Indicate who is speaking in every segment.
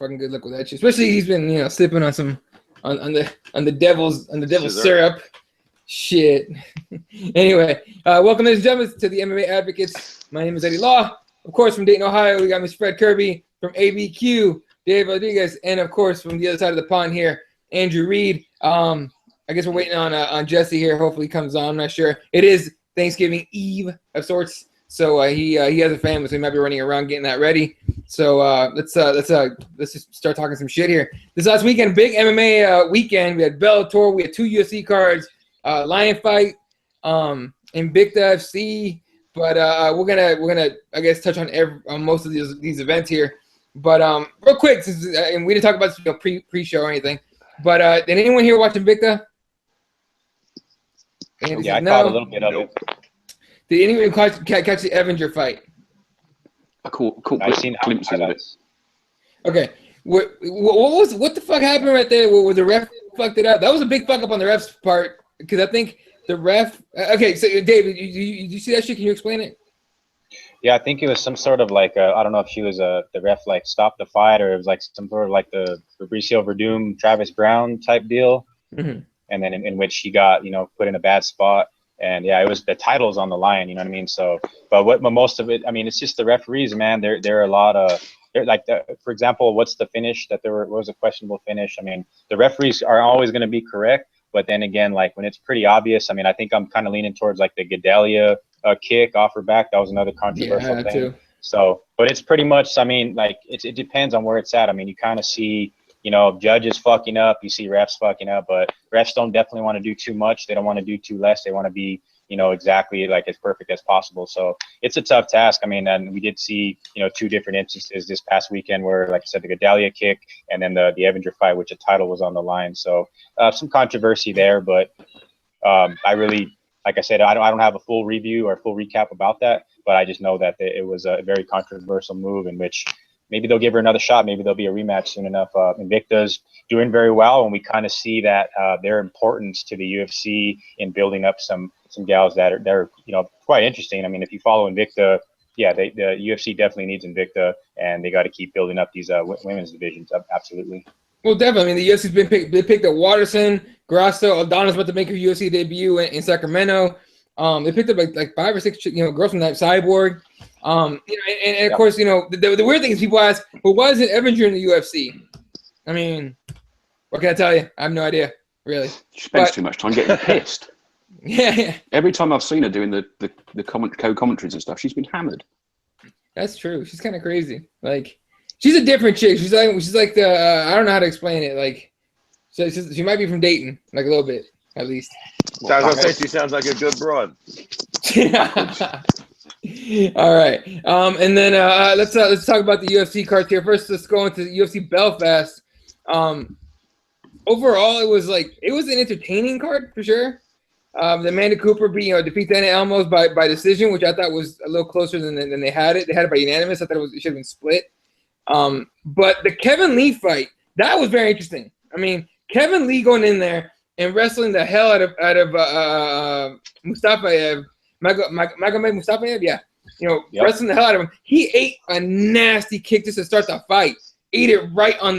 Speaker 1: fucking good luck with that shit. Especially he's been sipping on some on the devil's syrup. Shit. Anyway, welcome, ladies and gentlemen, to the MMA Advocates. My name is Eddie Law. Of course, from Dayton, Ohio, we got Mr. Fred Kirby. From ABQ, Dave Rodriguez, and of course from the other side of the pond here, Andrew Reed. I guess we're waiting on Jesse here. Hopefully he comes on. I'm not sure. It is Thanksgiving Eve of sorts, so he has a family, so he might be running around getting that ready. So let's just start talking some shit here. This last weekend, big MMA weekend. We had Bellator. We had 2 UFC cards, Lion Fight, Invicta FC. But we're gonna I guess touch on most of these events here. But real quick, and we didn't talk about this pre-show or anything. But did anyone here watch Invicta?
Speaker 2: Yeah, I caught a little bit of it.
Speaker 1: Did anyone catch the Evinger fight?
Speaker 3: I caught
Speaker 2: I've seen
Speaker 3: glimpses of it.
Speaker 1: Okay, what the fuck happened right there? Where the ref fucked it up? That was a big fuck up on the ref's part because I think the ref. Okay, so David, you see that shit? Can you explain it?
Speaker 2: Yeah, I think it was some sort of like I don't know if she was the ref like stopped the fight, or it was like some sort of like the Fabricio Verdum Travis Brown type deal, and then in which she got put in a bad spot, and yeah, it was the titles on the line, you know what I mean? So, but most of it, I mean, it's just the referees, man. There are a lot of for example, what's the finish that what was a questionable finish? I mean, the referees are always going to be correct, but then again, like when it's pretty obvious, I mean, I think I'm kind of leaning towards like the Gedalia kick off her back. That was another controversial thing. Too. So, but it's pretty much, I mean, like it depends on where it's at. I mean, you kind of see, judges fucking up, you see refs fucking up, but refs don't definitely want to do too much. They don't want to do too less. They want to be, exactly like as perfect as possible. So it's a tough task. I mean, and we did see, 2 different instances this past weekend where, like I said, the Gedalia kick and then the Evinger fight, which a title was on the line. So some controversy there, but I really, like I said, I don't have a full review or full recap about that, but I just know that it was a very controversial move in which maybe they'll give her another shot. Maybe there'll be a rematch soon enough. Invicta's doing very well, and we kind of see that their importance to the UFC in building up some gals that are quite interesting. I mean, if you follow Invicta, yeah, the UFC definitely needs Invicta, and they got to keep building up these women's divisions. Absolutely.
Speaker 1: Well, definitely. I mean, the UFC's been picked. They picked up Watterson, Grasso, Aldana's about to make her UFC debut in Sacramento. They picked up like 5 or 6, girls from that Cyborg. And of course, the weird thing is people ask, well, why isn't Evinger in the UFC? I mean, what can I tell you? I have no idea, really.
Speaker 3: She spends too much time getting pissed.
Speaker 1: Yeah.
Speaker 3: Every time I've seen her doing the co-commentaries and stuff, she's been hammered.
Speaker 1: That's true. She's kind of crazy. Like, she's a different chick. She's like the I don't know how to explain it. Like, so she might be from Dayton, like a little bit at least.
Speaker 4: I was gonna say she sounds like a good broad.
Speaker 1: All right. And then let's talk about the UFC cards here. First, let's go into the UFC Belfast. Overall, it was an entertaining card for sure. The Amanda Cooper defeats Anna Elmos by decision, which I thought was a little closer than they had it. They had it by unanimous. I thought it should have been split. But the Kevin Lee fight, that was very interesting. I mean, Kevin Lee going in there and wrestling the hell out of Mustafayev, Magomed Mustafayev, yeah. Wrestling the hell out of him. He ate a nasty kick just to start the fight. Ate it right on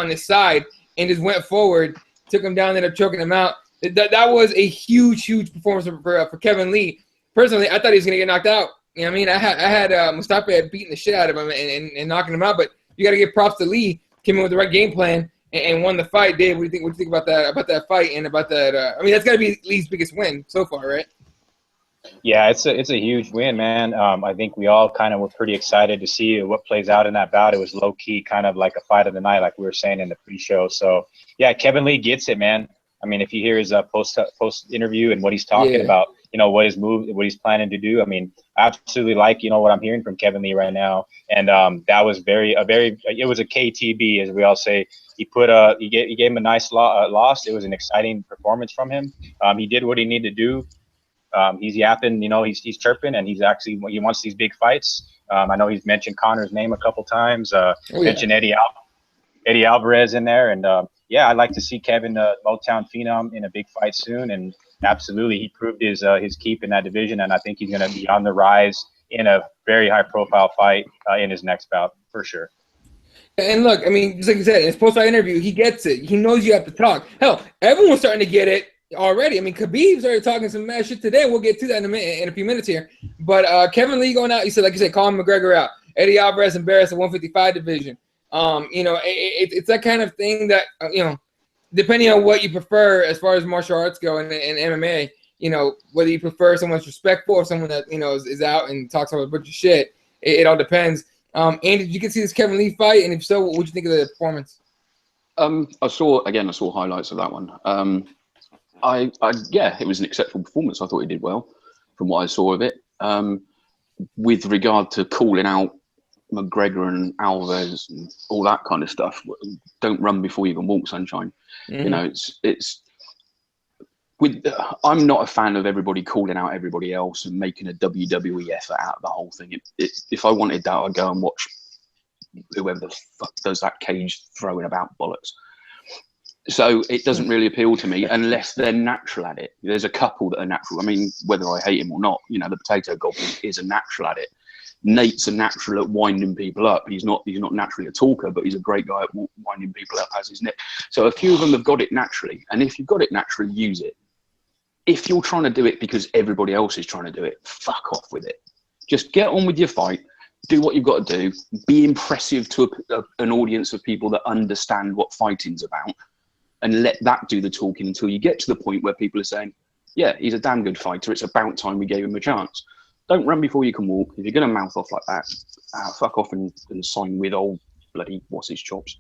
Speaker 1: the side and just went forward, took him down, ended up choking him out. That was a huge performance for Kevin Lee. Personally, I thought he was gonna get knocked out. You know what I mean? I had Mustafayev beating the shit out of him and knocking him out, but you got to give props to Lee. Came in with the right game plan and won the fight. Dave, what do you think about that fight and about that? I mean, that's got to be Lee's biggest win so far, right?
Speaker 2: Yeah, it's a huge win, man. I think we all kind of were pretty excited to see what plays out in that bout. It was low key, kind of like a fight of the night, like we were saying in the pre-show. So yeah, Kevin Lee gets it, man. I mean, if you hear his post interview and what he's talking about, what he's planning to do. I mean, I absolutely like, what I'm hearing from Kevin Lee right now. And that was it was a KTB, as we all say. He gave him a nice loss. It was an exciting performance from him. He did what he needed to do. He's yapping, he's chirping, and he wants these big fights. I know he's mentioned Connor's name a couple times. Mentioned Eddie Alvarez in there, and yeah, I'd like to see Kevin, Motown Phenom, in a big fight soon. And absolutely, he proved his keep in that division, and I think he's going to be on the rise in a very high-profile fight in his next bout for sure.
Speaker 1: And look, I mean, just like you said, in his post-fight interview, he gets it. He knows you have to talk. Hell, everyone's starting to get it already. I mean, Khabib started talking some mad shit today. We'll get to that in a few minutes here. But Kevin Lee going out, he said, like you said, Conor McGregor out. Eddie Alvarez embarrassed the 155 division. You know, it's that kind of thing that, you know, depending on what you prefer as far as martial arts go and MMA, you know, whether you prefer someone that's respectful or someone that, you know, is out and talks about a bunch of shit, it all depends. Andy, did you get to see this Kevin Lee fight? And if so, what would you think of the performance?
Speaker 3: I saw highlights of that one. Yeah, it was an exceptional performance. I thought he did well from what I saw of it. With regard to calling out McGregor and Alvarez and all that kind of stuff, don't run before you can walk, sunshine. Mm-hmm. You know, I'm not a fan of everybody calling out everybody else and making a WWE effort out of the whole thing. If I wanted that, I'd go and watch whoever the fuck does that cage throwing about bollocks. So it doesn't really appeal to me unless they're natural at it. There's a couple that are natural. I mean, whether I hate him or not, you know, the Potato Goblin is a natural at it. Nate's a natural at winding people up. He's not naturally a talker, but he's a great guy at winding people up as his nick. So a few of them have got it naturally. And if you've got it naturally, use it. If you're trying to do it because everybody else is trying to do it, fuck off with it. Just get on with your fight. Do what you've got to do. Be impressive to an audience of people that understand what fighting's about. And let that do the talking until you get to the point where people are saying, yeah, he's a damn good fighter. It's about time we gave him a chance. Don't run before you can walk. If you're going to mouth off like that, fuck off and sign with old bloody what's his chops.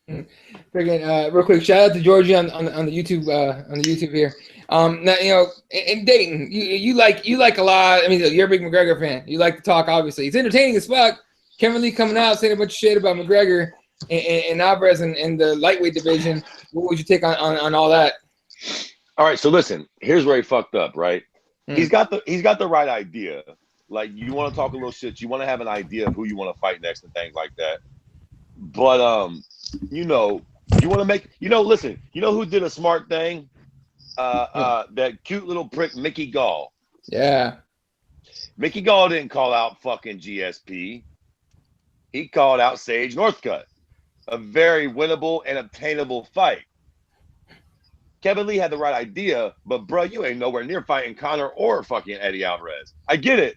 Speaker 1: Friggin', real quick, shout out to Georgie on the YouTube here. Now, you know, in Dayton, you like a lot. I mean, you're a big McGregor fan. You like to talk, obviously. He's entertaining as fuck. Kevin Lee coming out saying a bunch of shit about McGregor and Alvarez and the lightweight division. What would you take on all that?
Speaker 4: All right, so listen, here's where he fucked up, right? He's got the right idea. Like, you want to talk a little shit, you want to have an idea of who you want to fight next and things like that. But you know, you want to make, you know, listen, you know who did a smart thing? That cute little prick Mickey Gall.
Speaker 1: Yeah.
Speaker 4: Mickey Gall didn't call out fucking GSP. He called out Sage Northcutt. A very winnable and obtainable fight. Kevin Lee had the right idea, but bro, you ain't nowhere near fighting Conor or fucking Eddie Alvarez. I get it,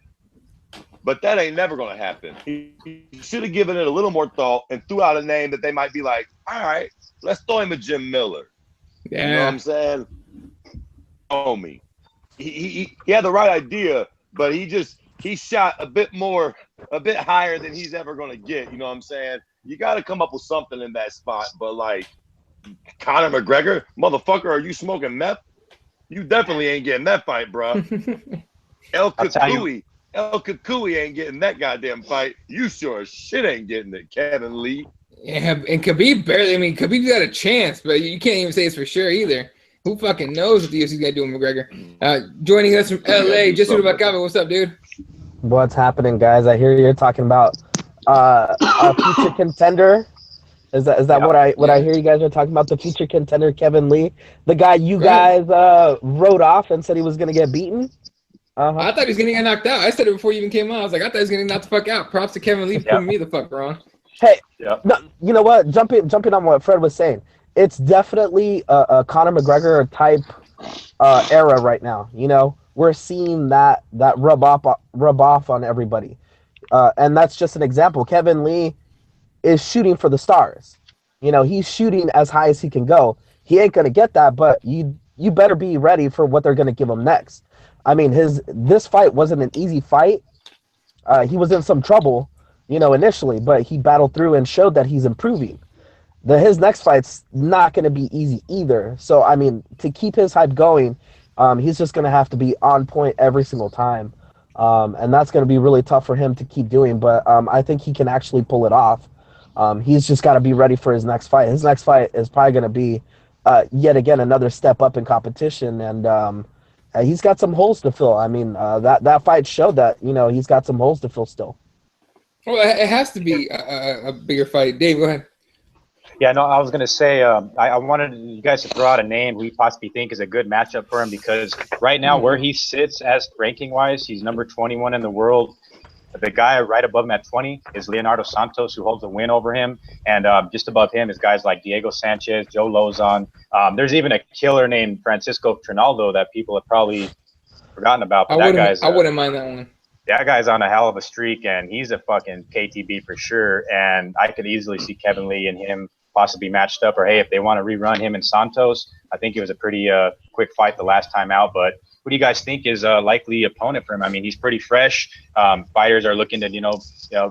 Speaker 4: but that ain't never gonna happen. He should have given it a little more thought and threw out a name that they might be like, all right, let's throw him a Jim Miller. Yeah. You know what I'm saying? Homie. He had the right idea, but he shot a bit higher than he's ever gonna get. You know what I'm saying? You got to come up with something in that spot, but like Conor McGregor, motherfucker, are you smoking meth? You definitely ain't getting that fight, bro. El Kukui ain't getting that goddamn fight. You sure as shit ain't getting it, Kevin Lee.
Speaker 1: Yeah, and Khabib barely. I mean, Khabib's got a chance, but you can't even say it's for sure either. Who fucking knows what the UFC's gonna do with McGregor? Joining us from LA, Jesse Bacaba. What's up, dude?
Speaker 5: What's happening, guys? I hear you're talking about a future contender. Is that what I hear you guys are talking about? The future contender, Kevin Lee, the guy you guys wrote off and said he was gonna get beaten.
Speaker 1: I thought he was gonna get knocked out. I said it before you even came on. I was like, I thought he was gonna knock the fuck out. Props to Kevin Lee for proving me the fuck wrong.
Speaker 5: Hey, no, you know what? Jumping on what Fred was saying, it's definitely a Conor McGregor type era right now. You know, we're seeing that rub off on everybody, and that's just an example. Kevin Lee is shooting for the stars. You know, he's shooting as high as he can go. He ain't gonna get that, but you better be ready for what they're gonna give him next. I mean, this fight wasn't an easy fight. He was in some trouble, you know, initially, but he battled through and showed that he's improving. His next fight's not going to be easy either. So, I mean, to keep his hype going, he's just going to have to be on point every single time. And that's going to be really tough for him to keep doing. But I think he can actually pull it off. He's just got to be ready for his next fight. His next fight is probably going to be, yet again, another step up in competition. And he's got some holes to fill. I mean, that fight showed that, you know, he's got some holes to fill still.
Speaker 1: Well, it has to be a bigger fight. Dave, go ahead.
Speaker 2: Yeah, no, I was going to say, I wanted you guys to throw out a name who you possibly think is a good matchup for him, because right now where he sits as ranking-wise, he's number 21 in the world. The guy right above him at 20 is Leonardo Santos, who holds a win over him. And just above him is guys like Diego Sanchez, Joe Lozon. There's even a killer named Francisco Trinaldo that people have probably forgotten about. But
Speaker 1: I wouldn't mind that one.
Speaker 2: That guy's on a hell of a streak, and he's a fucking KTB for sure. And I could easily see Kevin Lee and him possibly matched up. Or, hey, if they want to rerun him and Santos, I think it was a pretty quick fight the last time out. But what do you guys think is a likely opponent for him? I mean, he's pretty fresh. Fighters are looking to,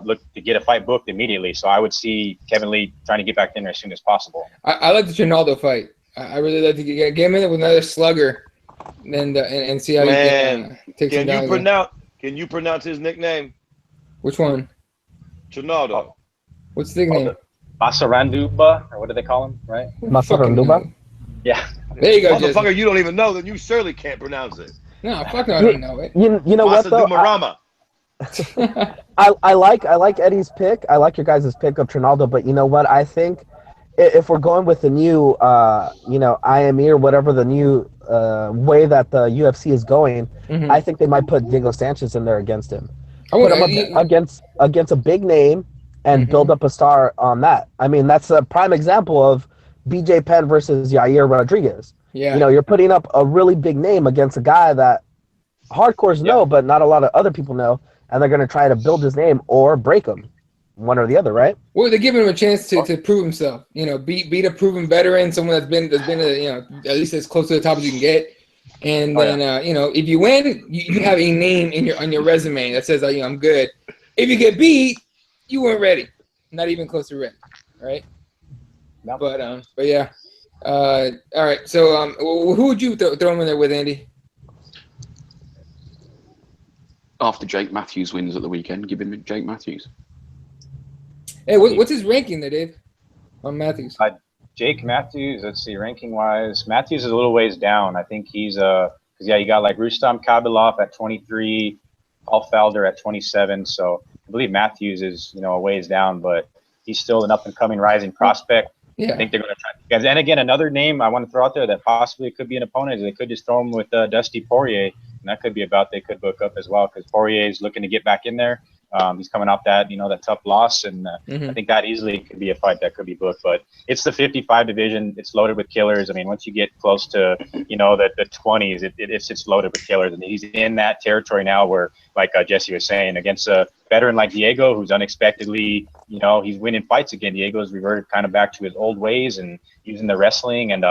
Speaker 2: look to get a fight booked immediately. So I would see Kevin Lee trying to get back in there as soon as possible.
Speaker 1: I like the Trinaldo fight. I really like to get him in there with another slugger and see how he takes him down.
Speaker 4: Can you pronounce his nickname?
Speaker 1: Which one?
Speaker 4: Trinaldo.
Speaker 1: What's the nickname?
Speaker 2: Masaranduba, or what do they call him, right?
Speaker 5: Masaranduba?
Speaker 2: Yeah.
Speaker 1: There you go,
Speaker 4: motherfucker.
Speaker 1: Jesse.
Speaker 4: You don't even know, then you surely can't pronounce it.
Speaker 1: No, fuck no, I don't know it.
Speaker 5: You know what though? I like Eddie's pick. I like your guys' pick of Trinaldo, but you know what? I think if we're going with the new, IME or whatever the new way that the UFC is going, I think they might put Diego Sanchez in there against him. Put him against a big name and build up a star on that. I mean, that's a prime example of BJ Penn versus Yair Rodriguez.
Speaker 1: Yeah.
Speaker 5: You're putting up a really big name against a guy that hardcores know, but not a lot of other people know, and they're going to try to build his name or break him, one or the other, right?
Speaker 1: Well, they're giving him a chance to prove himself. Beat a proven veteran, someone that's been at least as close to the top as you can get. And then if you win, you have a name on your resume that says I'm good. If you get beat, you weren't ready, not even close to ready, right?
Speaker 2: No.
Speaker 1: But yeah. All right. So who would you throw him in there with, Andy?
Speaker 3: After Jake Matthews wins at the weekend, give him Jake Matthews.
Speaker 1: Hey, what's his ranking there, Dave? On Matthews.
Speaker 2: Jake Matthews, let's see, ranking-wise, Matthews is a little ways down. I think he's because you got like Rustam Khabilov at 23, Paul Felder at 27. So I believe Matthews is a ways down, but he's still an up-and-coming rising prospect.
Speaker 1: Yeah.
Speaker 2: I think they're going to try. And again, another name I want to throw out there that possibly could be an opponent is they could just throw him with Dusty Poirier, and that could be they could book up as well because Poirier is looking to get back in there. He's coming off that tough loss, and I think that easily could be a fight that could be booked. But it's the 55 division; it's loaded with killers. I mean, once you get close to the 20s, it's loaded with killers, and he's in that territory now where, like Jesse was saying, against a veteran like Diego, who's unexpectedly, he's winning fights again. Diego's reverted kind of back to his old ways and using the wrestling, and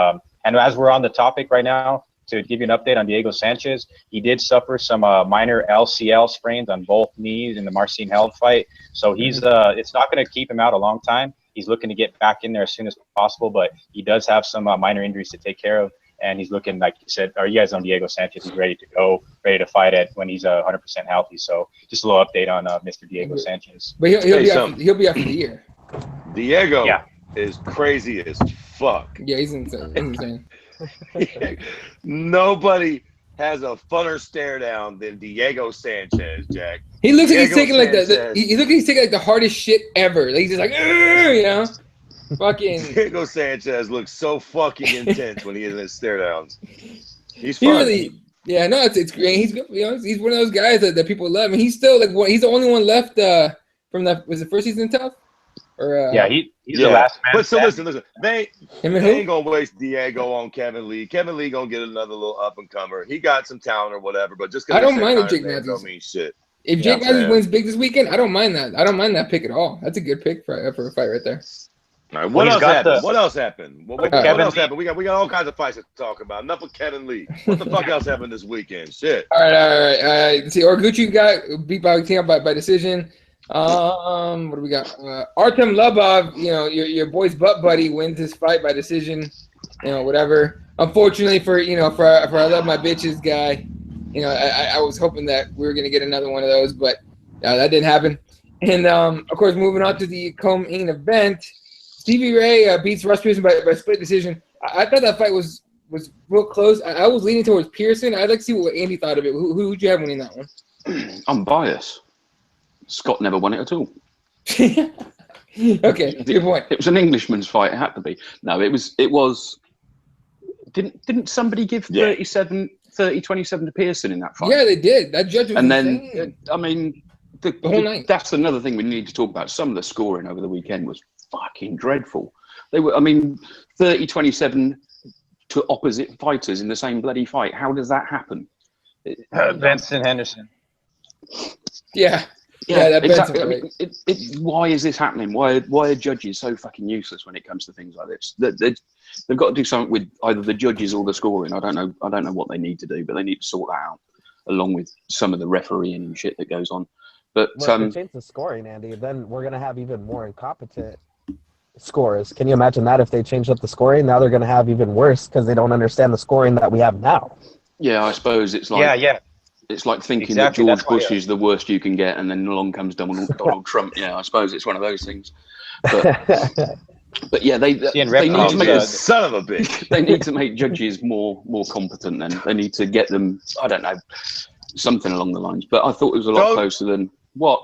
Speaker 2: as we're on the topic right now. To give you an update on Diego Sanchez, he did suffer some minor LCL sprains on both knees in the Marcin Held fight. So he's it's not going to keep him out a long time. He's looking to get back in there as soon as possible, but he does have some minor injuries to take care of. And he's looking, like you said, are you guys on Diego Sanchez? He's ready to go, ready to fight when he's 100% healthy. So just a little update on Mr. Diego Sanchez.
Speaker 1: But he'll be out for the year.
Speaker 4: Diego is crazy as fuck.
Speaker 1: Yeah, he's insane.
Speaker 4: Nobody has a funner stare down than Diego Sanchez, Jack.
Speaker 1: He looks like he's taking like the hardest shit ever. Like, he's just like, fucking.
Speaker 4: Diego Sanchez looks so fucking intense when he is in his stare downs. He's
Speaker 1: he
Speaker 4: fun.
Speaker 1: really, yeah, no, it's great. He's good. He's one of those guys that people love, and he's still he's the only one left from that. Was the first season tough? Or
Speaker 2: he's the last man.
Speaker 4: But so listen, they ain't gonna waste Diego on Kevin Lee. Kevin Lee gonna get another little up and comer. He got some talent or whatever, but just
Speaker 1: I don't mind Jake Matthews.
Speaker 4: Don't mean shit.
Speaker 1: If Jake Matthews wins big this weekend, I don't mind that. I don't mind that pick at all. That's a good pick for a fight right there.
Speaker 4: All right, what else happened? What else happened? What else happened? We got all kinds of fights to talk about. Enough of Kevin Lee. What the fuck else happened this weekend? Shit.
Speaker 1: All right. See, Orguchi got beat by decision. What do we got? Artem Lubov, your boy's butt buddy wins his fight by decision, whatever. Unfortunately for I love my bitches guy, I was hoping that we were gonna get another one of those, but that didn't happen. And of course, moving on to the co-main event, Stevie Ray beats Russ Pearson by split decision. I thought that fight was real close. I was leaning towards Pearson. I'd like to see what Andy thought of it. Who'd you have winning that one?
Speaker 3: I'm biased. Scott never won it at all.
Speaker 1: Okay, good point.
Speaker 3: It was an Englishman's fight. It had to be. No, it was. Didn't somebody give 30-27 to Pearson in that fight?
Speaker 1: Yeah, they did. That judge was
Speaker 3: and
Speaker 1: insane.
Speaker 3: then, I mean,
Speaker 1: the whole night.
Speaker 3: That's another thing we need to talk about. Some of the scoring over the weekend was fucking dreadful. They were, I mean, 30-27 to opposite fighters in the same bloody fight. How does that happen?
Speaker 2: Benson Henderson.
Speaker 1: Yeah, that
Speaker 3: exactly.
Speaker 1: Benson fight.
Speaker 3: I mean, why is this happening? Why are judges so fucking useless when it comes to things like this? They've got to do something with either the judges or the scoring. I don't know what they need to do, but they need to sort that out, along with some of the refereeing and shit that goes on. But
Speaker 5: well, if they change the scoring, Andy, then we're gonna have even more incompetent scorers. Can you imagine that if they changed up the scoring? Now they're gonna have even worse because they don't understand the scoring that we have now.
Speaker 3: Yeah, I suppose it's like it's like thinking that George Bush is the worst you can get, and then along comes Donald Trump. Yeah, I suppose it's one of those things. But yeah, they need to make
Speaker 4: a son of a bitch.
Speaker 3: They need to make judges more competent. Then they need to get them. I don't know, something along the lines. But I thought it was a lot closer than what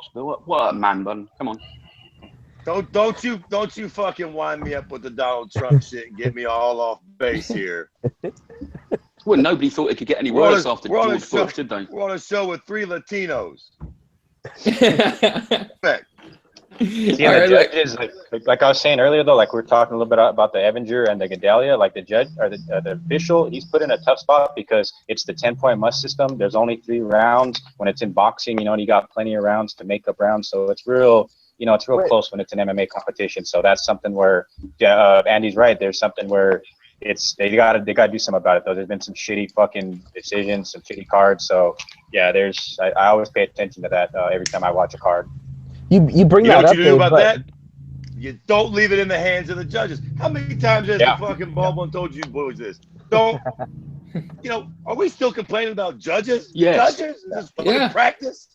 Speaker 3: man bun. Come on.
Speaker 4: Don't you fucking wind me up with the Donald Trump shit and get me all off base here.
Speaker 3: Well, nobody thought it could get any worse after George Bush, did they?
Speaker 4: We're on a show with 3 Latinos.
Speaker 2: Yeah, the judges, like I was saying earlier, though, like we were talking a little bit about the Evinger and the Gedalia, like the judge or the official, he's put in a tough spot because it's the 10-point must system. There's only 3 rounds. When it's in boxing, and you got plenty of rounds to make up rounds, so it's real. It's real close when it's an MMA competition. So that's something where Andy's right. There's something where they gotta do something about it though. There's been some shitty fucking decisions, some shitty cards. So yeah, I always pay attention to that every time I watch a card.
Speaker 5: You bring that up.
Speaker 4: You know what you do about that? You don't leave it in the hands of the judges. How many times has the fucking Baldwin told you boys this? Don't. Are we still complaining about judges?
Speaker 3: Yes.
Speaker 4: Judges? Is this fucking practice?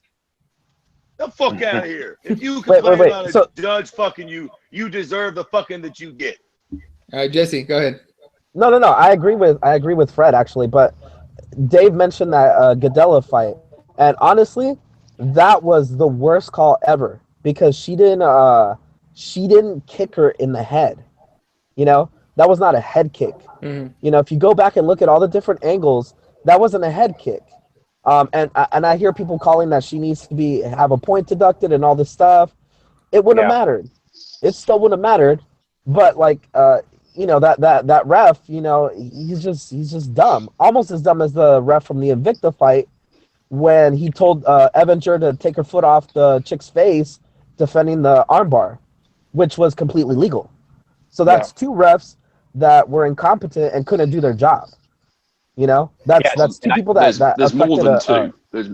Speaker 4: The fuck out of here. If you complain about a judge fucking you deserve the fucking that you get.
Speaker 1: All right, Jesse, go ahead.
Speaker 5: No. I agree with Fred actually, but Dave mentioned that Gadella fight, and honestly, that was the worst call ever because she didn't kick her in the head. That was not a head kick. Mm-hmm. If you go back and look at all the different angles, that wasn't a head kick. And I hear people calling that she needs to have a point deducted and all this stuff. It wouldn't have mattered. It still wouldn't have mattered. But that ref, he's just dumb. Almost as dumb as the ref from the Invicta fight when he told Evinger to take her foot off the chick's face defending the armbar, which was completely legal. So that's 2 refs that were incompetent and couldn't do their job. That's 2 people that
Speaker 3: there's more than 2.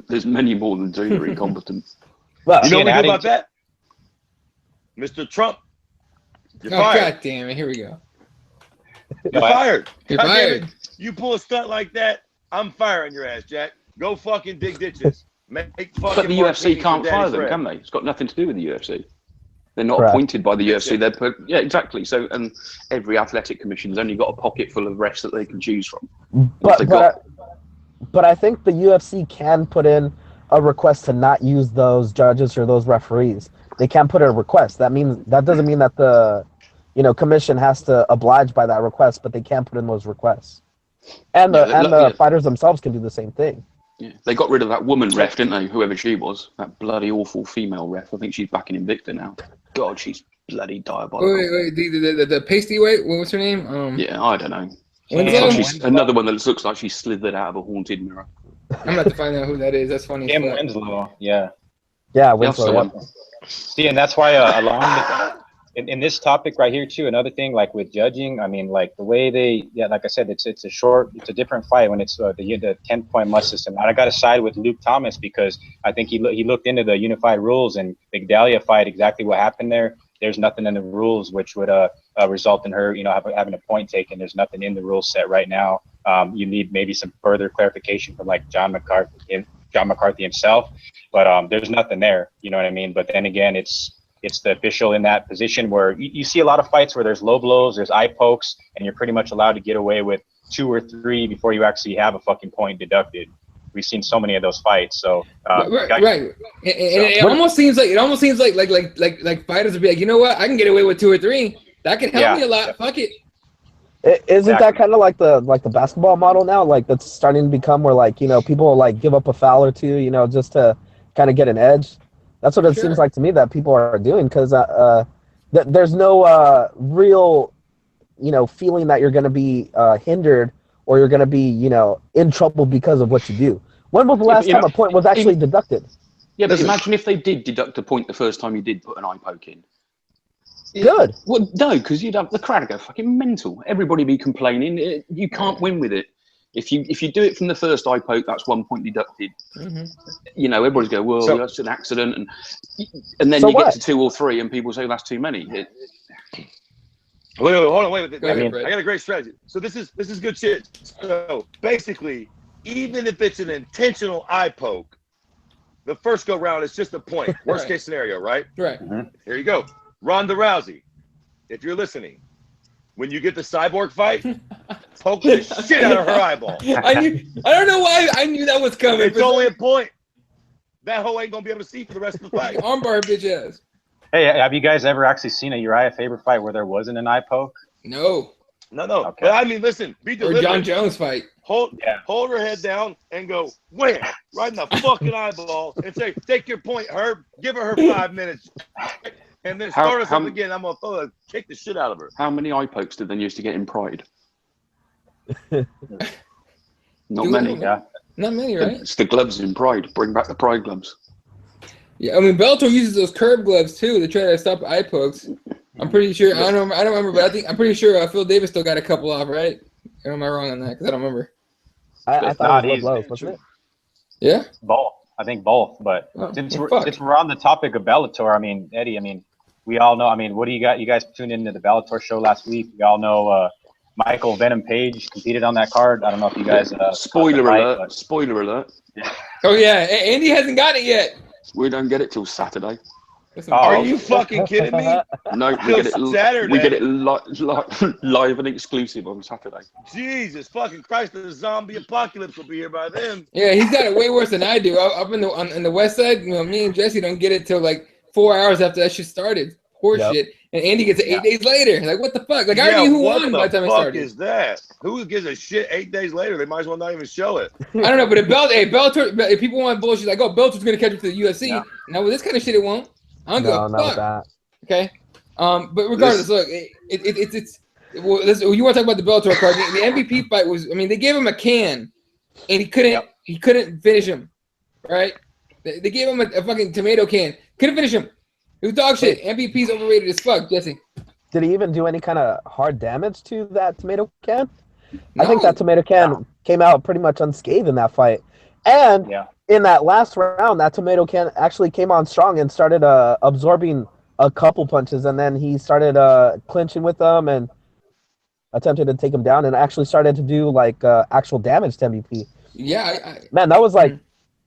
Speaker 3: There's many more than 2 that are incompetent.
Speaker 4: Well, you know what we do about that? Mr. Trump, you're fired.
Speaker 1: God damn it, here we go.
Speaker 4: You're fired.
Speaker 1: You're fired.
Speaker 4: You pull a stunt like that, I'm firing your ass, Jack. Go fucking dig ditches. But
Speaker 3: the UFC can't fire them, can they? It's got nothing to do with the UFC. They're not appointed by the UFC. They're exactly. So, and every athletic commission's only got a pocket full of refs that they can choose from.
Speaker 5: But I think the UFC can put in a request to not use those judges or those referees. They can put in a request. That doesn't mean that the commission has to oblige by that request, but they can put in those requests. And the fighters themselves can do the same thing.
Speaker 3: Yeah, they got rid of that woman ref, didn't they? Whoever she was, that bloody awful female ref. I think she's back in Invicta now. God, she's bloody diabolical.
Speaker 1: Wait, the pasty white. What was her name?
Speaker 3: Yeah, I don't know. She's another one that looks like she slithered out of a haunted mirror.
Speaker 1: I'm gonna have to find out who that is. That's funny.
Speaker 2: Kim Winslow. Yeah.
Speaker 5: Yeah, Winslow.
Speaker 2: See, and that's why along in this topic right here too, another thing like with judging, I mean, like the way like I said, it's a different fight when it's the 10-point must system. And I got to side with Luke Thomas because I think he looked into the unified rules and the Gedalia fight, exactly what happened there. There's nothing in the rules which would result in her, having a point taken. There's nothing in the rule set right now. You need maybe some further clarification from like John McCarthy himself, but there's nothing there. You know what I mean? But then again, it's the official in that position where you see a lot of fights where there's low blows, there's eye pokes, and you're pretty much allowed to get away with 2 or 3 before you actually have a fucking point deducted. We've seen so many of those fights. So
Speaker 1: right. It almost seems like fighters would be like, you know what, I can get away with 2 or 3. That can help me a lot. Fuck it.
Speaker 5: Isn't that kind of like the basketball model now? Like that's starting to become where people will like give up a foul or 2, just to kind of get an edge. That's what it seems like to me that people are doing, because there's no real, feeling that you're going to be hindered or you're going to be, in trouble because of what you do. When was the last time a point was actually deducted?
Speaker 3: Yeah, but imagine if they did deduct a point the first time you did put an eye poke in.
Speaker 5: Good.
Speaker 3: Well, no, because you'd have the crowd go fucking mental. Everybody be complaining. You can't win with it. If you do it from the first eye poke, that's 1 point deducted. Mm-hmm. Everybody's go, well, that's an accident, and then you get to 2 or 3, and people say that's too many.
Speaker 4: Wait, hold on, wait. I got a great strategy. So this is good shit. So basically, even if it's an intentional eye poke, the first go round is just a point. Worst case scenario, right?
Speaker 1: Right.
Speaker 4: Mm-hmm. Here you go. Ronda Rousey, if you're listening, when you get the Cyborg fight, poke the shit out of her eyeball.
Speaker 1: I don't know why I knew that was coming.
Speaker 4: It's only a point. That hoe ain't gonna be able to see for the rest of the fight.
Speaker 1: Armbar bitch ass.
Speaker 2: Hey, have you guys ever actually seen a Uriah Faber fight where there wasn't an eye poke?
Speaker 1: No.
Speaker 4: Okay. But I mean, listen, be deliberate.
Speaker 1: Or John Jones fight.
Speaker 4: Hold her head down and go wham right in the fucking eyeball and say, "Take your point, Herb. Give her 5 minutes." And then start us up again. I'm gonna kick the shit out of her.
Speaker 3: How many eye pokes did they used to get in Pride? Not many.
Speaker 1: Not many, right?
Speaker 3: It's the gloves in Pride. Bring back the Pride gloves.
Speaker 1: Yeah, I mean Bellator uses those curb gloves too to try to stop eye pokes. I'm pretty sure. I don't remember, but I'm pretty sure Phil Davis still got a couple off, right? Or am I wrong on that? Because I don't remember.
Speaker 5: I thought it was gloves, wasn't it?
Speaker 1: Yeah.
Speaker 2: Both. I think both. But since we're on the topic of Bellator, I mean, Eddie, we all know. What do you got? You guys tuned into the Bellator show last week. We all know Michael Venom Page competed on that card. I don't know if you guys.
Speaker 3: Spoiler alert! Spoiler alert!
Speaker 1: Oh yeah, Andy hasn't got it yet.
Speaker 3: We don't get it till Saturday.
Speaker 4: Are you fucking kidding me?
Speaker 3: No, we get it Saturday. We get it live and exclusive on Saturday.
Speaker 4: Jesus fucking Christ! The zombie apocalypse will be here by then.
Speaker 1: Yeah, he's got it way worse than I do. Up in the west side, me and Jesse don't get it till like 4 hours after that shit started. Shit. And Andy gets it 8 days later. Like, what the fuck? Like, I already knew who won by the time it started.
Speaker 4: What the fuck is that? Who gives a shit 8 days later? They might as well not even show it.
Speaker 1: I don't know, but Bellator, if people want bullshit, like, Bellator's going to catch up to the UFC. Yeah. Now, with this kind of shit, it won't. I don't give a fuck. That. Okay? But regardless, look, you want to talk about the Bellator card. The MVP fight was, they gave him a can, and he couldn't finish him, right? They gave him a fucking tomato can. Couldn't finish him. It was dog shit. MVP's overrated as fuck, Jesse.
Speaker 5: Did he even do any kind of hard damage to that tomato can? No. I think that tomato can came out pretty much unscathed in that fight. And in that last round, that tomato can actually came on strong and started absorbing a couple punches. And then he started clinching with them and attempted to take him down and actually started to do like actual damage to MVP.
Speaker 1: Yeah.
Speaker 5: Man, that was like,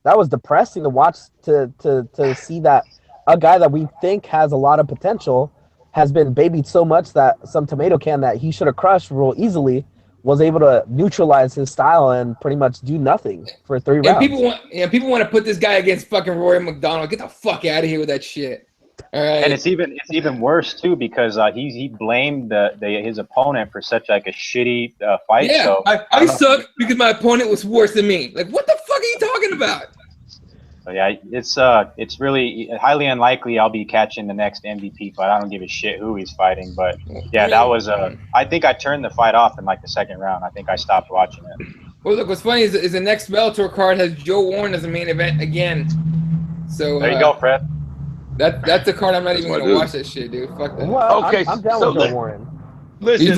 Speaker 5: that was depressing to watch, to see that a guy that we think has a lot of potential has been babied so much that some tomato can that he should have crushed real easily was able to neutralize his style and pretty much do nothing for 3 rounds.
Speaker 1: People want to put this guy against fucking Rory McDonald. Get the fuck out of here with that shit. All right.
Speaker 2: And it's even worse too because he blamed his opponent for such like a shitty fight.
Speaker 1: Yeah,
Speaker 2: so,
Speaker 1: I suck because my opponent was worse than me. Like, what the fuck are you talking about?
Speaker 2: So yeah, it's really highly unlikely I'll be catching the next MVP fight. I don't give a shit who he's fighting, but yeah, that was I think I turned the fight off in like the second round. I think I stopped watching it.
Speaker 1: Well, look, what's funny is the next Bellator card has Joe Warren as the main event again. So
Speaker 2: there you go, Fred.
Speaker 1: That's the card I'm not even gonna watch that shit, dude. Fuck that.
Speaker 5: Well, okay, I'm down with Joe Warren.
Speaker 4: Listen.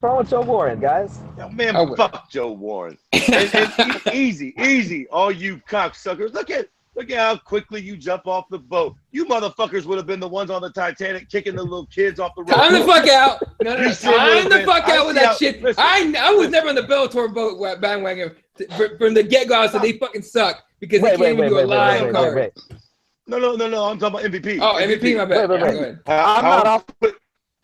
Speaker 5: What's wrong with Joe Warren, guys?
Speaker 4: Oh, man, fuck Joe Warren. and easy, all you cocksuckers. Look at how quickly you jump off the boat. You motherfuckers would have been the ones on the Titanic kicking the little kids off the road.
Speaker 1: Time the fuck out. No. Time the fuck out with that shit. Listen, I was never on the Bellator boat bandwagon from the get-go, so they fucking suck because they can't even do a live card.
Speaker 4: No. I'm talking about MVP.
Speaker 1: Oh, MVP, my bad.
Speaker 5: Wait.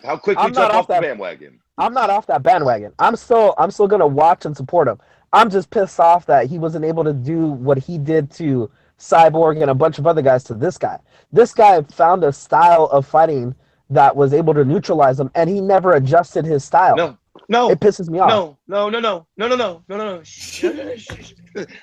Speaker 4: How quick you jump off the bandwagon?
Speaker 5: I'm not off that bandwagon. I'm still gonna watch and support him. I'm just pissed off that he wasn't able to do what he did to Cyborg and a bunch of other guys to this guy. This guy found a style of fighting that was able to neutralize him, and he never adjusted his style.
Speaker 4: No.
Speaker 5: It pisses me off.
Speaker 4: No. Shh.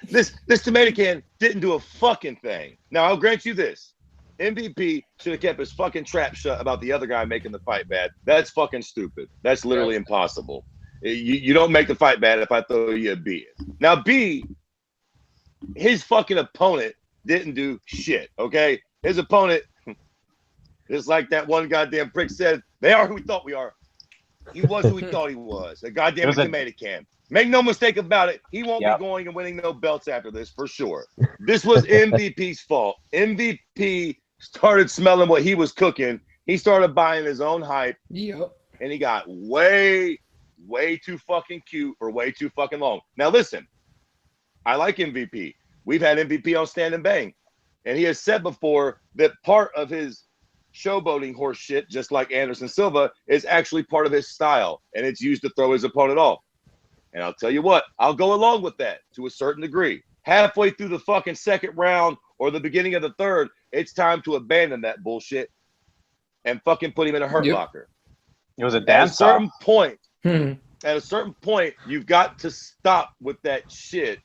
Speaker 4: This tomato can didn't do a fucking thing. Now, I'll grant you this. MVP should have kept his fucking trap shut about the other guy making the fight bad. That's fucking stupid. That's literally impossible. You don't make the fight bad if I throw you a B. Now, B, his fucking opponent didn't do shit, okay? His opponent, just like that one goddamn prick said, they are who we thought we are. He was who he thought he was. A goddamn tomato can. Make no mistake about it. He won't be going and winning no belts after this for sure. This was MVP's fault. MVP started smelling what he was cooking. He started buying his own hype.
Speaker 1: Yep.
Speaker 4: And he got way too fucking cute for way too fucking long. Now listen, I like MVP. We've had MVP on Stand and Bang. And he has said before that part of his showboating horse shit, just like Anderson Silva, is actually part of his style. And it's used to throw his opponent off. And I'll tell you what, I'll go along with that to a certain degree. Halfway through the fucking second round or the beginning of the third, it's time to abandon that bullshit and fucking put him in a hurt locker.
Speaker 2: It was a damn
Speaker 4: At a certain point, at a certain point, you've got to stop with that shit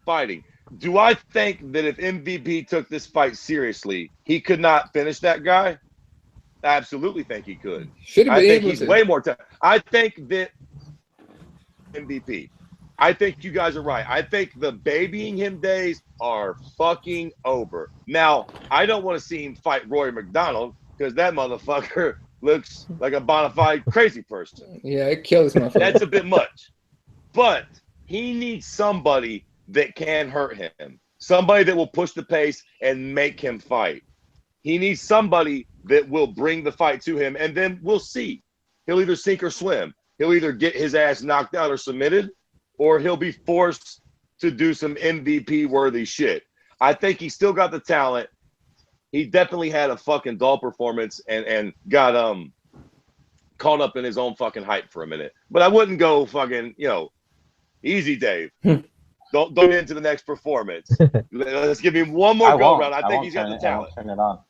Speaker 4: fighting. Do I think that if MVP took this fight seriously, he could not finish that guy? I absolutely think he could. I think he's way more tough. I think that MVP. I think you guys are right. I think the babying him days are fucking over. Now, I don't want to see him fight Rory McDonald because that motherfucker looks like a bona fide crazy person.
Speaker 1: Yeah, it kills my.
Speaker 4: That's a bit much. But he needs somebody that can hurt him. Somebody that will push the pace and make him fight. He needs somebody that will bring the fight to him, and then we'll see. He'll either sink or swim. He'll either get his ass knocked out or submitted, or he'll be forced to do some MVP-worthy shit. I think he's still got the talent. He definitely had a fucking dull performance and got caught up in his own fucking hype for a minute. But I wouldn't go fucking, easy, Dave. Don't get into the next performance. Let's give him one more go round. I think he's got the talent.
Speaker 2: Turn it on.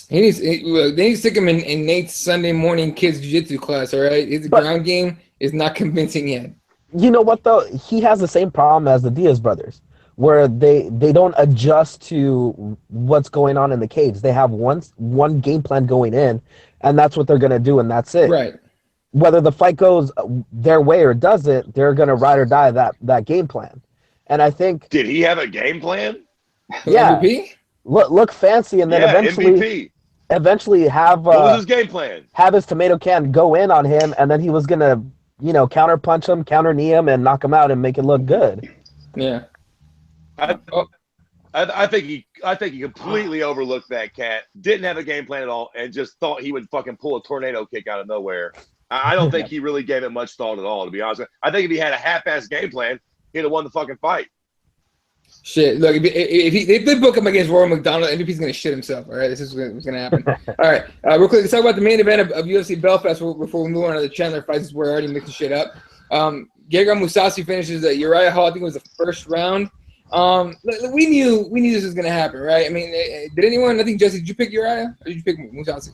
Speaker 1: They need to stick him in Nate's Sunday morning kids jiu-jitsu class, all right? His ground game is not convincing yet.
Speaker 5: You know what, though? He has the same problem as the Diaz brothers, where they don't adjust to what's going on in the cage. They have one game plan going in, and that's what they're going to do, and that's it.
Speaker 1: Right.
Speaker 5: Whether the fight goes their way or doesn't, they're going to ride or die that game plan. And I think...
Speaker 4: Did he have a game plan?
Speaker 5: Yeah.
Speaker 1: MVP?
Speaker 5: Look fancy, and then eventually have...
Speaker 4: what was his game plan?
Speaker 5: Have his tomato can go in on him, and then he was going to... counter punch him, counter knee him, and knock him out and make it look good.
Speaker 1: Yeah,
Speaker 4: I think he completely overlooked that cat. Didn't have a game plan at all, and just thought he would fucking pull a tornado kick out of nowhere. I don't think he really gave it much thought at all, to be honest. I think if he had a half-ass game plan, he'd have won the fucking fight.
Speaker 1: Shit, look, if they book him against Rory McDonald, MVP's going to shit himself, all right? This is what's going to happen. All right, real quick, let's talk about the main event of UFC Belfast before we move on to the Chandler fights. We're already mixing shit up. Gegard Mousasi finishes Uriah Hall. I think it was the first round. We knew this was going to happen, right? I mean, did anyone, I think, Jesse, did you pick Uriah or did you pick Mousasi?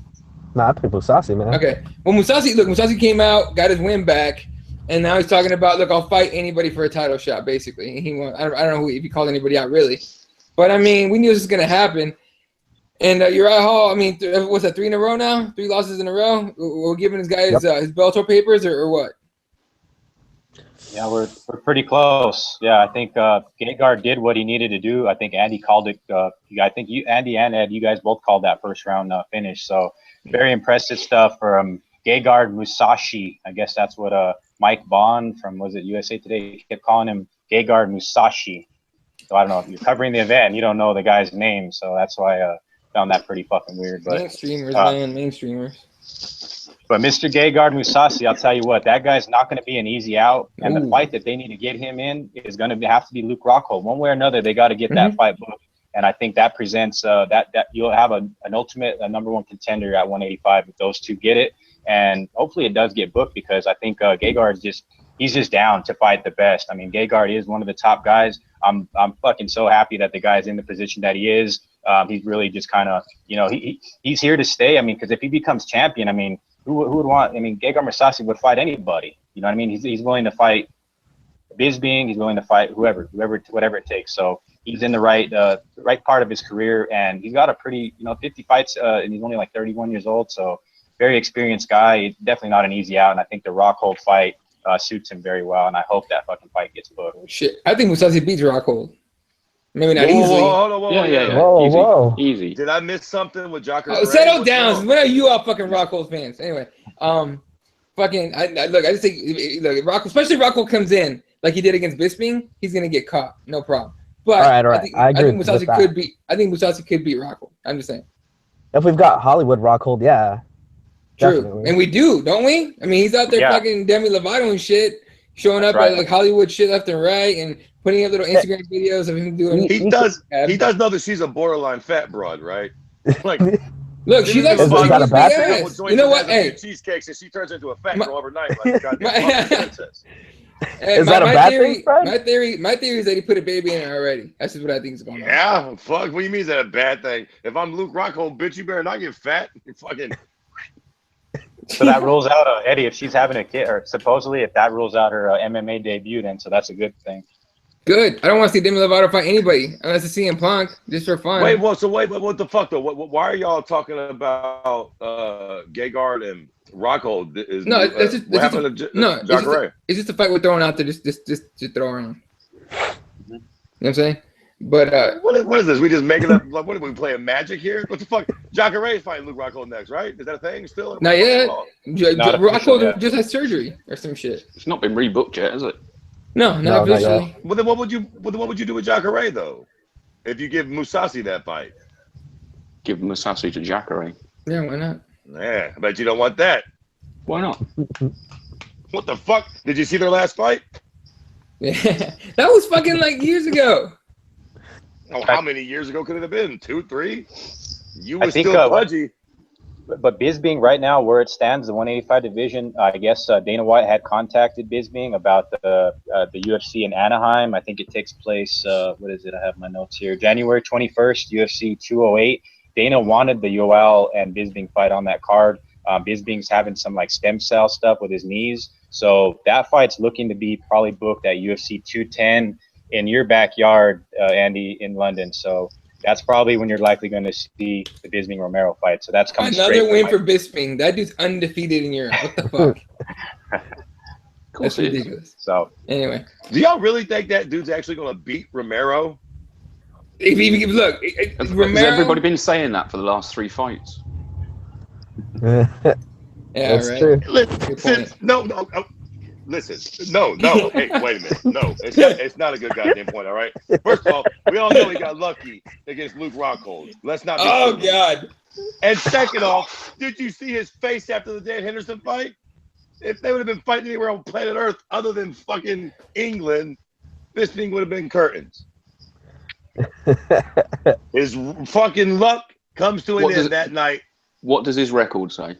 Speaker 5: Nah, I picked Mousasi, man.
Speaker 1: Okay. Well, Mousasi came out, got his win back, and now he's talking about, look, I'll fight anybody for a title shot, basically. He won. I don't know if he called anybody out, really. But, I mean, we knew this was going to happen. And Uriah Hall, I mean, what's that, 3 in a row now? 3 losses in a row? We're giving this guy his Bellator papers or what?
Speaker 2: Yeah, we're pretty close. Yeah, I think Gegard did what he needed to do. I think Andy called it. I think Andy and Ed, you guys both called that first round finish. So very impressive stuff from Gegard Mousasi. I guess that's what Mike Bond from, was it USA Today, kept calling him Gegard Mousasi. So I don't know if you're covering the event and you don't know the guy's name. So that's why I found that pretty fucking weird. But
Speaker 1: mainstreamers.
Speaker 2: But Mr. Gegard Mousasi, I'll tell you what, that guy's not going to be an easy out. And the fight that they need to get him in is going to have to be Luke Rockhold. One way or another, they got to get that fight booked. And I think that presents that you'll have a number one contender at 185 if those two get it. And hopefully it does get booked because I think Gegard he's just down to fight the best. I mean, Gegard is one of the top guys. I'm fucking so happy that the guy's in the position that he is. He's really just kind of, he's here to stay. I mean, because if he becomes champion, I mean, who would want? I mean, Gegard Mousasi would fight anybody. You know what I mean? He's willing to fight Bisping. He's willing to fight whoever, whatever it takes. So he's in the right part of his career, and he's got a pretty 50 fights, and he's only like 31 years old. So very experienced guy. Definitely not an easy out, and I think the Rockhold fight suits him very well, and I hope that fucking fight gets booked.
Speaker 1: Shit, I think Mousasi beats Rockhold. Maybe not easily.
Speaker 3: Whoa, easy.
Speaker 4: Did I miss something with Jacare?
Speaker 1: Oh, settle down. When are you all fucking Rockhold fans? Anyway, look, I just think, look, Rockhold, especially Rockhold comes in like he did against Bisping, he's gonna get caught, no problem. But
Speaker 5: all right. I think
Speaker 1: Mousasi could beat. I think Mousasi could beat Rockhold. I'm just saying.
Speaker 5: If we've got Hollywood Rockhold, yeah.
Speaker 1: True,
Speaker 5: Definitely.
Speaker 1: and we do, don't we? I mean, he's out there fucking Demi Lovato and shit, showing up at like Hollywood shit left and right, and putting up little Instagram videos of him doing.
Speaker 4: He does know that she's a borderline fat broad, right? Like,
Speaker 1: look, she likes
Speaker 5: is that a bad
Speaker 1: thing? You know what? Hey,
Speaker 4: cheesecakes, and she turns into a fat girl overnight, like a goddamn princess.
Speaker 5: Is that a bad thing, Fred?
Speaker 1: My theory is that he put a baby in her already. That's just what I think is going on.
Speaker 4: Yeah, fuck. What do you mean is that a bad thing? If I'm Luke Rockhold, bitch, you better not get fat. You're fucking.
Speaker 2: So that rules out Eddie if she's having a kid, or supposedly if that rules out her MMA debut, then so that's a good thing.
Speaker 1: Good. I don't want to see Demi Lovato fight anybody unless it's CM Punk, just for fun.
Speaker 4: Wait, what the fuck though? Why are y'all talking about Gegard and Rockhold?
Speaker 1: It's just a fight we're throwing out there, just throw around. You know what I'm saying? But
Speaker 4: what is this? We just making up? Like, what are we playing Magic here? What the fuck? Jacare is fighting Luke Rockhold next, right? Is that a thing still?
Speaker 1: Not yet. Rockhold just had surgery or some shit.
Speaker 3: It's not been rebooked yet, has it?
Speaker 1: No, not officially.
Speaker 4: Well, then what would you do with Jacare though? If you give Mousasi that fight,
Speaker 3: give Mousasi to Jacare.
Speaker 1: Yeah, why not?
Speaker 4: Yeah, I bet you don't want that.
Speaker 3: Why not?
Speaker 4: What the fuck? Did you see their last fight?
Speaker 1: Yeah, that was fucking like years ago.
Speaker 4: Oh, how many years ago could it have been? 2, 3? You were still pudgy.
Speaker 2: But Bisping right now, where it stands, the 185 division, I guess Dana White had contacted Bisping about the UFC in Anaheim. I think it takes place, what is it? I have my notes here. January 21st, UFC 208. Dana wanted the Yoel and Bisping fight on that card. Bisping's having some like stem cell stuff with his knees. So that fight's looking to be probably booked at UFC 210 in your backyard, Andy, in London. So that's probably when you're likely going to see the Bisping Romero fight. So that's coming.
Speaker 1: Another win for Bisping. That dude's undefeated in Europe. What the fuck? That's ridiculous.
Speaker 2: So
Speaker 1: anyway,
Speaker 4: do y'all really think that dude's actually going to beat Romero?
Speaker 1: Look,
Speaker 3: Romero. Has everybody been saying that for the last 3 fights?
Speaker 1: Yeah,
Speaker 5: that's
Speaker 1: right.
Speaker 5: True.
Speaker 4: Listen, no. Listen, no. Hey, wait a minute. No, it's not a good goddamn point. All right. First of all, we all know he got lucky against Luke Rockhold. Let's not.
Speaker 1: Oh God.
Speaker 4: And second off, did you see his face after the Dan Henderson fight? If they would have been fighting anywhere on planet Earth other than fucking England, this thing would have been curtains. His fucking luck comes to an end that night.
Speaker 3: What does his record say?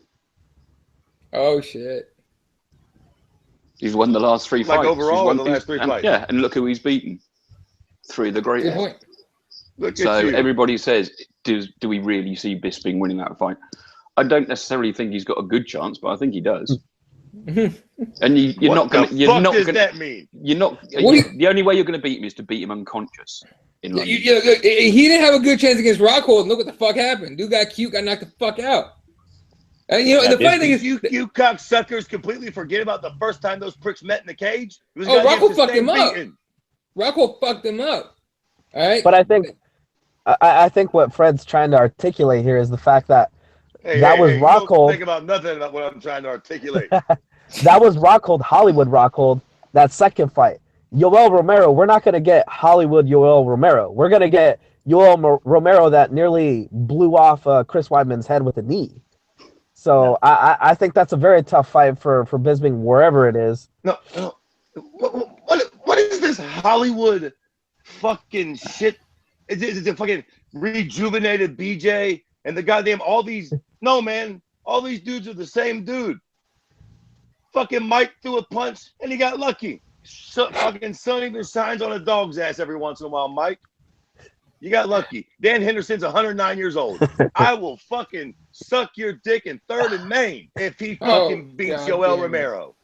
Speaker 1: Oh shit.
Speaker 3: He's won the last 3 fights.
Speaker 4: Like overall in the last 3 fights.
Speaker 3: Yeah, and look who he's beaten. 3 of the greatest.
Speaker 1: Good point.
Speaker 3: So everybody says, do we really see Bisping winning that fight? I don't necessarily think he's got a good chance, but I think he does. And you're not going to. What does that mean? You're not. The only way you're going to beat him is to beat him unconscious.
Speaker 1: Look, he didn't have a good chance against Rockhold. Look what the fuck happened. Dude got cute, got knocked the fuck out. And the funny thing is,
Speaker 4: you cocksuckers completely forget about the first time those pricks met in the cage.
Speaker 1: Rockhold fucked him up. Rockhold fucked him up. All right.
Speaker 5: But I think what Fred's trying to articulate here is the fact that was Rockhold.
Speaker 4: Don't think about nothing about what I'm trying to articulate.
Speaker 5: That was Rockhold, Hollywood Rockhold. That second fight, Yoel Romero. We're not going to get Hollywood Yoel Romero. We're going to get Yoel Romero that nearly blew off Chris Weidman's head with a knee. So I think that's a very tough fight for Bisping wherever it is.
Speaker 4: No. What is this Hollywood fucking shit? Is it fucking rejuvenated BJ and the goddamn all these? No, man. All these dudes are the same dude. Fucking Mike threw a punch and he got lucky. Fucking sun even shines on a dog's ass every once in a while, Mike. You got lucky. Dan Henderson's 109 years old. I will fucking suck your dick in third and main if he fucking beats
Speaker 1: God
Speaker 4: Yoel
Speaker 1: damn it.
Speaker 4: Romero.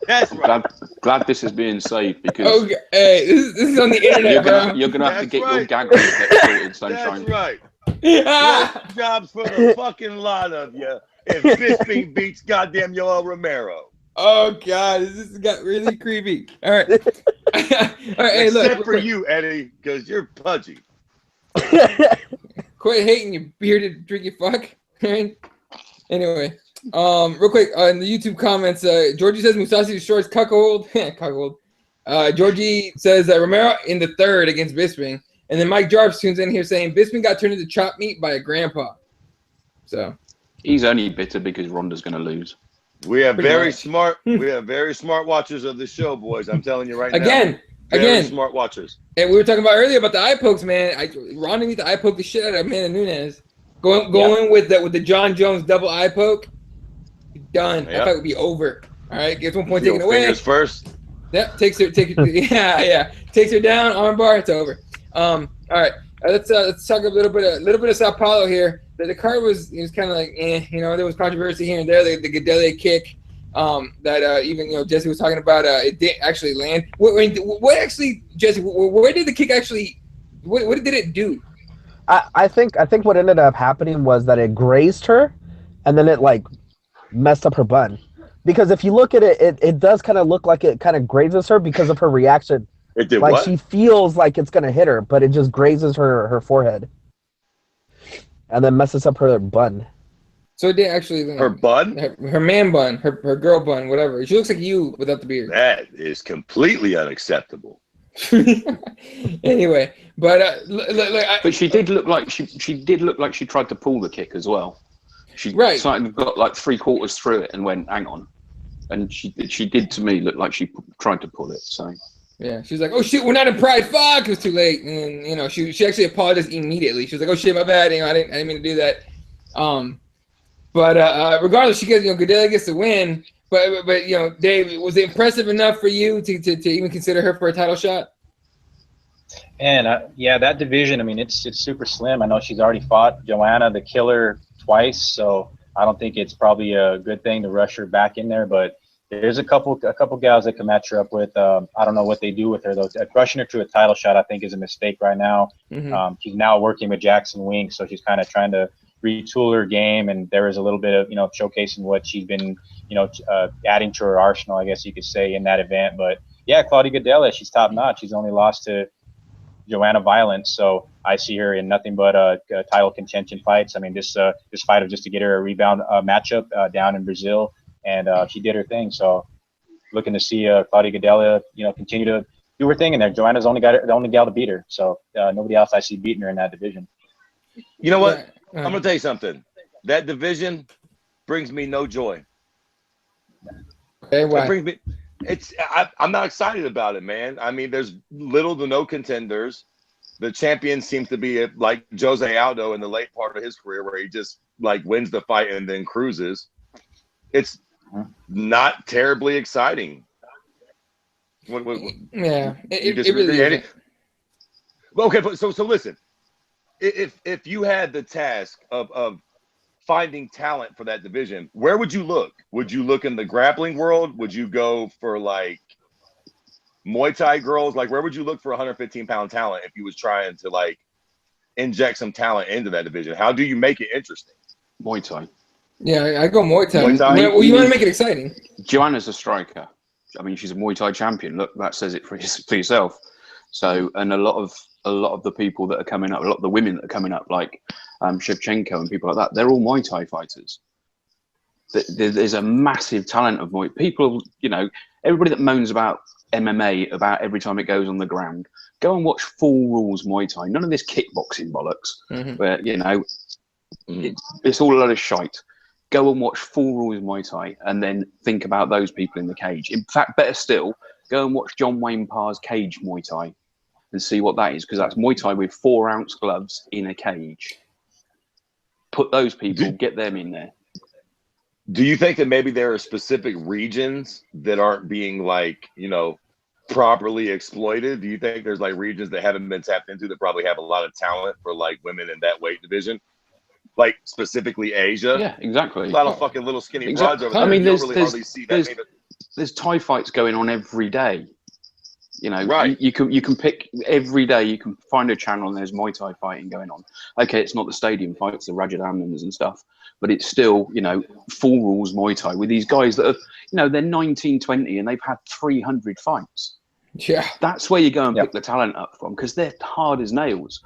Speaker 4: That's right.
Speaker 3: Glad this is being saved because
Speaker 1: Okay, hey, this is on the internet, bro.
Speaker 3: you're gonna have to
Speaker 4: That's
Speaker 3: get your
Speaker 4: right.
Speaker 3: gag reflex sorted, sunshine.
Speaker 4: That's right. Blowjobs for the fucking lot of you if Bisping beats goddamn Yoel Romero.
Speaker 1: Oh God, this got really creepy. All right, all right. Hey, look,
Speaker 4: Except for you, Eddie, because you're pudgy.
Speaker 1: quit hating, you bearded drinky fuck. Right? Anyway, real quick in the YouTube comments, Georgie says Mousasi destroys cuckold. Cuckold. Georgie says Romero in the third against Bisping, and then Mike Jarvis tunes in here saying Bisping got turned into chopped meat by a grandpa. So
Speaker 3: he's only bitter because Ronda's going to lose.
Speaker 4: We have
Speaker 1: Pretty
Speaker 4: very
Speaker 1: much.
Speaker 4: smart. We have very smart watchers of the show, boys. I'm telling you right now.
Speaker 1: Again,
Speaker 4: smart watchers.
Speaker 1: And we were talking about earlier about the eye pokes, man. Ronda needs to eye poke the shit out of Amanda Nunes. Going with the John Jones double eye poke. Done. That fight would be over. All right, gets 1 point taken away.
Speaker 4: Fingers first.
Speaker 1: Yep, takes her takes her down, armbar, it's over. All right. Let's talk a little bit of Sao Paulo here. The card was kind of like, there was controversy here and there. The Gadelha kick, that even Jesse was talking about, it didn't actually land. What actually, Jesse? Where did the kick actually? What did it do?
Speaker 5: I think what ended up happening was that it grazed her, and then it like messed up her bun. Because if you look at it, it does kind of look like it kind of grazes her because of her reaction.
Speaker 4: It did
Speaker 5: like
Speaker 4: what?
Speaker 5: She feels like it's gonna hit her, but it just grazes her forehead, and then messes up her bun.
Speaker 1: So it did actually land.
Speaker 4: Her bun?
Speaker 1: Her man bun, her girl bun, whatever. She looks like you without the beard.
Speaker 4: That is completely unacceptable.
Speaker 1: Anyway, but
Speaker 3: but she did look like she tried to pull the kick as well. She got like 3/4 through it and went, hang on, and she did to me look like she tried to pull it. So
Speaker 1: yeah, she was like, oh shit, we're not in Pride, fuck, it was too late. And she actually apologized immediately. She was like, oh shit, my bad, I didn't mean to do that. But regardless, she gets Gadelha gets the win. But Dave, was it impressive enough for you to even consider her for a title shot?
Speaker 2: And that division, I mean, it's super slim. I know she's already fought Joanna the Killer twice, so I don't think it's probably a good thing to rush her back in there. But there's a couple gals that can match her up with. I don't know what they do with her though. Rushing her to a title shot, I think, is a mistake right now. Mm-hmm. She's now working with Jackson Wink, so she's kind of trying to retool her game, and there is a little bit of showcasing what she's been adding to her arsenal, I guess you could say, in that event. But yeah, Claudia Gadelha, she's top notch. She's only lost to Joanna Violence, so I see her in nothing but title contention fights. I mean, this fight was just to get her a rebound matchup down in Brazil, and she did her thing. So looking to see Claudia Gadelha continue to do her thing in there. Joanna's the only gal to beat her, so nobody else I see beating her in that division.
Speaker 4: You know what? I'm gonna tell you something. That division brings me no joy.
Speaker 1: Okay, why?
Speaker 4: It brings me. I'm not excited about it, man. I mean, there's little to no contenders. The champion seems to be like Jose Aldo in the late part of his career, where he just like wins the fight and then cruises. It's not terribly exciting.
Speaker 1: Yeah,
Speaker 4: it
Speaker 1: really
Speaker 4: isn't. Okay, but so listen. If you had the task of finding talent for that division, where would you look? Would you look in the grappling world? Would you go for like Muay Thai girls? Like, where would you look for 115-pound talent if you was trying to like inject some talent into that division? How do you make it interesting?
Speaker 3: Muay Thai.
Speaker 1: Yeah, I go Muay Thai.
Speaker 4: Muay Thai?
Speaker 1: Well, you want to make it exciting.
Speaker 3: Joanna's a striker. I mean, she's a Muay Thai champion. Look, that says it for yourself. So, and a lot of the people that are coming up, a lot of the women that are coming up, like Shevchenko and people like that, they're all Muay Thai fighters. There's a massive talent of Muay. People, everybody that moans about MMA, about every time it goes on the ground, go and watch Full Rules Muay Thai. None of this kickboxing bollocks, where it's all a lot of shite. Go and watch Full Rules Muay Thai, and then think about those people in the cage. In fact, better still, go and watch John Wayne Parr's Cage Muay Thai and see what that is, because that's Muay Thai with 4-ounce gloves in a cage. Put those people, get them in there.
Speaker 4: Do you think that maybe there are specific regions that aren't being properly exploited? Do you think there's like regions that haven't been tapped into that probably have a lot of talent for like women in that weight division? like specifically Asia.
Speaker 3: Yeah, exactly.
Speaker 4: A lot of fucking little skinny
Speaker 3: Exactly.
Speaker 4: broads over there.
Speaker 3: I mean,
Speaker 4: You don't really hardly see that.
Speaker 3: there's Thai fights going on every day. You know,
Speaker 4: Right.
Speaker 3: you can pick every day. You can find a channel and there's Muay Thai fighting going on. Okay, it's not the stadium fights, the Rajadamnams and stuff, but it's still, you know, full rules Muay Thai with these guys that are, you know, they're 19, 20 and they've had 300 fights.
Speaker 1: Yeah.
Speaker 3: That's where you go and pick the talent up from, because they're hard as nails.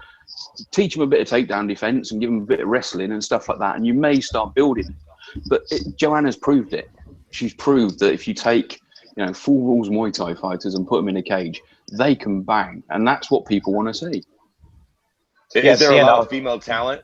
Speaker 3: Teach them a bit of takedown defense and give them a bit of wrestling and stuff like that, and you may start building. But Joanna's proved it. She's proved that if you take, you know, full rules Muay Thai fighters and put them in a cage, they can bang, and that's what people want to see.
Speaker 4: Is there a lot of female talent?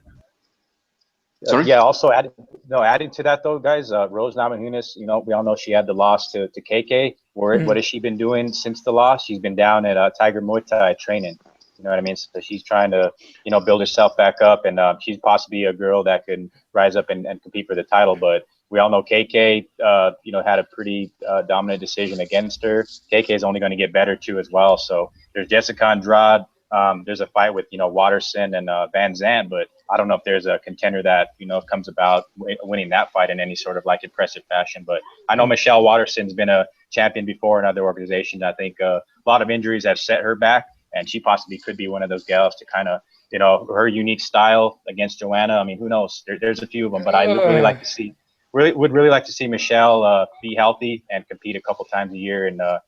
Speaker 3: Sorry?
Speaker 2: Yeah. Also, adding to that though, guys, Rose Namajunas, you know, we all know she had the loss to KK. What has she been doing since the loss? She's been down at Tiger Muay Thai training. You know what I mean? So she's trying to, you know, build herself back up, and she's possibly a girl that could rise up and compete for the title. But we all know KK, you know, had a pretty dominant decision against her. KK is only going to get better too as well. So there's Jessica Andrade. There's a fight with, you know, Watterson and Van Zandt, but I don't know if there's a contender that, you know, comes about winning that fight in any sort of like impressive fashion. But I know Michelle Watterson's been a champion before in other organizations. I think a lot of injuries have set her back, and she possibly could be one of those gals to kind of, you know, her unique style against Joanna. I mean, who knows? There's a few of them, but I would really like to see, Michelle be healthy and compete a couple times a year, and I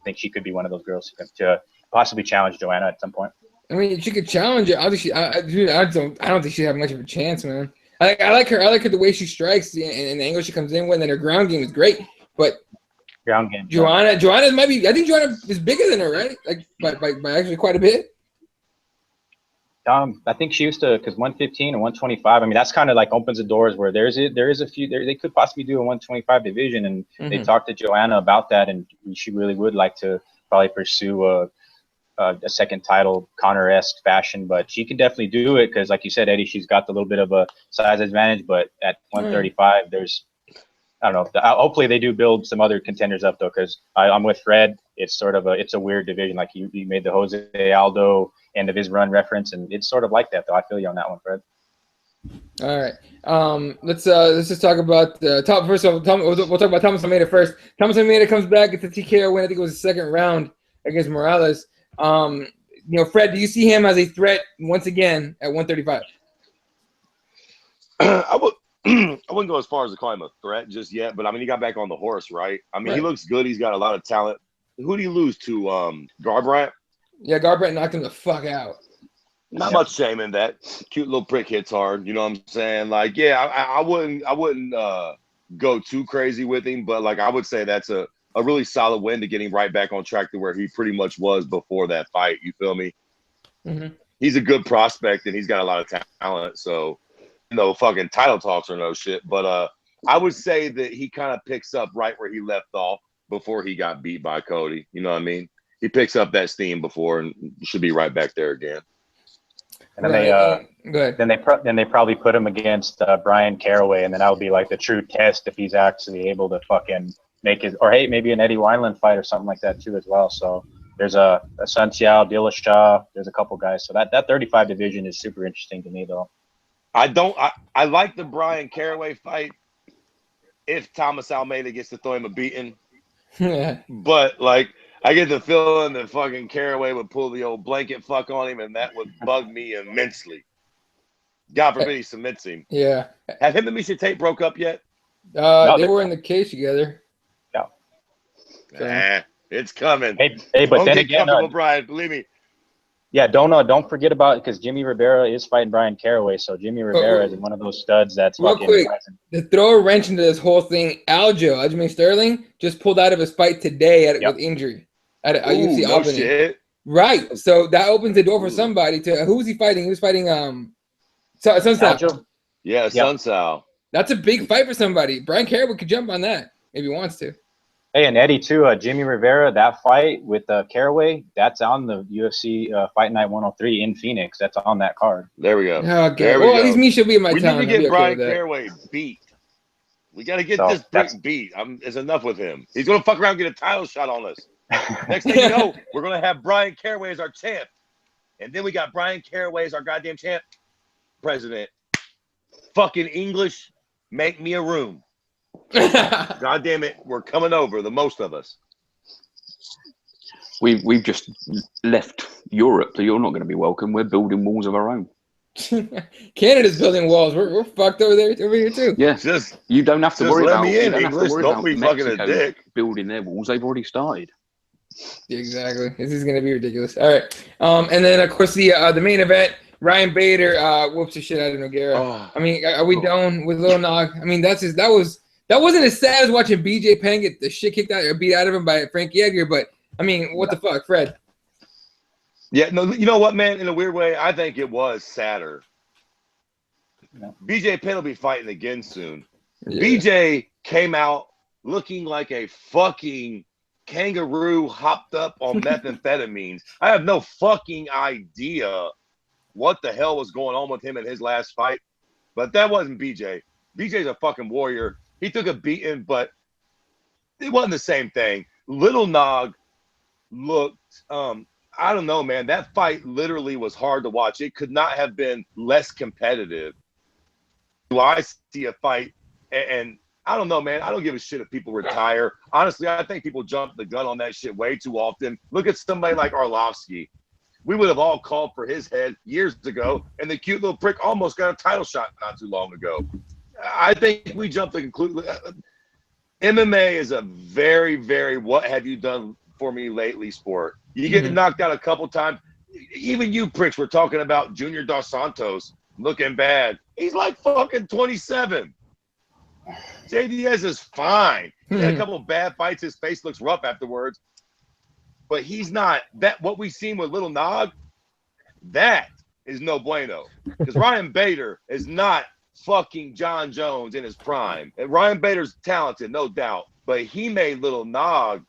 Speaker 2: think she could be one of those girls to possibly challenge Joanna at some point.
Speaker 1: I mean, she could challenge her. Obviously, I don't think she'd have much of a chance, man. I like her. I like her the way she strikes and the angle she comes in with, and her ground game is great. But
Speaker 2: Ground game.
Speaker 1: Joanna might be. I think Joanna is bigger than her, right? Like by actually quite a bit.
Speaker 2: I think she used to, because 115 and 125. I mean, that's kind of like opens the doors where there is a few. They could possibly do a 125 division, and they talked to Joanna about that, and she really would like to probably pursue a second title Conor-esque fashion. But she can definitely do it because, like you said, Eddie, she's got a little bit of a size advantage. But at 135, there's, I don't know. Hopefully they do build some other contenders up though, because I'm with Fred. It's sort of it's a weird division. Like you made the Jose Aldo end of his run reference, and it's sort of like that though. I feel you on that one, Fred.
Speaker 1: All right. Let's just talk about top. First of all, we'll talk about Thomas Almeida first. Thomas Almeida comes back at the TKO win. I think it was the second round against Morales. You know, Fred, do you see him as a threat once again at 135?
Speaker 4: I wouldn't go as far as to call him a threat just yet, but I mean, he got back on the horse, right? I mean, He looks good. He's got a lot of talent. Who do you lose to? Garbrandt?
Speaker 1: Yeah, Garbrandt knocked him the fuck out.
Speaker 4: Not much shame in that. Cute little prick hits hard. You know what I'm saying? Like, yeah, I wouldn't go too crazy with him, but like I would say that's a really solid win to get him right back on track to where he pretty much was before that fight. You feel me? He's a good prospect and he's got a lot of talent. So, no fucking title talks or no shit. But I would say that he kind of picks up right where he left off before he got beat by Cody. You know what I mean? He picks up that steam before and should be right back there again.
Speaker 2: And then they probably put him against Brian Caraway, and then that would be like the true test if he's actually able to fucking make his, or hey, maybe an Eddie Wineland fight or something like that too as well. So there's a Sun Xiao, Dillashaw, there's a couple guys. So that 35 division is super interesting to me though.
Speaker 4: I like the Brian Caraway fight if Thomas Almeida gets to throw him a beating. But like I get the feeling that fucking Caraway would pull the old blanket fuck on him, and that would bug me immensely. God forbid he submits him.
Speaker 1: Yeah.
Speaker 4: Have him and Misha Tate broke up yet?
Speaker 1: They were in the cage together.
Speaker 4: Yeah. Nah, it's coming.
Speaker 2: Hey, but then again,
Speaker 4: Brian, believe me.
Speaker 2: Yeah, don't forget about it because Jimmy Rivera is fighting Brian Caraway, so Jimmy Rivera is one of those studs that's
Speaker 1: real
Speaker 2: fucking
Speaker 1: quick.
Speaker 2: rising.
Speaker 1: To throw a wrench into this whole thing, Aljamain Sterling just pulled out of his fight today with injury at UFC Albany.
Speaker 4: Shit.
Speaker 1: Right, so that opens the door for somebody to. Who was he fighting? He was fighting Sunsao.
Speaker 4: Yeah, Sunsao.
Speaker 1: That's a big fight for somebody. Brian Caraway could jump on that if he wants to.
Speaker 2: Hey, and Eddie too. Jimmy Rivera, that fight with Caraway, that's on the UFC Fight Night 103 in Phoenix. That's on that card.
Speaker 4: There we go.
Speaker 1: Okay.
Speaker 4: There we
Speaker 1: well,
Speaker 4: go.
Speaker 1: at least me should be in my town.
Speaker 4: We need to get Brian Caraway beat. We got to get this brick beat. It's enough with him. He's going to fuck around and get a title shot on us. Next thing you know, we're going to have Brian Caraway as our champ. And then we got Brian Caraway as our goddamn champ president. fucking English, make me a room. God damn it, we're coming over, the most of us.
Speaker 3: We've just left Europe, so you're not going to be welcome. We're building walls of our own.
Speaker 1: Canada's building walls. We're fucked over here too.
Speaker 3: Yeah, you don't have to worry about.
Speaker 4: Let me in, English. Don't be fucking a dick.
Speaker 3: Building their walls. They've already started.
Speaker 1: Exactly. This is gonna be ridiculous. All right. And then of course the main event. Ryan Bader whoops the shit out of Nogueira.
Speaker 4: Oh.
Speaker 1: I mean, are we done with Lil Nog? I mean, that wasn't as sad as watching BJ Penn get the shit kicked out or beat out of him by Frank Yeager, but I mean, what the fuck, Fred?
Speaker 4: Yeah, no, you know what, man? In a weird way, I think it was sadder. BJ Penn will be fighting again soon. Yeah. BJ came out looking like a fucking kangaroo hopped up on methamphetamines. I have no fucking idea what the hell was going on with him in his last fight, but that wasn't BJ. BJ's a fucking warrior. He took a beating, but it wasn't the same thing. Little Nog looked, I don't know, man. That fight literally was hard to watch. It could not have been less competitive. Do I see a fight? And I don't know, man. I don't give a shit if people retire. Honestly, I think people jump the gun on that shit way too often. Look at somebody like Arlovsky. We would have all called for his head years ago, and the cute little prick almost got a title shot not too long ago. I think we jumped the conclusion. MMA is a very, very what have you done for me lately sport. You get knocked out a couple times. Even you pricks were talking about Junior Dos Santos looking bad. He's like fucking 27. J. Diaz is fine. He had a couple of bad fights. His face looks rough afterwards. But he's not that. What we've seen with Little Nog, that is no bueno. Because Ryan Bader is not fucking John Jones in his prime. And Ryan Bader's talented, no doubt. But he made Little Nog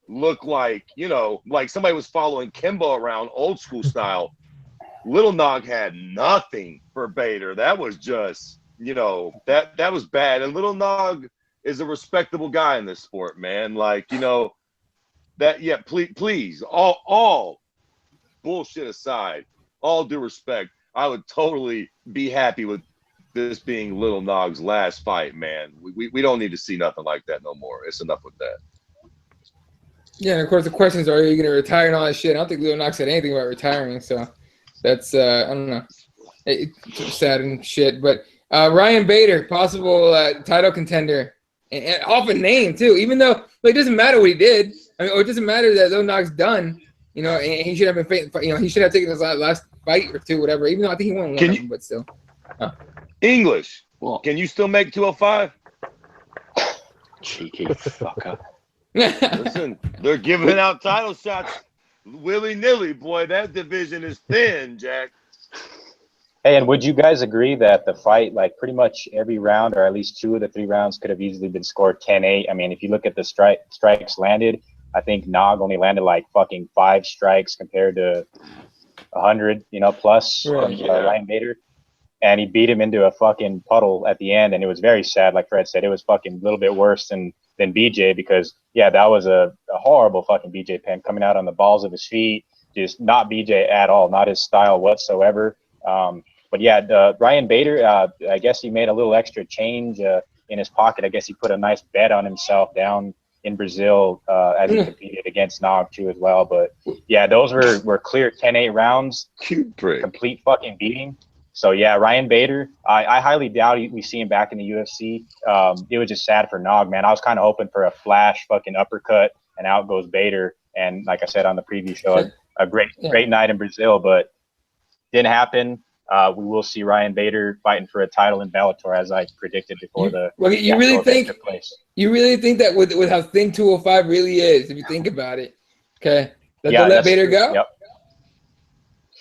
Speaker 4: look like, you know, like somebody was following Kimbo around old school style. Little Nog had nothing for Bader. That was just, you know, that was bad. And Little Nog is a respectable guy in this sport, man. Like, you know, that, yeah, please, all bullshit aside, all due respect, I would totally be happy with this being Little Nog's last fight, man. We don't need to see nothing like that no more. It's enough with that.
Speaker 1: Yeah, and of course the questions are you going to retire and all that shit. I don't think Little Nog said anything about retiring, so that's I don't know. It's sad and shit. But Ryan Bader, possible title contender, and off a name too. Even though it doesn't matter what he did. I mean, or it doesn't matter that Little Nog's done. You know, and he should have been fighting. You know, he should have taken his last fight or two, whatever. Even though I think he won one, but still.
Speaker 4: English. Well, can you still make 205?
Speaker 3: Cheeky fucker.
Speaker 4: Listen, they're giving out title shots willy-nilly, boy. That division is thin, Jack.
Speaker 2: Hey, and would you guys agree that the fight, like pretty much every round, or at least 2 of the 3 rounds, could have easily been scored 10-8? I mean, if you look at the strikes landed, I think Nog only landed like fucking 5 strikes compared to 100, you know, plus from Ryan Bader. And he beat him into a fucking puddle at the end, and it was very sad. Like Fred said, it was fucking a little bit worse than BJ because, yeah, that was a horrible fucking BJ Penn coming out on the balls of his feet. Just not BJ at all, not his style whatsoever. But yeah, Ryan Bader, I guess he made a little extra change in his pocket. I guess he put a nice bet on himself down in Brazil as he competed against Nog too as well. But yeah, those were clear 10-8 rounds, complete fucking beating. So yeah, Ryan Bader, I highly doubt we see him back in the UFC. It was just sad for Nog, man. I was kind of hoping for a flash fucking uppercut and out goes Bader. And like I said on the previous show, a great night in Brazil, but didn't happen. We will see Ryan Bader fighting for a title in Bellator, as I predicted before
Speaker 1: you really think that with how thin 205 really is, if you think about it, okay, they'll let Bader go?
Speaker 2: Yep.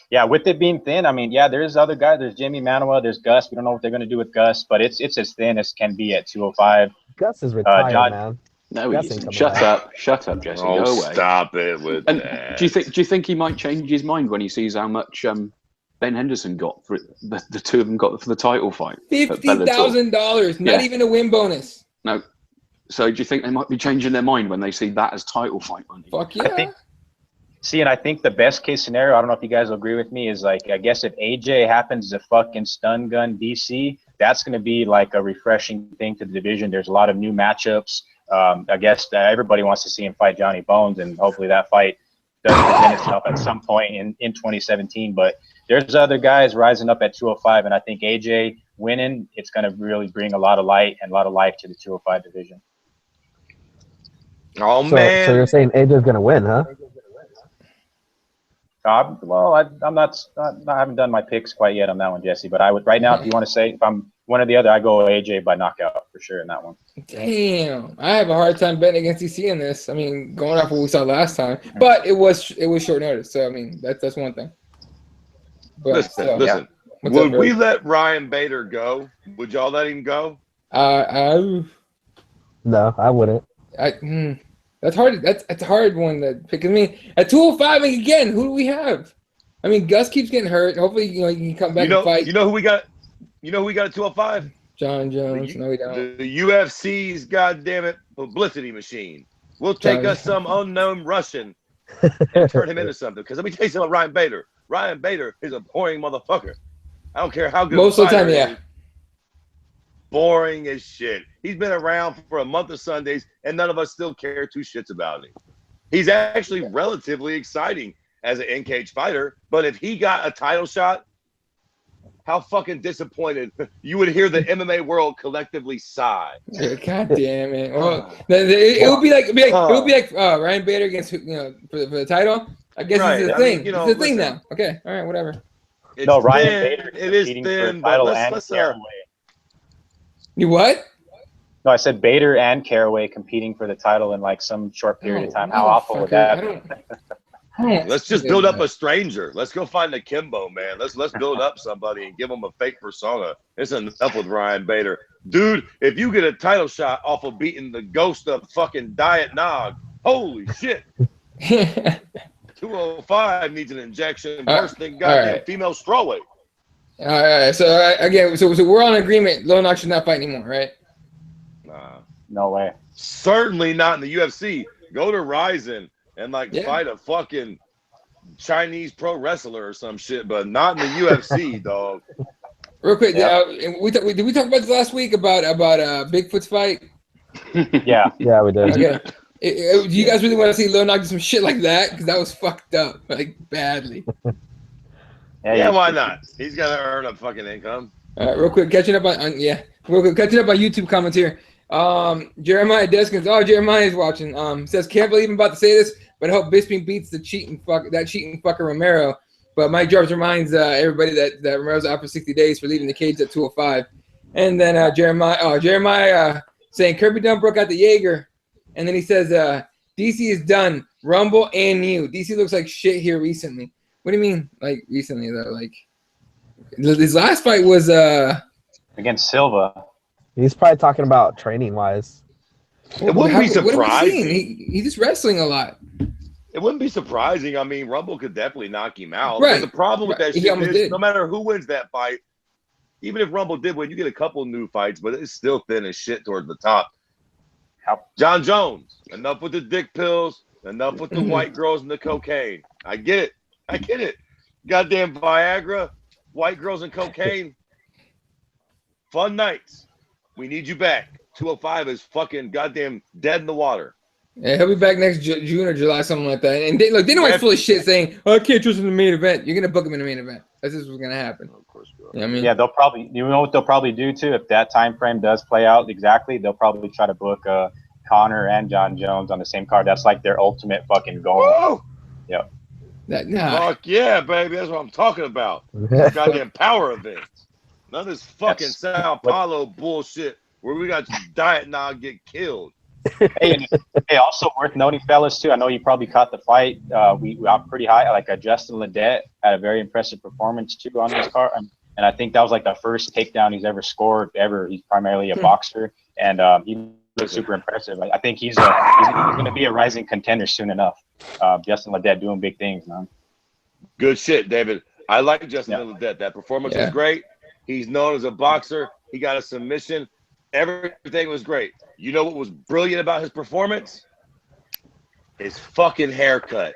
Speaker 2: Yeah, with it being thin, I mean, yeah, there's other guys. There's Jimmy Manuel. There's Gus. We don't know what they're going to do with Gus, but it's as thin as can be at 205.
Speaker 5: Gus is retired, man.
Speaker 3: No, he isn't. Shut up, Jesse.
Speaker 4: Oh,
Speaker 3: go away.
Speaker 4: Stop it with that.
Speaker 3: Do you think he might change his mind when he sees how much Ben Henderson got for the 2 of them got for the title fight?
Speaker 1: $50,000, not even a win bonus.
Speaker 3: No. So do you think they might be changing their mind when they see that as title fight money?
Speaker 1: Fuck yeah.
Speaker 2: See, and I think the best case scenario, I don't know if you guys will agree with me, is like, I guess if AJ happens to fucking stun gun DC, that's going to be like a refreshing thing to the division. There's a lot of new matchups. I guess everybody wants to see him fight Johnny Bones, and hopefully that fight does present itself at some point in 2017. But there's other guys rising up at 205, and I think AJ winning, it's going to really bring a lot of light and a lot of life to the 205 division.
Speaker 4: Oh, man.
Speaker 5: So you're saying AJ's gonna win, huh?
Speaker 2: Well, I haven't done my picks quite yet on that one, Jesse. But I would right now, if you want to say if I'm one or the other, I go AJ by knockout for sure in that one.
Speaker 1: Damn, I have a hard time betting against DC in this. I mean, going off what we saw last time, but it was short notice. So I mean, that's one thing. But,
Speaker 4: listen. Would we let Ryan Bader go? Would y'all let him go?
Speaker 5: No, I wouldn't.
Speaker 1: That's hard. That's a hard one to pick. I mean, at 205, again, who do we have? I mean, Gus keeps getting hurt. Hopefully, you can come back and fight.
Speaker 4: You know who we got? You know who we got at 205?
Speaker 1: John Jones. No, we don't.
Speaker 4: The UFC's goddamn it publicity machine. We'll take us some unknown Russian and turn him into something. Because let me tell you something about Ryan Bader. Ryan Bader is a boring motherfucker. I don't care how good.
Speaker 1: Most of the time, yeah.
Speaker 4: Boring as shit. He's been around for a month of Sundays, and none of us still care two shits about him. He's actually relatively exciting as an in-cage fighter, but if he got a title shot, how fucking disappointed you would hear the MMA world collectively sigh.
Speaker 1: God damn it! Well, it would be like Ryan Bader against for the title. I guess it's a thing. It's a thing now. Okay, all right, whatever.
Speaker 2: No, Ryan Bader.
Speaker 4: It is thin, but let's
Speaker 1: You what?
Speaker 2: No, I said Bader and Caraway competing for the title in like some short period of time. How awful would that be?
Speaker 4: Let's just build up a stranger. Let's go find a Kimbo, man. Let's build up somebody and give him a fake persona. It's enough with Ryan Bader. Dude, if you get a title shot off of beating the ghost of fucking Diet Nog, holy shit. 205 needs an injection worse than goddamn female strawweight.
Speaker 1: All right. So again, so we're on agreement. Lil Nog should not fight anymore, right?
Speaker 4: Nah,
Speaker 2: no way.
Speaker 4: Certainly not in the UFC. Go to Ryzen and fight a fucking Chinese pro wrestler or some shit, but not in the UFC, dog.
Speaker 1: Real quick, did we talk about this last week about Bigfoot's fight?
Speaker 2: Yeah,
Speaker 5: we did.
Speaker 1: Okay. Do you guys really want to see Lil Nog do some shit like that? Because that was fucked up, badly.
Speaker 4: Yeah, why not? He's got to earn a fucking income.
Speaker 1: All right, real quick, catching up on YouTube comments here. Jeremiah Deskins. Oh, Jeremiah is watching. Says, can't believe I'm about to say this, but I hope Bisping beats that cheating fucker Romero. But Mike Jarvis reminds everybody that Romero's out for 60 days for leaving the cage at 205. And then Jeremiah saying Kirby Dunn broke out the Jaeger. And then he says, DC is done. Rumble and you. DC looks like shit here recently. What do you mean, recently, though? His last fight was
Speaker 2: against Silva.
Speaker 5: He's probably talking about training-wise.
Speaker 4: It wouldn't be surprising.
Speaker 1: He's just wrestling a lot.
Speaker 4: It wouldn't be surprising. I mean, Rumble could definitely knock him out.
Speaker 1: Right.
Speaker 4: But the problem with that shit is no matter who wins that fight, even if Rumble did win, you get a couple new fights, but it's still thin as shit towards the top. John Jones, enough with the dick pills, enough with the white girls and the cocaine. I get it. Goddamn Viagra, white girls and cocaine. Fun nights. We need you back. 205 is fucking goddamn dead in the water.
Speaker 1: Yeah, he'll be back next June or July, something like that. And they know I'm full of shit saying, I can't trust him in the main event. You're going to book him in the main event. That's just what's going to happen. Of course, bro. You know what I mean?
Speaker 2: Yeah, they'll probably, you know what they'll probably do too? If that time frame does play out exactly, they'll probably try to book Connor and John Jones on the same card. That's like their ultimate fucking goal.
Speaker 4: Whoa!
Speaker 2: Yep.
Speaker 4: Fuck yeah, baby. That's what I'm talking about. Goddamn power events. None of this fucking Sao Paulo bullshit where we got Diet Nog get killed.
Speaker 2: Hey, also worth noting, fellas, too. I know you probably caught the fight. We got pretty high. Justin Ledet had a very impressive performance too on this card, and I think that was the first takedown he's ever scored ever. He's primarily a boxer, and he looks super impressive. I think he's going to be a rising contender soon enough. Justin Ledet doing big things, man.
Speaker 4: Good shit, David. I like Justin Ledet. That performance was great. He's known as a boxer. He got a submission. Everything was great. You know what was brilliant about his performance? His fucking haircut.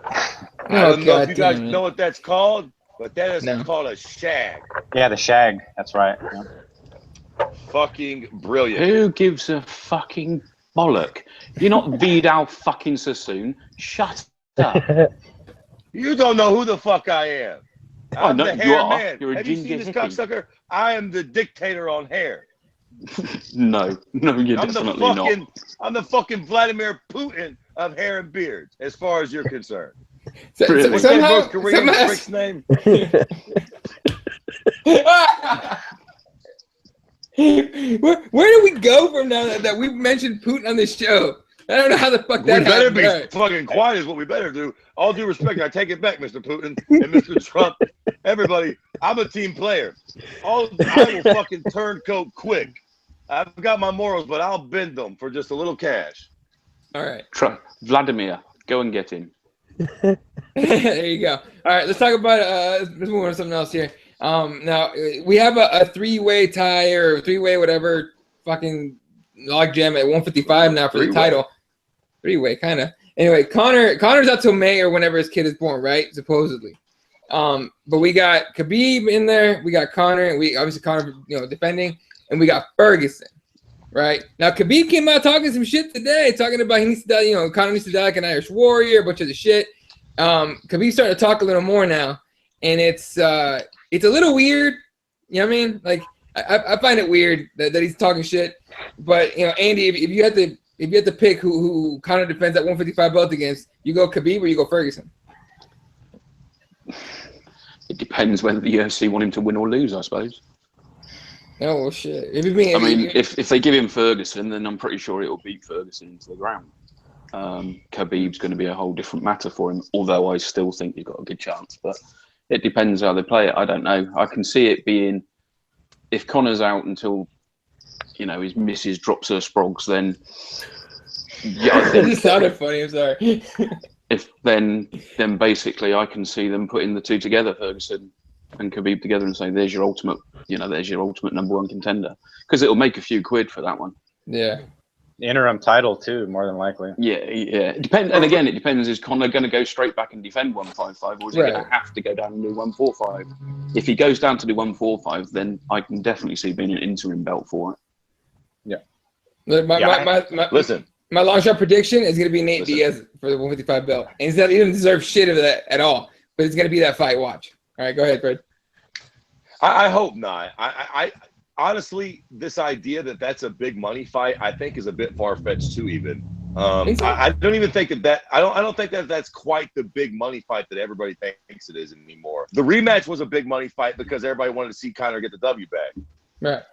Speaker 4: I don't know if you guys know what that's called, but that is called a shag.
Speaker 2: Yeah, the shag. That's right. Yeah.
Speaker 4: Fucking brilliant.
Speaker 3: Who gives a fucking bollock? You're not Vidal fucking Sassoon. Shut up.
Speaker 4: You don't know who the fuck I am. I'm the hair man.
Speaker 3: You're a
Speaker 4: Have you seen this
Speaker 3: hippie.
Speaker 4: cocksucker? I am the dictator on hair.
Speaker 3: No, you're definitely not.
Speaker 4: I'm the fucking Vladimir Putin of hair and beards, as far as you're concerned.
Speaker 3: Really?
Speaker 4: What's that North Korean prick's name?
Speaker 1: Where do we go from now that we've mentioned Putin on this show? I don't know how the fuck that happened.
Speaker 4: We better be fucking quiet is what we better do. All due respect, I take it back, Mr. Putin and Mr. Trump. Everybody, I'm a team player. I will fucking turncoat quick. I've got my morals, but I'll bend them for just a little cash.
Speaker 1: All right.
Speaker 3: Vladimir, go and get him.
Speaker 1: There you go. All right, let's talk about let's move on to something else here. Now we have a three-way tie or three-way whatever fucking logjam at 155 now for the title. Three-way, kind of. Anyway, Conor's out till May or whenever his kid is born, right? Supposedly. But we got Khabib in there. We got Conor, and we obviously Conor, defending, and we got Ferguson, right? Now Khabib came out talking some shit today, talking about he needs to die. Conor needs to die like an Irish warrior, a bunch of the shit. Khabib's starting to talk a little more now, and it's a little weird. You know what I mean? Like I find it weird that he's talking shit. But Andy, if you had to pick who Conor defends that 155 belt against, you go Khabib or you go Ferguson?
Speaker 3: It depends whether the UFC want him to win or lose, I suppose.
Speaker 1: Oh well, shit.
Speaker 3: If they give him Ferguson, then I'm pretty sure it will beat Ferguson into the ground. Khabib's going to be a whole different matter for him, although I still think he's got a good chance. But it depends how they play it. I don't know. I can see it being, if Conor's out until his missus drops her sprogs, then I think
Speaker 1: it just sounded funny. I'm sorry.
Speaker 3: If then basically I can see them putting the two together, Ferguson and Khabib together, and saying, "There's your ultimate, there's your ultimate number one contender," because it'll make a few quid for that one.
Speaker 1: Yeah.
Speaker 2: Interim title too, more than likely.
Speaker 3: Yeah. It depends, and again, it depends. Is Conor going to go straight back and defend 155, or is he going to have to go down and do 145? If he goes down to do 145, then I can definitely see being an interim belt for it.
Speaker 1: Yeah.
Speaker 4: Listen.
Speaker 1: My long shot prediction is going to be Nate Diaz for the 155 belt, and he doesn't deserve shit of that at all. But it's going to be that fight. Watch. All right, go ahead, Fred.
Speaker 4: I hope not. I honestly, this idea that that's a big money fight, I think is a bit far-fetched too. Even I don't even think that I don't think that that's quite the big money fight that everybody thinks it is anymore. The rematch was a big money fight because everybody wanted to see Conor get the W back.
Speaker 1: Right.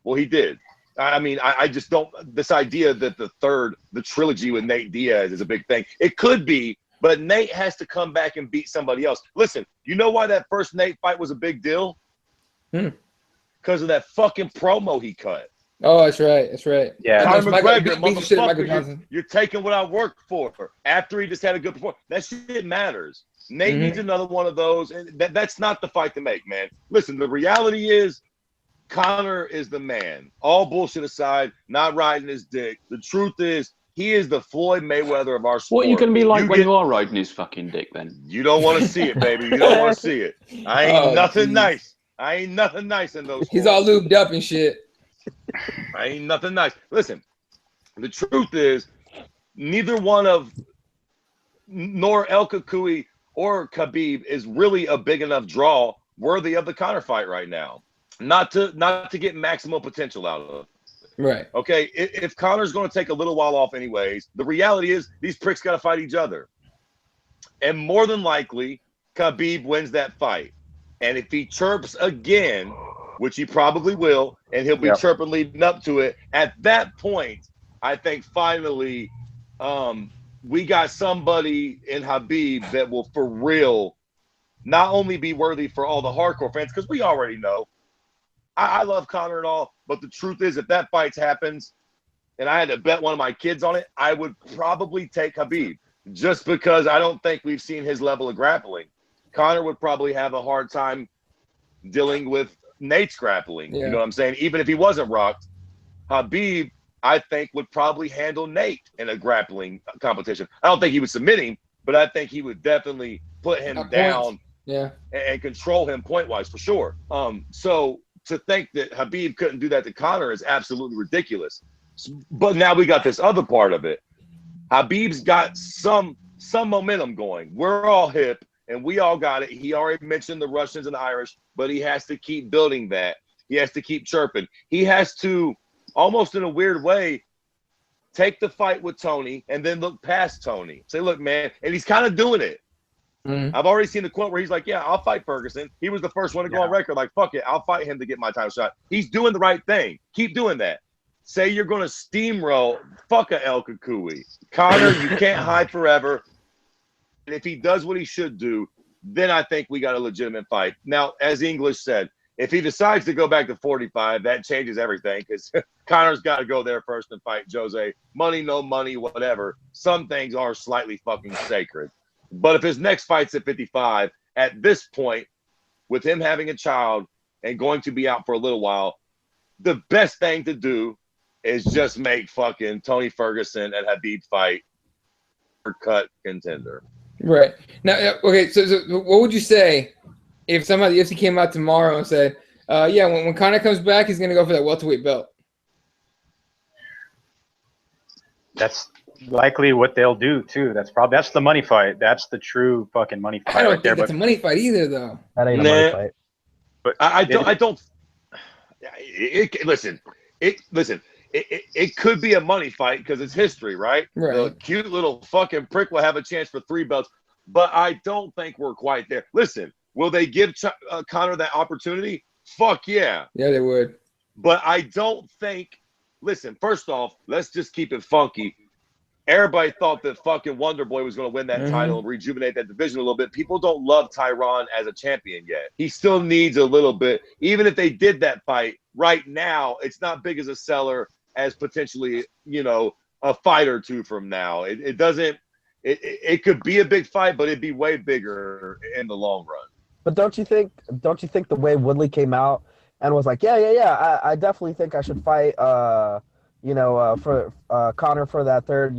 Speaker 4: Well, he did. I mean, I just don't. This idea that the trilogy with Nate Diaz is a big thing. It could be, but Nate has to come back and beat somebody else. Listen, you know why that first Nate fight was a big deal? Because of that fucking promo he cut.
Speaker 1: Oh, that's right. That's right.
Speaker 4: Yeah. Conor McGregor, motherfucker, you're taking what I worked for. After he just had a good performance. That shit matters. Nate needs another one of those. And that's not the fight to make, man. Listen, the reality is, Conor is the man. All bullshit aside, not riding his dick. The truth is, he is the Floyd Mayweather of our sport.
Speaker 3: What are you going to be like when you are riding his fucking dick, then?
Speaker 4: You don't want to see it, baby. You don't want to see it. I ain't nothing nice. I ain't nothing nice in those.
Speaker 1: He's all lubed up and shit.
Speaker 4: I ain't nothing nice. Listen, the truth is, neither one of nor El Kakui or Khabib is really a big enough draw worthy of the Conor fight right now. Not to get maximum potential out of it.
Speaker 1: Right.
Speaker 4: Okay, if Conor's going to take a little while off anyways, the reality is these pricks got to fight each other. And more than likely, Khabib wins that fight. And if he chirps again, which he probably will, and he'll be chirping leading up to it, at that point, I think finally we got somebody in Khabib that will for real not only be worthy for all the hardcore fans, because we already know, I love Conor and all, but the truth is, if that fight happens and I had to bet one of my kids on it, I would probably take Khabib, just because I don't think we've seen his level of grappling. Conor would probably have a hard time dealing with Nate's grappling. You know what I'm saying? Even if he wasn't rocked, Khabib, I think, would probably handle Nate in a grappling competition. I don't think he would submit him, but I think he would definitely put him down and control him point-wise for sure. So to think that Khabib couldn't do that to Conor is absolutely ridiculous. But now we got this other part of it. Khabib's got some momentum going. We're all hip, and we all got it. He already mentioned the Russians and the Irish, but he has to keep building that. He has to keep chirping. He has to, almost in a weird way, take the fight with Tony and then look past Tony. Say, look, man, and he's kind of doing it. I've already seen the quote where he's like, yeah, I'll fight Ferguson. He was the first one to go on record, like, fuck it, I'll fight him to get my title shot. He's doing the right thing. Keep doing that. Say you're going to steamroll, fuck a El Kukui. Conor, you can't hide forever. And if he does what he should do, then I think we got a legitimate fight. Now, as English said, if he decides to go back to 45, that changes everything because Conor's got to go there first and fight Jose. Money, no money, whatever. Some things are slightly fucking sacred. But if his next fight's at 55, at this point, with him having a child and going to be out for a little while, the best thing to do is just make fucking Tony Ferguson and Khabib fight for cut contender.
Speaker 1: Right. Now, okay, so what would you say if somehow the UFC came out tomorrow and said, yeah, when Conor comes back, he's going to go for that welterweight belt?
Speaker 2: That's likely what they'll do too. That's the money fight. That's the true fucking money fight.
Speaker 1: I don't think it's a money fight either, though.
Speaker 5: That ain't a money fight.
Speaker 4: But I don't. Listen. It could be a money fight because it's history, right?
Speaker 1: Right.
Speaker 4: The cute little fucking prick will have a chance for 3 belts, but I don't think we're quite there. Listen, will they give Conor that opportunity? Fuck yeah.
Speaker 1: Yeah, they would.
Speaker 4: But I don't think. Listen, first off, let's just keep it funky. Everybody thought that fucking Wonder Boy was going to win that title and rejuvenate that division a little bit. People don't love Tyron as a champion yet. He still needs a little bit. Even if they did that fight right now, it's not big as a seller as potentially, a fight or two from now. It doesn't. It could be a big fight, but it'd be way bigger in the long run.
Speaker 5: But don't you think the way Woodley came out and was like, I definitely think I should fight for Conor for that third,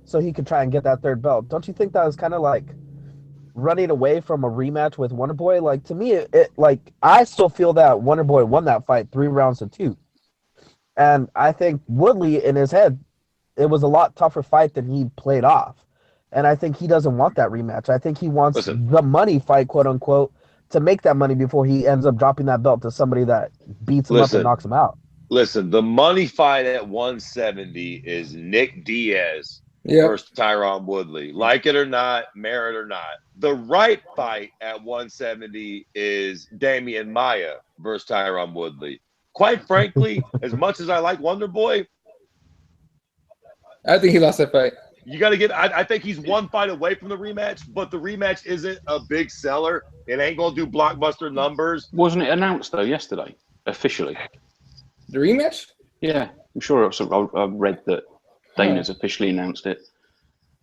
Speaker 5: so he could try and get that third belt. Don't you think that was kind of like running away from a rematch with Wonderboy? Like, to me, I still feel that Wonderboy won that fight 3 rounds to 2. And I think Woodley, in his head, it was a lot tougher fight than he played off. And I think he doesn't want that rematch. I think he wants the money fight, quote unquote, to make that money before he ends up dropping that belt to somebody that beats him up and knocks him out.
Speaker 4: Listen, the money fight at 170 is Nick Diaz versus Tyron Woodley. Like it or not, merit or not. The right fight at 170 is Damian Maia versus Tyron Woodley. Quite frankly, as much as I like Wonder Boy,
Speaker 1: I think he lost that fight.
Speaker 4: You got to get. I think he's one fight away from the rematch, but the rematch isn't a big seller. It ain't gonna do blockbuster numbers.
Speaker 3: Wasn't it announced though yesterday, officially?
Speaker 1: The rematch?
Speaker 3: Yeah, I'm sure. I read that Dana's officially announced it.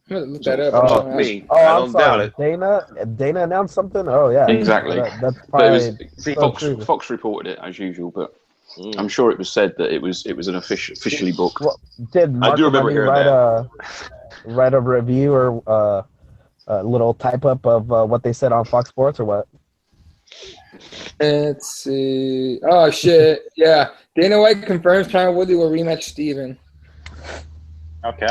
Speaker 1: I'm gonna look that up.
Speaker 4: I don't doubt it.
Speaker 5: Dana announced something. Oh yeah,
Speaker 3: exactly.
Speaker 5: That's probably
Speaker 3: Fox reported it as usual, but I'm sure it was said that it was an officially booked.
Speaker 5: Well, did Mark
Speaker 4: I do remember hearing
Speaker 5: write a review or a little type up of what they said on Fox Sports or what?
Speaker 1: Let's see. Oh shit! Yeah, Dana White confirms Tyron Woodley will rematch Steven.
Speaker 2: Okay.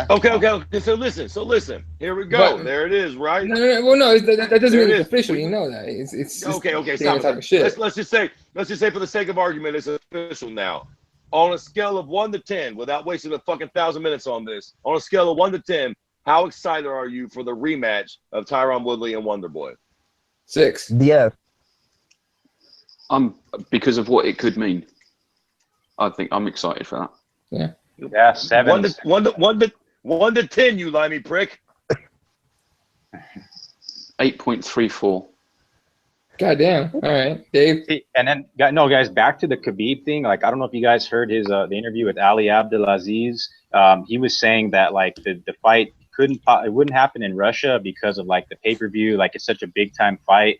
Speaker 4: So listen. Here we go.
Speaker 1: But,
Speaker 4: there it is, right?
Speaker 1: No. Well, no, that doesn't mean it's official. You know that. It's
Speaker 4: okay.
Speaker 1: Stop talking shit.
Speaker 4: Let's just say for the sake of argument, it's official now. On a scale of 1 to 10, without wasting a fucking 1,000 minutes on this, on a scale of 1 to 10, how excited are you for the rematch of Tyron Woodley and Wonder Boy?
Speaker 1: 6.
Speaker 5: Yeah.
Speaker 3: Because of what it could mean. I think I'm excited for that.
Speaker 1: Yeah.
Speaker 2: Yeah, 7.
Speaker 4: 1 to 10, you limey prick.
Speaker 3: 8.34.
Speaker 1: Goddamn. All right, Dave.
Speaker 2: And then, guys, back to the Khabib thing. Like, I don't know if you guys heard his the interview with Ali Abdelaziz. He was saying that like the fight wouldn't happen in Russia because of like the pay-per-view. Like, it's such a big time fight.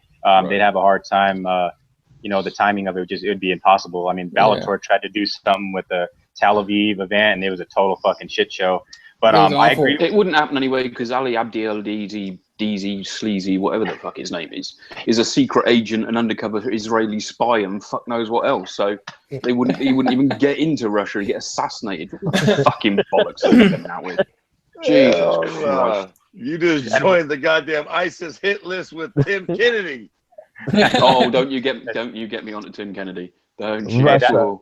Speaker 2: They'd have a hard time. The timing of it would be impossible. I mean, Bellator tried to do something with the Tel Aviv event, and it was a total fucking shit show. But I agree.
Speaker 3: It wouldn't happen anyway because Ali Abdelaziz Deezy, Sleazy, whatever the fuck his name is a secret agent, an undercover Israeli spy, and fuck knows what else. So he wouldn't even get into Russia. He'd get assassinated. What the fucking bollocks are they coming out with? Jesus Christ.
Speaker 4: You just joined the goddamn ISIS hit list with Tim Kennedy.
Speaker 3: Oh, don't you get me onto Tim Kennedy. Don't you?
Speaker 5: Russia.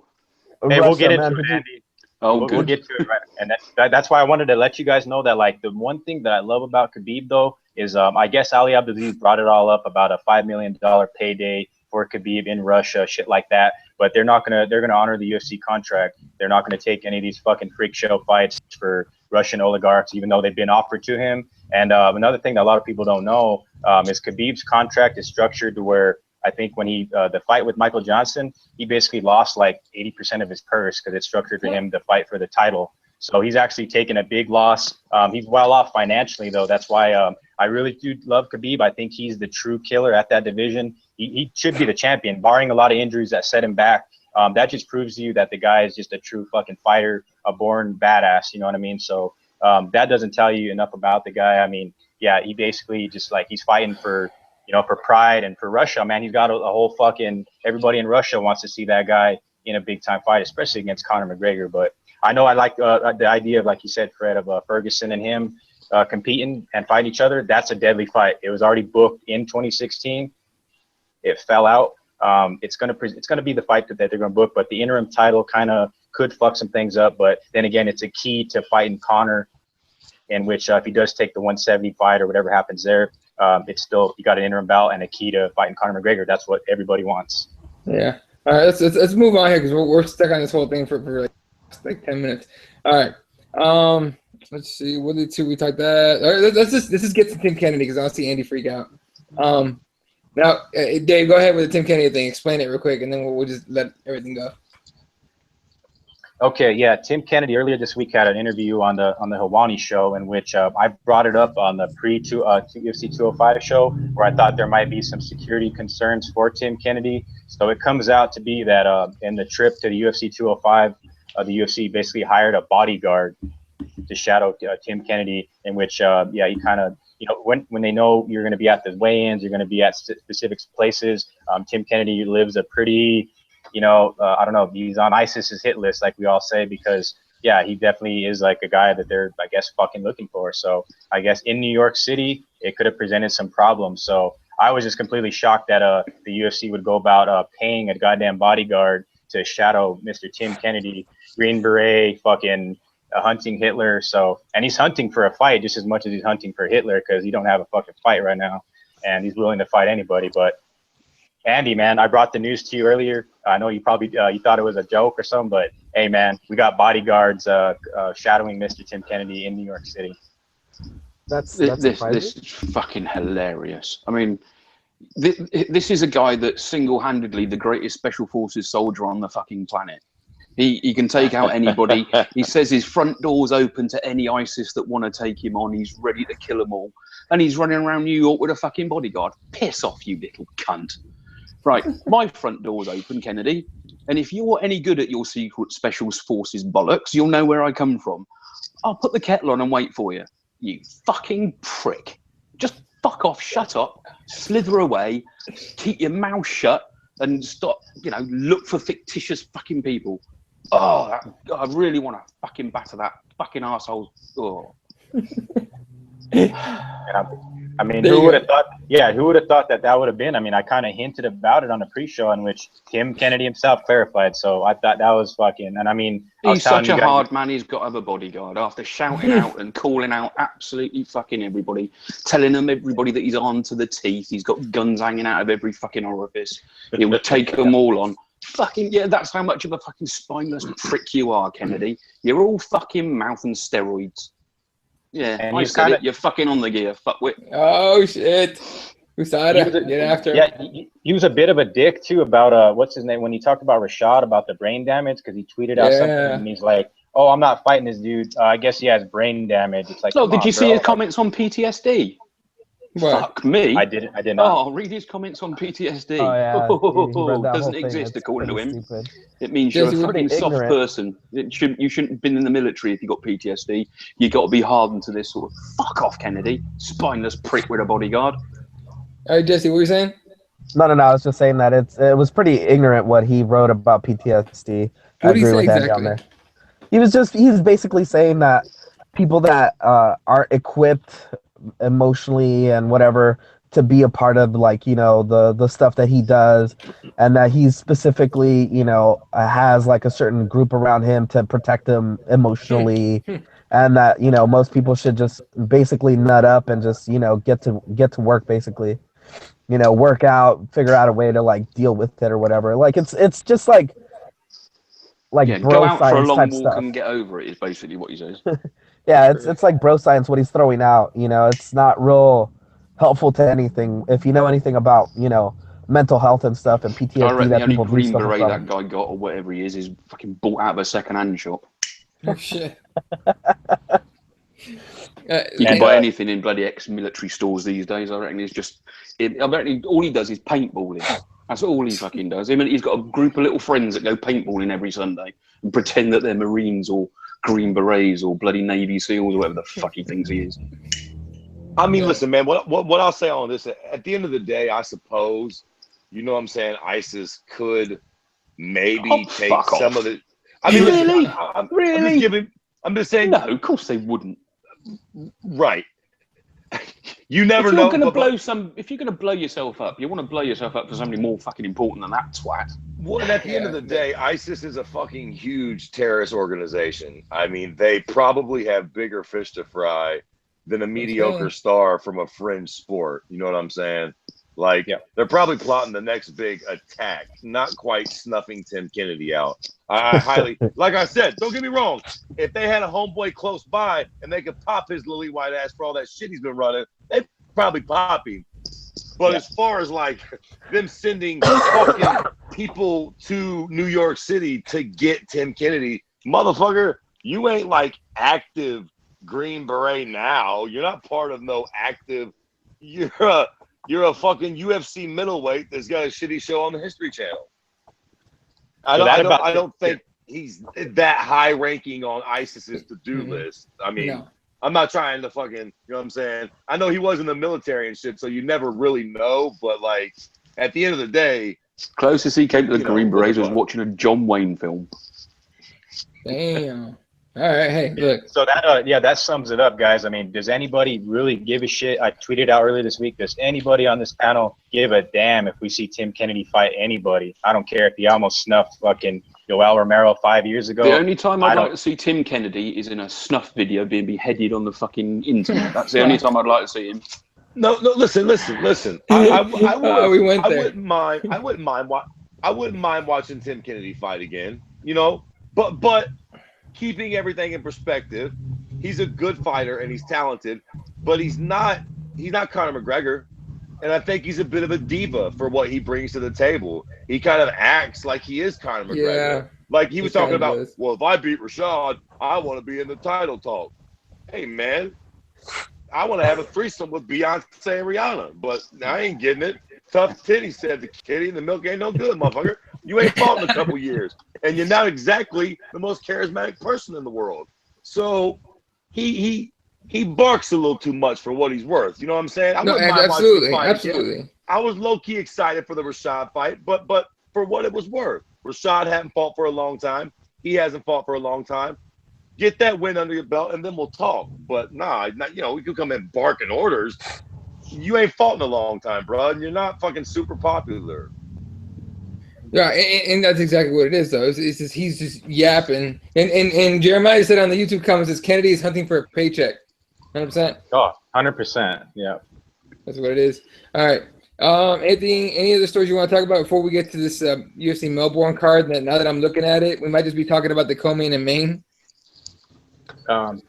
Speaker 2: Hey, we'll get
Speaker 5: Russia,
Speaker 2: into
Speaker 5: man,
Speaker 2: it, Andy.
Speaker 3: Oh,
Speaker 2: We'll
Speaker 3: good.
Speaker 2: get to it, right? And that's why I wanted to let you guys know that, like, the one thing that I love about Khabib, though, is I guess Ali Abdelaziz brought it all up about a $5 million payday for Khabib in Russia, shit like that. But they're gonna honor the UFC contract. They're not gonna take any of these fucking freak show fights for Russian oligarchs, even though they've been offered to him. And another thing that a lot of people don't know is Khabib's contract is structured to where, I think when he the fight with Michael Johnson, he basically lost like 80% of his purse because it's structured for him to fight for the title. So he's actually taken a big loss. He's well off financially, though. That's why I really do love Khabib. I think he's the true killer at that division. He should be the champion, barring a lot of injuries that set him back. That just proves to you that the guy is just a true fucking fighter, a born badass. You know what I mean? So that doesn't tell you enough about the guy. I mean, yeah, he basically just like he's fighting for, you know, for pride and for Russia, man. He's got a whole fucking, everybody in Russia wants to see that guy in a big time fight, especially against Conor McGregor. But I know I like the idea of, like you said, Fred, of Ferguson and him competing and fighting each other. That's a deadly fight. It was already booked in 2016. It fell out. It's gonna be the fight that they're gonna book, but the interim title kind of could fuck some things up. But then again, it's a key to fighting Conor, in which if he does take the 170 fight or whatever happens there, it's still, you got an interim belt and a key to fighting Conor McGregor. That's what everybody wants.
Speaker 1: Yeah. All right. Let's move on here because we're stuck on this whole thing for like 10 minutes. All right. Let's see. What did we talk that? All right. Let's just get to Tim Kennedy because I don't see Andy freak out. Now, Dave, go ahead with the Tim Kennedy thing. Explain it real quick, and then we'll just let everything go.
Speaker 2: Okay, yeah, Tim Kennedy earlier this week had an interview on the Helwani show in which I brought it up on the UFC 205 show where I thought there might be some security concerns for Tim Kennedy. So it comes out to be that in the trip to the UFC 205, the UFC basically hired a bodyguard to shadow Tim Kennedy, in which, yeah, he kind of, you know, when they know you're going to be at the weigh-ins, you're going to be at specific places. Tim Kennedy lives a pretty, you know, I don't know, he's on ISIS's hit list, like we all say, because, yeah, he definitely is like a guy that they're, I guess, fucking looking for. So I guess in New York City, it could have presented some problems. So I was just completely shocked that the UFC would go about paying a goddamn bodyguard to shadow Mr. Tim Kennedy, Green Beret, fucking hunting Hitler. So, and he's hunting for a fight just as much as he's hunting for Hitler because he don't have a fucking fight right now, and he's willing to fight anybody. But Andy, man, I brought the news to you earlier. I know you probably you thought it was a joke or something, but hey, man, we got bodyguards shadowing Mr. Tim Kennedy in New York City.
Speaker 3: This is fucking hilarious. I mean, this is a guy that's single-handedly the greatest special forces soldier on the fucking planet. He can take out anybody. He says his front door's open to any ISIS that want to take him on. He's ready to kill them all. And he's running around New York with a fucking bodyguard. Piss off, you little cunt. Right, my front door's open, Kennedy. And if you're any good at your secret special forces bollocks, you'll know where I come from. I'll put the kettle on and wait for you. You fucking prick. Just fuck off, shut up, slither away, keep your mouth shut, and stop, you know, look for fictitious fucking people. Oh, I really want to fucking batter that fucking arsehole. Oh.
Speaker 2: I mean, who would have thought? Yeah, who would have thought that would have been? I mean, I kind of hinted about it on the pre-show in which Tim Kennedy himself clarified. So I thought that was fucking. And I mean,
Speaker 3: he's such a hard man. He's got to have a bodyguard after shouting out and calling out absolutely fucking everybody, telling them everybody that he's on to the teeth. He's got guns hanging out of every fucking orifice. He'll take them all on. Fucking yeah, that's how much of a fucking spineless prick you are, Kennedy. You're all fucking mouth and steroids. Yeah, and I said it. You're fucking on the gear, fuckwit.
Speaker 1: Oh shit! USADA, get after him.
Speaker 2: Yeah, he was a bit of a dick too about what's his name when he talked about Rashad about the brain damage because he tweeted out something and he's like, "Oh, I'm not fighting this dude. I guess he has brain damage." It's like,
Speaker 3: oh, did you see his comments on PTSD? Fuck me.
Speaker 2: I did not.
Speaker 3: Oh, read his comments on PTSD.
Speaker 5: Oh yeah, he read that
Speaker 3: Doesn't
Speaker 5: whole thing.
Speaker 3: exist
Speaker 5: It's
Speaker 3: according to
Speaker 5: pretty
Speaker 3: him.
Speaker 5: stupid.
Speaker 3: It means
Speaker 1: Jesse,
Speaker 3: you're a
Speaker 1: we're
Speaker 3: fucking
Speaker 5: pretty
Speaker 3: soft
Speaker 5: ignorant.
Speaker 3: person. You shouldn't have been in the military if you got PTSD. You got to be hardened to this sort of fuck off, Kennedy, spineless prick with a bodyguard.
Speaker 1: All right, Jesse, what were you saying?
Speaker 5: No. I was just saying that it was pretty ignorant what he wrote about PTSD. I
Speaker 1: What did he
Speaker 5: agree
Speaker 1: say
Speaker 5: with Andy on
Speaker 1: exactly?
Speaker 5: there. He's basically saying that people that aren't equipped emotionally and whatever to be a part of the stuff that he does, and that he's specifically has like a certain group around him to protect him emotionally, and that most people should just basically nut up and just get to work, basically work out, figure out a way to like deal with it or whatever. Like it's just like
Speaker 3: Yeah,
Speaker 5: bro
Speaker 3: go out for a
Speaker 5: science
Speaker 3: long
Speaker 5: type
Speaker 3: walk
Speaker 5: stuff.
Speaker 3: and get over it is basically what he says.
Speaker 5: Yeah, it's like bro science what he's throwing out. It's not real helpful to anything. If you know anything about mental health and stuff and
Speaker 3: I
Speaker 5: PTSD
Speaker 3: reckon the
Speaker 5: that
Speaker 3: only
Speaker 5: people do
Speaker 3: green
Speaker 5: suffer
Speaker 3: beret
Speaker 5: from.
Speaker 3: that guy got, or whatever he is fucking bought out of a second-hand shop.
Speaker 1: Oh shit.
Speaker 3: You can buy anything in bloody ex-military stores these days. I reckon I reckon all he does is paintballing. That's all he fucking does. He's got a group of little friends that go paintballing every Sunday and pretend that they're Marines or Green Berets or bloody Navy SEALs or whatever the fuck he thinks he is.
Speaker 4: I mean, listen, man, what I'll say on this, at the end of the day, I suppose, what I'm saying, ISIS could maybe take some of the... I mean,
Speaker 3: really?
Speaker 4: listen, I'm just saying...
Speaker 3: No, of course they wouldn't.
Speaker 4: Right. You never
Speaker 3: if you're
Speaker 4: know.
Speaker 3: If you're going to blow yourself up, you want to blow yourself up for somebody more fucking important than that twat.
Speaker 4: Well, and at the end of the day, ISIS is a fucking huge terrorist organization. I mean, they probably have bigger fish to fry than a mediocre star from a fringe sport. You know what I'm saying? Like, they're probably plotting the next big attack, not quite snuffing Tim Kennedy out. I highly, like I said, don't get me wrong. If they had a homeboy close by and they could pop his lily white ass for all that shit he's been running, they'd probably pop him. But as far as like them sending fucking people to New York City to get Tim Kennedy, motherfucker, you ain't like active Green Beret now. You're not part of no active. You're a fucking UFC middleweight that's got a shitty show on the History Channel. I don't think he's that high ranking on ISIS's to-do list. I mean, I'm not trying to fucking, you know what I'm saying? I know he was in the military and shit, so you never really know, but like at the end of the day,
Speaker 3: closest he came to the Green Berets was watching a John Wayne film.
Speaker 1: Damn. All right, hey, look.
Speaker 2: So that sums it up, guys. I mean, does anybody really give a shit? I tweeted out earlier this week. Does anybody on this panel give a damn if we see Tim Kennedy fight anybody? I don't care if he almost snuffed fucking Yoel Romero 5 years ago.
Speaker 3: The only time I'd like to see Tim Kennedy is in a snuff video being beheaded on the fucking internet. That's the only time I'd like to see him.
Speaker 4: No, listen. I wouldn't mind watching Tim Kennedy fight again. But keeping everything in perspective, he's a good fighter and he's talented, but he's not Conor McGregor. And I think he's a bit of a diva for what he brings to the table. He kind of acts like he is Conor McGregor. Yeah, like he was talking about, well, if I beat Rashad, I want to be in the title talk. Hey, man, I want to have a threesome with Beyonce and Rihanna, but I ain't getting it. Tough titty, said the kitty, and the milk ain't no good, motherfucker. You ain't fought in a couple years, and you're not exactly the most charismatic person in the world. So he barks a little too much for what he's worth. You know what I'm saying?
Speaker 1: Absolutely.
Speaker 4: I was low-key excited for the Rashad fight, but for what it was worth. Rashad hadn't fought for a long time. He hasn't fought for a long time. Get that win under your belt, and then we'll talk. But we could come in barking orders. You ain't fought in a long time, bro, and you're not fucking super popular.
Speaker 1: Yeah, and that's exactly what it is, though. It's just he's just yapping. And Jeremiah said on the YouTube comments, "Is Kennedy is hunting for a paycheck." 100%.
Speaker 2: Oh, 100%. Yeah,
Speaker 1: that's what it is. All right. Any other stories you want to talk about before we get to this UFC Melbourne card? Now that I'm looking at it, we might just be talking about the co-main and main.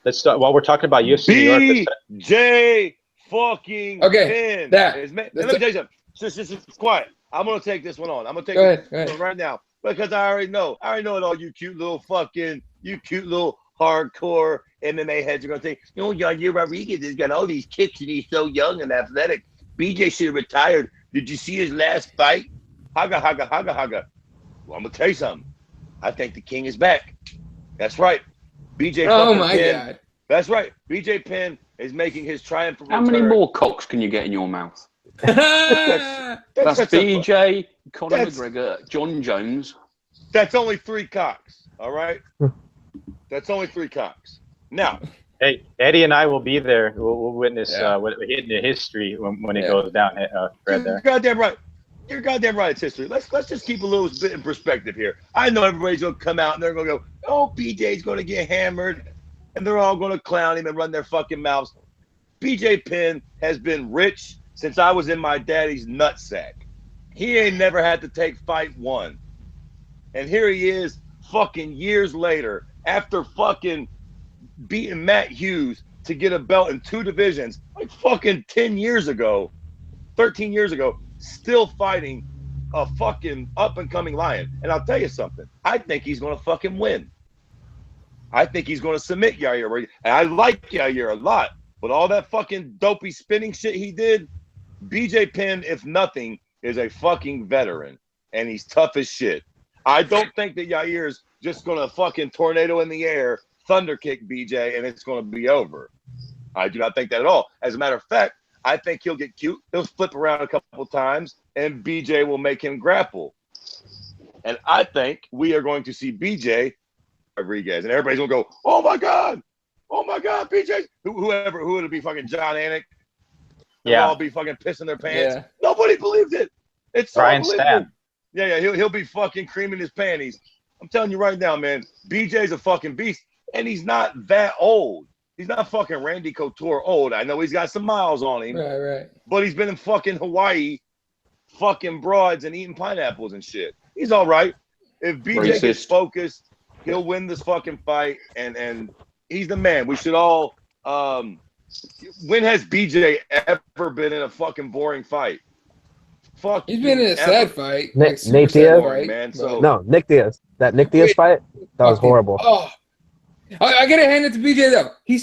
Speaker 2: Let's start. While we're talking about UFC New York,
Speaker 4: BJ fucking Finn.
Speaker 1: Let
Speaker 4: me tell you something. Just quiet. I'm gonna take this one on. I'm gonna take this one right now because I already know it all. You cute little hardcore MMA heads are going to think, Yair Rodriguez has got all these kicks and he's so young and athletic. BJ should have retired. Did you see his last fight? Haga. Well, I'm going to tell you something. I think the king is back. That's right. BJ
Speaker 1: God.
Speaker 4: That's right. BJ Penn is making his triumphant return.
Speaker 3: How many more cocks can you get in your mouth? That's BJ, Conor McGregor, John Jones.
Speaker 4: That's only 3 cocks, all right? That's only 3 cocks. Now,
Speaker 2: hey, Eddie and I will be there. We'll witness hitting the history when it goes down. Fred, there.
Speaker 4: You're goddamn right. You're goddamn right. It's history. Let's just keep a little bit in perspective here. I know everybody's gonna come out and they're gonna go, "Oh, BJ's gonna get hammered," and they're all gonna clown him and run their fucking mouths. BJ Penn has been rich since I was in my daddy's nutsack. He ain't never had to take fight 1. And here he is fucking years later after fucking beating Matt Hughes to get a belt in 2 divisions like fucking 10 years ago, 13 years ago, still fighting a fucking up-and-coming lion. And I'll tell you something. I think he's going to fucking win. I think he's going to submit Yair. And I like Yair a lot. But all that fucking dopey spinning shit he did, BJ Penn, if nothing, is a fucking veteran. And he's tough as shit. I don't think that Yair's just going to fucking tornado in the air, thunder kick BJ, and it's going to be over. I do not think that at all. As a matter of fact, I think he'll get cute. He'll flip around a couple times, and BJ will make him grapple. And I think we are going to see BJ Rodriguez, and everybody's going to go, oh, my God, BJ. Whoever would be fucking John Anik. They'll all be fucking pissing their pants. Yeah. Nobody believed it. It's so
Speaker 2: Brian Stab.
Speaker 4: Yeah, he'll be fucking creaming his panties. I'm telling you right now, man, BJ's a fucking beast, and he's not that old. He's not fucking Randy Couture old. I know he's got some miles on him.
Speaker 1: Right.
Speaker 4: But he's been in fucking Hawaii, fucking broads and eating pineapples and shit. He's all right. If BJ gets focused, he'll win this fucking fight, and he's the man. We should all when has BJ ever been in a fucking boring fight? Fuck.
Speaker 1: He's been in a sad fight.
Speaker 5: Nate Diaz,
Speaker 4: man. So
Speaker 5: no, Nick Diaz. That Nick Diaz fight, that was horrible.
Speaker 1: Oh, I gotta hand it to BJ though. He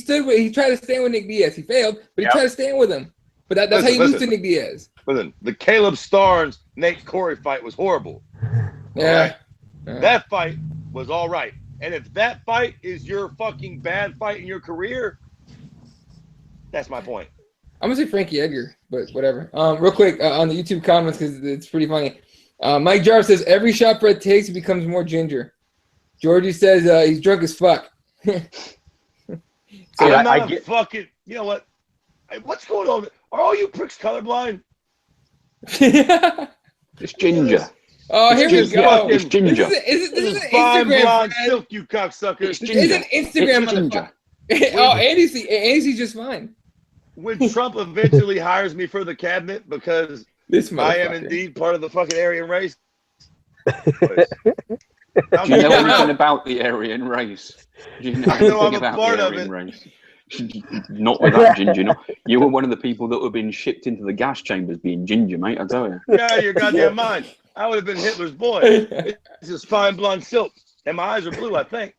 Speaker 1: tried to stand with Nick Diaz. He failed, but he tried to stand with him. But that's how you lose to Nick Diaz.
Speaker 4: Listen, the Caleb Starnes Nate Corey fight was horrible.
Speaker 1: Yeah.
Speaker 4: Right? That fight was all right. And if that fight is your fucking bad fight in your career, that's my point.
Speaker 1: I'm gonna say Frankie Edgar, but whatever. Real quick on the YouTube comments because it's pretty funny. Mike Jarvis says every shot Fred takes, he becomes more ginger. Georgie says he's drunk as fuck.
Speaker 4: I'm not fucking. You know what? What's going on? Are all you pricks colorblind?
Speaker 3: It's ginger.
Speaker 1: Oh, here we go.
Speaker 3: It's ginger.
Speaker 1: This is an
Speaker 4: fine
Speaker 1: Instagram.
Speaker 4: Blonde silk, you cocksucker.
Speaker 3: It's ginger.
Speaker 1: It's an Instagram.
Speaker 3: It's ginger.
Speaker 1: Oh, Andy's just fine.
Speaker 4: When Trump eventually hires me for the cabinet because I am indeed part of the fucking Aryan race.
Speaker 3: Do you know anything about the Aryan race? Do you know anything about the Aryan race? Not with that ginger. You were one of the people that were being shipped into the gas chambers being ginger, mate, I tell you.
Speaker 4: Yeah, your goddamn mind. I would have been Hitler's boy. This is fine blonde silk. And my eyes are blue, I think.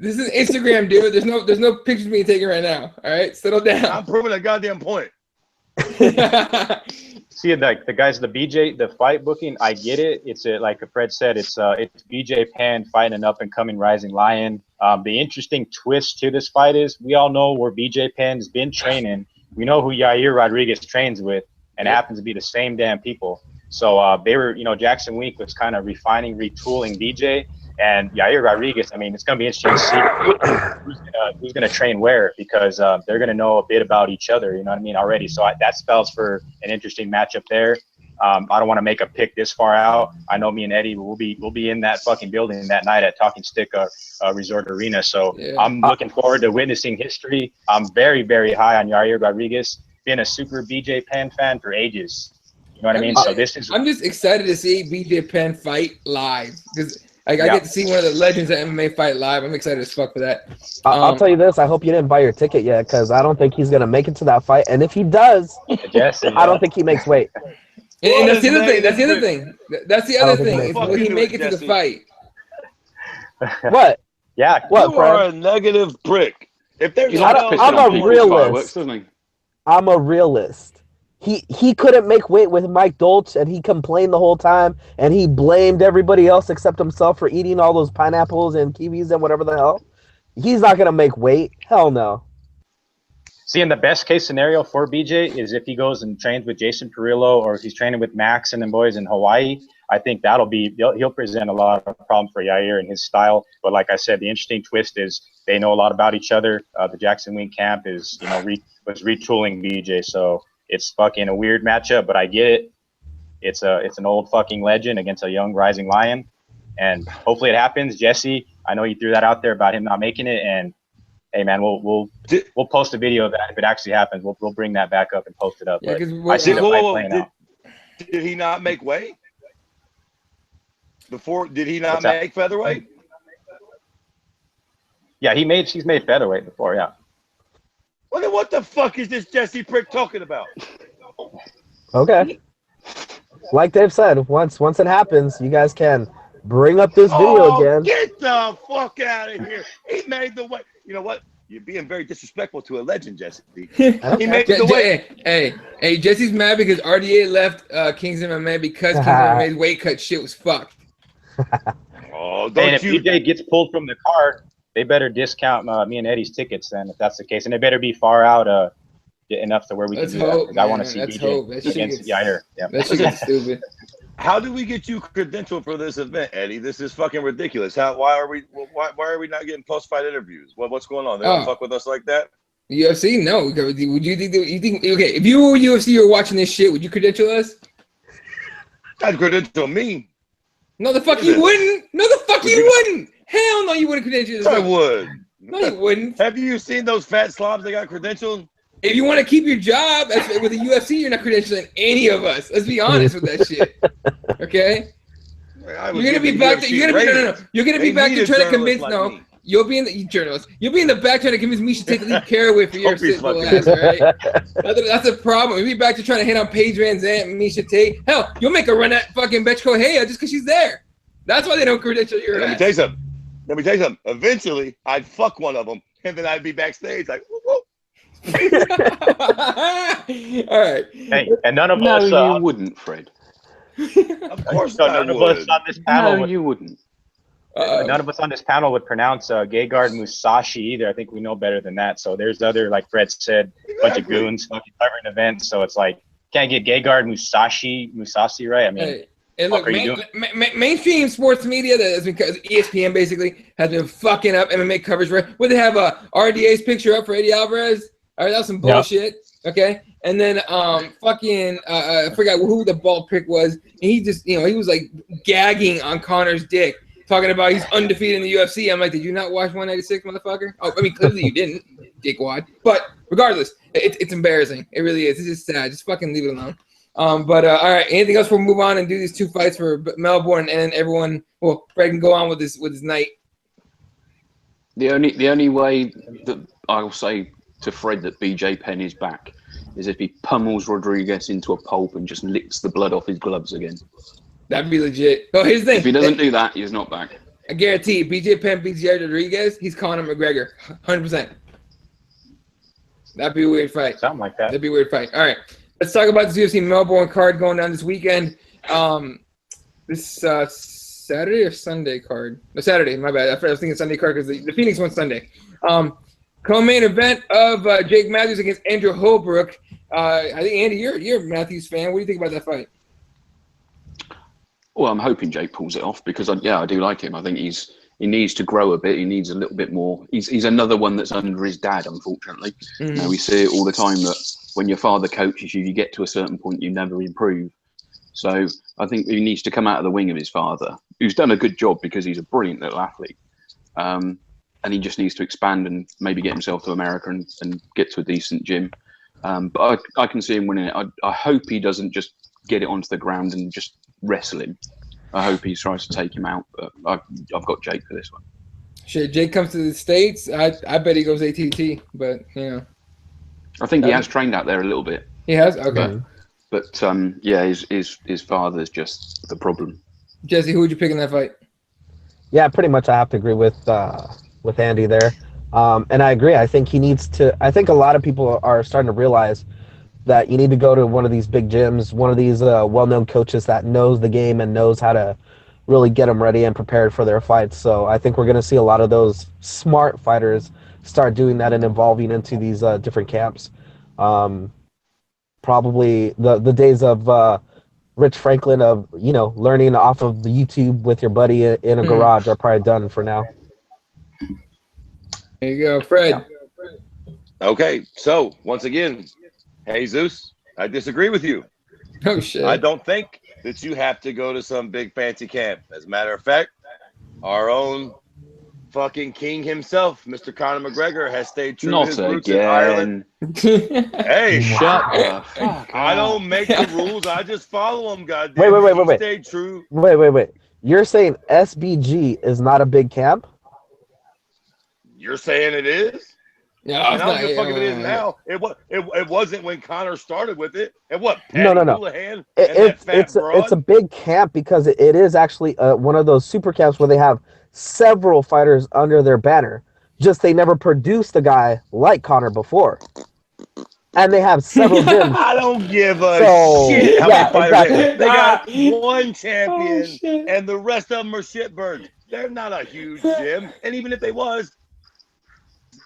Speaker 1: This is Instagram, dude. There's no pictures being taken right now. All right, settle down.
Speaker 4: I'm proving a goddamn point.
Speaker 2: See, like the guys, the BJ, the fight booking, I get it. It's like Fred said, it's BJ Penn fighting an up and coming rising lion. The interesting twist to this fight is we all know where BJ Penn's been training. We know who Yair Rodriguez trains with, and it happens to be the same damn people. So they were, Jackson Wink was kind of refining, retooling BJ. And Yair Rodriguez, I mean, it's going to be interesting to see who's going to train where because they're going to know a bit about each other, you know what I mean, already. So that spells for an interesting matchup there. I don't want to make a pick this far out. I know me and Eddie will be in that fucking building that night at Talking Stick Resort Arena. So yeah. I'm looking forward to witnessing history. I'm very, very high on Yair Rodriguez. Been a super BJ Penn fan for ages. You know what I mean? So I'm
Speaker 1: just excited to see BJ Penn fight live because I get to see one of the legends of MMA fight live. I'm excited as fuck for that.
Speaker 5: I'll tell you this. I hope you didn't buy your ticket yet because I don't think he's going to make it to that fight. And if he does, I don't think he makes weight.
Speaker 1: And that's the other thing. That's the other thing. Will he make it to the fight?
Speaker 5: What?
Speaker 2: Yeah.
Speaker 5: What,
Speaker 4: You are
Speaker 5: Fred?
Speaker 4: a negative prick. If there's
Speaker 3: He likes
Speaker 5: I'm a
Speaker 3: pissing on
Speaker 5: realist.
Speaker 3: fireworks, doesn't he?
Speaker 5: I'm a realist. He couldn't make weight with Mike Dolch, and he complained the whole time, and he blamed everybody else except himself for eating all those pineapples and kiwis and whatever the hell. He's not gonna make weight. Hell no.
Speaker 2: See, in the best case scenario for BJ is if he goes and trains with Jason Perillo, or if he's training with Max and them boys in Hawaii. I think he'll present a lot of problems for Yair and his style. But like I said, the interesting twist is they know a lot about each other. The Jackson Wink camp is, was retooling BJ, so it's fucking a weird matchup. But I get it. It's an old fucking legend against a young rising lion, and hopefully it happens. Jesse, I know you threw that out there about him not making it, and hey man, we'll post a video of that if it actually happens. We'll bring that back up and post it up.
Speaker 1: Yeah,
Speaker 2: I see the fight playing out.
Speaker 4: Did he not make weight? Did he not
Speaker 2: What's that?
Speaker 4: make featherweight?
Speaker 2: Yeah, he's made featherweight before. Yeah.
Speaker 4: What the fuck is this Jesse prick talking about?
Speaker 5: Okay. Like Dave said, once it happens, you guys can bring up this video again.
Speaker 4: Get the fuck out of here! He made the weight. You know what? You're being very disrespectful to a legend, Jesse. He made the weight.
Speaker 1: Hey, Jesse's mad because RDA left Kings MMA because Kings MMA's weight cut shit was fucked.
Speaker 4: Oh,
Speaker 2: and if BJ gets pulled from the card, they better discount me and Eddie's tickets then, if that's the case, and it better be far out enough to where we can do that. Because I want to see BJ against Yair. Yeah,
Speaker 1: that shit gets stupid.
Speaker 4: How do we get you credentialed for this event, Eddie? This is fucking ridiculous. Why are we not getting post-fight interviews? What's going on? They don't fuck with us like that?
Speaker 1: UFC? No. Would you think okay, if you were UFC, you were watching this shit, would you credential us?
Speaker 4: I'd credential me.
Speaker 1: No, the fuck you wouldn't. No, the fuck you wouldn't. Hell no, you wouldn't credential us.
Speaker 4: I would.
Speaker 1: No, you wouldn't.
Speaker 4: Have you seen those fat slobs that got credentialed?
Speaker 1: If you want to keep your job with the UFC, you're not credentialing any of us. Let's be honest with that shit. Okay? You're gonna be back. You're gonna be back to trying to convince. No, you'll be in the journalist. You'll be in the back trying to convince Misha Tate to leave Caraway for your simple ass. All right? That's a problem. You'll be back to trying to hit on Paige Van Zandt and Misha Tate. Hell, you'll make a run at fucking Betch Correia just because she's there. That's why they don't credential your ass.
Speaker 4: Let me tell you something. Eventually, I'd fuck one of them, and then I'd be backstage like, whoop, whoop.
Speaker 1: All right.
Speaker 2: Hey, and none of
Speaker 3: No,
Speaker 2: us.
Speaker 3: you wouldn't, Fred.
Speaker 4: Of course,
Speaker 2: none of us on this panel.
Speaker 3: No, you wouldn't.
Speaker 2: None of us on this panel would pronounce Gegard Musashi either. I think we know better than that. So there's other, like Fred said, bunch of goons fucking covering events. So it's like, can't get Gegard Musashi right. I mean,
Speaker 1: hey, look, mainstream sports media, because ESPN basically has been fucking up MMA coverage. Right? Would they have RDA's picture up for Eddie Alvarez? All right, that was some bullshit. Yep. Okay. And then I forgot who the bald prick was. And he just, he was like gagging on Connor's dick, talking about he's undefeated in the UFC. I'm like, did you not watch 196, motherfucker? Oh, I mean, clearly you didn't, dickwad. But regardless, it's embarrassing. It really is. It's just sad. Just fucking leave it alone. All right. Anything else? We'll move on and do these two fights for Melbourne, and then everyone. Well, Fred can go on with his night.
Speaker 3: The only way that I'll say to Fred that BJ Penn is back is if he pummels Rodriguez into a pulp and just licks the blood off his gloves again.
Speaker 1: That'd be legit. Oh, here's the thing.
Speaker 3: If he doesn't do that, he's not back.
Speaker 1: I guarantee BJ Penn beats Jared Rodriguez, he's Conor McGregor. 100%. That'd be a weird fight.
Speaker 2: Something like that.
Speaker 1: That'd be a weird fight. All right. Let's talk about this UFC Melbourne card going down this weekend. This Saturday or Sunday card? No, Saturday. My bad. I was thinking Sunday card because the Phoenix one's Sunday. Co-main event of Jake Matthews against Andrew Holbrook. I think, Andy, you're a Matthews fan. What do you think about that fight?
Speaker 3: Well, I'm hoping Jake pulls it off because, I do like him. I think he needs to grow a bit. He needs a little bit more. He's another one that's under his dad, unfortunately. Mm-hmm. We see it all the time that when your father coaches you, you get to a certain point, you never improve. So I think he needs to come out of the wing of his father, who's done a good job because he's a brilliant little athlete. And he just needs to expand and maybe get himself to America and get to a decent gym. But I can see him winning it. I hope he doesn't just get it onto the ground and just wrestle him. I hope he tries to take him out. But I've got Jake for this one.
Speaker 1: Shit, Jake comes to the States. I bet he goes ATT, but
Speaker 3: I think he has trained out there a little bit.
Speaker 1: He has? Okay.
Speaker 3: But his father's just the problem.
Speaker 1: Jesse, who would you pick in that fight?
Speaker 5: Yeah, pretty much I have to agree with with Andy there. And I agree. I think he needs to. I think a lot of people are starting to realize that you need to go to one of these big gyms, one of these well-known coaches that knows the game and knows how to really get them ready and prepared for their fights. So I think we're going to see a lot of those smart fighters start doing that and evolving into these different camps. Probably the days of Rich Franklin of learning off of the YouTube with your buddy in a garage are probably done for now.
Speaker 1: There you go, Fred.
Speaker 3: Yeah.
Speaker 4: Okay, so once again, Jesus, I disagree with you.
Speaker 1: Oh shit.
Speaker 4: I don't think that you have to go to some big fancy camp. As a matter of fact, our own fucking king himself, Mr. Conor McGregor, has stayed true to his roots in Ireland. Hey,
Speaker 3: Shut the fuck
Speaker 4: I
Speaker 3: up.
Speaker 4: don't make the rules. I just follow them, goddamn.
Speaker 5: Wait.
Speaker 4: Stay true.
Speaker 5: Wait. You're saying SBG is not a big camp?
Speaker 4: You're saying it is?
Speaker 1: No,
Speaker 4: And
Speaker 1: it's
Speaker 4: I don't
Speaker 1: not.
Speaker 4: give a fuck if it is now. It wasn't when Connor started with it. And what?
Speaker 5: No.
Speaker 4: Houlihan
Speaker 5: It's a big camp because it is actually one of those super camps where they have several fighters under their banner. Just they never produced a guy like Connor before. And they have several gyms.
Speaker 4: I don't give a
Speaker 5: yeah,
Speaker 4: shit how many fighters
Speaker 5: exactly.
Speaker 4: they got one champion, and the rest of them are shitbirds. They're not a huge gym, and even if they was,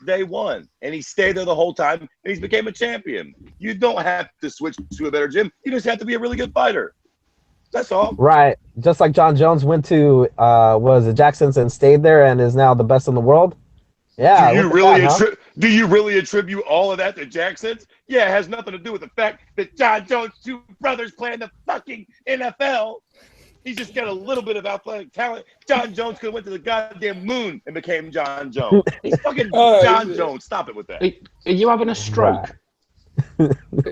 Speaker 4: they won, and he stayed there the whole time, and he's became a champion. You don't have to switch to a better gym. You just have to be a really good fighter. That's all.
Speaker 5: Right. Just like John Jones went to was it Jackson's and stayed there and is now the best in the world. Yeah.
Speaker 4: Do you really attribute all of that to Jackson's? Yeah, it has nothing to do with the fact that John Jones' two brothers play in the fucking NFL. He's just got a little bit of athletic talent. John Jones could have went to the goddamn moon and became John Jones. He's fucking John Jones. Stop it with that.
Speaker 3: Are you having a stroke?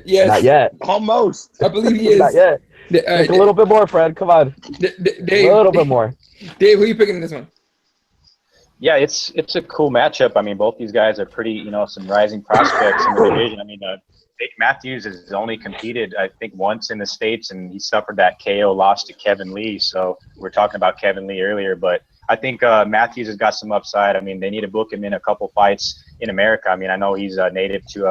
Speaker 1: Yes.
Speaker 5: Not yet.
Speaker 4: Almost.
Speaker 1: I believe he is.
Speaker 5: Not yet. Think a little bit more, Fred. Come on.
Speaker 1: Dave,
Speaker 5: A little bit more.
Speaker 1: Dave, who are you picking in this one?
Speaker 2: Yeah, it's a cool matchup. I mean, both these guys are pretty, some rising prospects in the division. I mean, Jake Matthews has only competed, I think, once in the States, and he suffered that KO loss to Kevin Lee. So we're talking about Kevin Lee earlier, but I think Matthews has got some upside. I mean, they need to book him in a couple fights in America. I mean, I know he's native to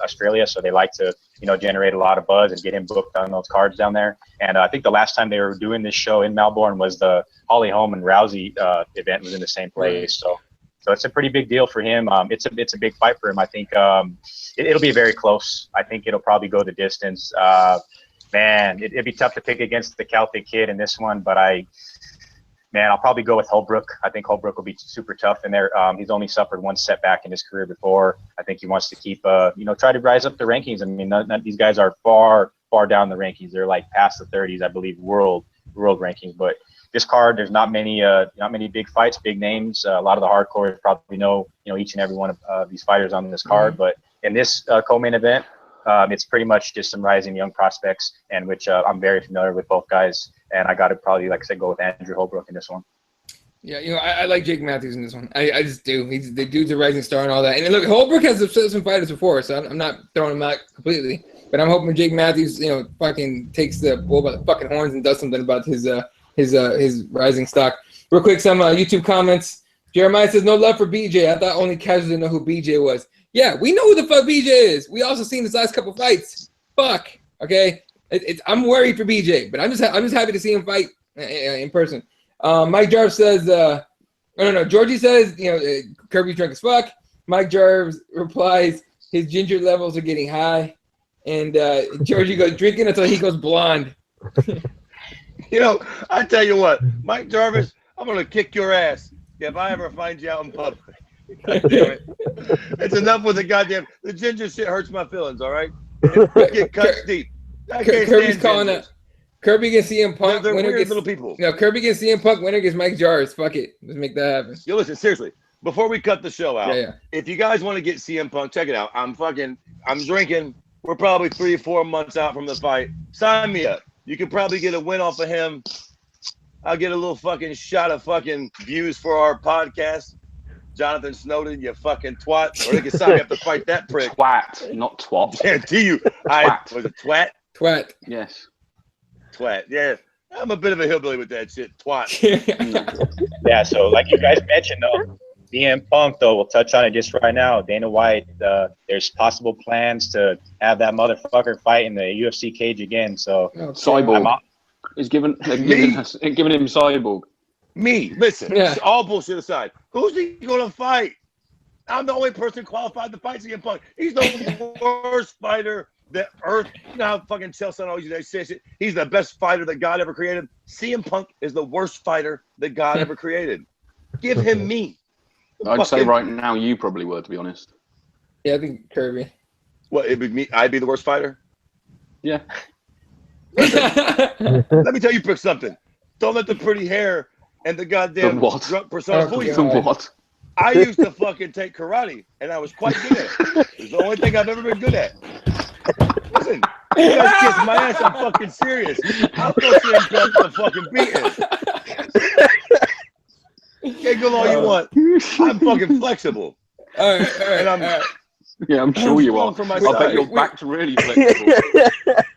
Speaker 2: Australia, so they like to, generate a lot of buzz and get him booked on those cards down there. And I think the last time they were doing this show in Melbourne was the Holly Holm and Rousey event was in the same place. So it's a pretty big deal for him. It's a big fight for him. I think it'll be very close. I think it'll probably go the distance. Man, it'd be tough to pick against the Celtic kid in this one, but I'll probably go with Holbrook. I think Holbrook will be super tough in there. He's only suffered one setback in his career before. I think he wants to keep, try to rise up the rankings. I mean, these guys are far down the rankings. They're like past the 30s, I believe, world rankings. But this card, there's not many big fights, big names. A lot of the hardcore probably know, each and every one of these fighters on this card. But in this co-main event, it's pretty much just some rising young prospects, and which I'm very familiar with both guys. And I got to probably, like I said, go with Andrew Holbrook in this one.
Speaker 1: Yeah, I like Jake Matthews in this one. I just do. The dude's a rising star and all that. And look, Holbrook has upset some fighters before, so I'm not throwing him out completely. But I'm hoping Jake Matthews, fucking takes the bull by the fucking horns and does something about his rising stock. Real quick, some YouTube comments. Jeremiah says, no love for BJ. I thought only casuals didn't know who BJ was. Yeah, we know who the fuck BJ is. We also seen his last couple fights. Fuck. Okay. I'm worried for BJ, but I'm just happy to see him fight in person. Mike Jarvis says, no. Georgie says, Kirby's drunk as fuck. Mike Jarvis replies, his ginger levels are getting high, and Georgie goes drinking until he goes blonde.
Speaker 4: I tell you what, Mike Jarvis, I'm gonna kick your ass if I ever find you out in public. God damn it. It's enough with the ginger shit hurts my feelings. All right, get cut deep.
Speaker 1: Kirby's calling up. Kirby against CM Punk.
Speaker 4: They're
Speaker 1: winner
Speaker 4: weird
Speaker 1: gets,
Speaker 4: little people.
Speaker 1: No, Kirby against CM Punk. Winner gets Mike Jarvis. Fuck it. Let's make that happen.
Speaker 4: Listen, seriously. Before we cut the show out,
Speaker 1: Yeah.
Speaker 4: If you guys want to get CM Punk, check it out. I'm drinking. We're probably 3 or 4 months out from the fight. Sign me up. You can probably get a win off of him. I'll get a little fucking shot of fucking views for our podcast. Jonathan Snowden, you fucking twat. Or they can sign me up to fight that prick.
Speaker 3: Twat, not twat.
Speaker 4: Guarantee you. Was it twat?
Speaker 1: Twat.
Speaker 3: Yes.
Speaker 4: Twat. Yeah. I'm a bit of a hillbilly with that shit. Twat.
Speaker 2: Yeah, so like you guys mentioned, though, CM Punk, though, we'll touch on it just right now. Dana White, there's possible plans to have that motherfucker fight in the UFC cage again. So
Speaker 3: Cyborg is giving him Cyborg.
Speaker 4: Me, listen, all bullshit aside, who's he gonna fight? I'm the only person qualified to fight CM Punk. He's the worst fighter that Earth. You know how fucking Chelsea always say shit. He's the best fighter that God ever created. CM Punk is the worst fighter that God ever created. Give him me.
Speaker 3: I'd say right now you probably were, to be honest.
Speaker 1: Yeah, I think Kirby.
Speaker 4: What, it'd be me? I'd be the worst fighter?
Speaker 3: Yeah.
Speaker 4: Listen, let me tell you something. Don't let the pretty hair and the goddamn drunk persona fool you.
Speaker 3: What?
Speaker 4: I used to fucking take karate, and I was quite good at it. It's the only thing I've ever been good at. Listen, you guys kiss my ass, I'm fucking serious. I'll go CM Punk the fucking beating. Can't go all you want. I'm fucking flexible.
Speaker 1: All right.
Speaker 4: And
Speaker 3: yeah, I'm sure you are. I bet your back's really flexible.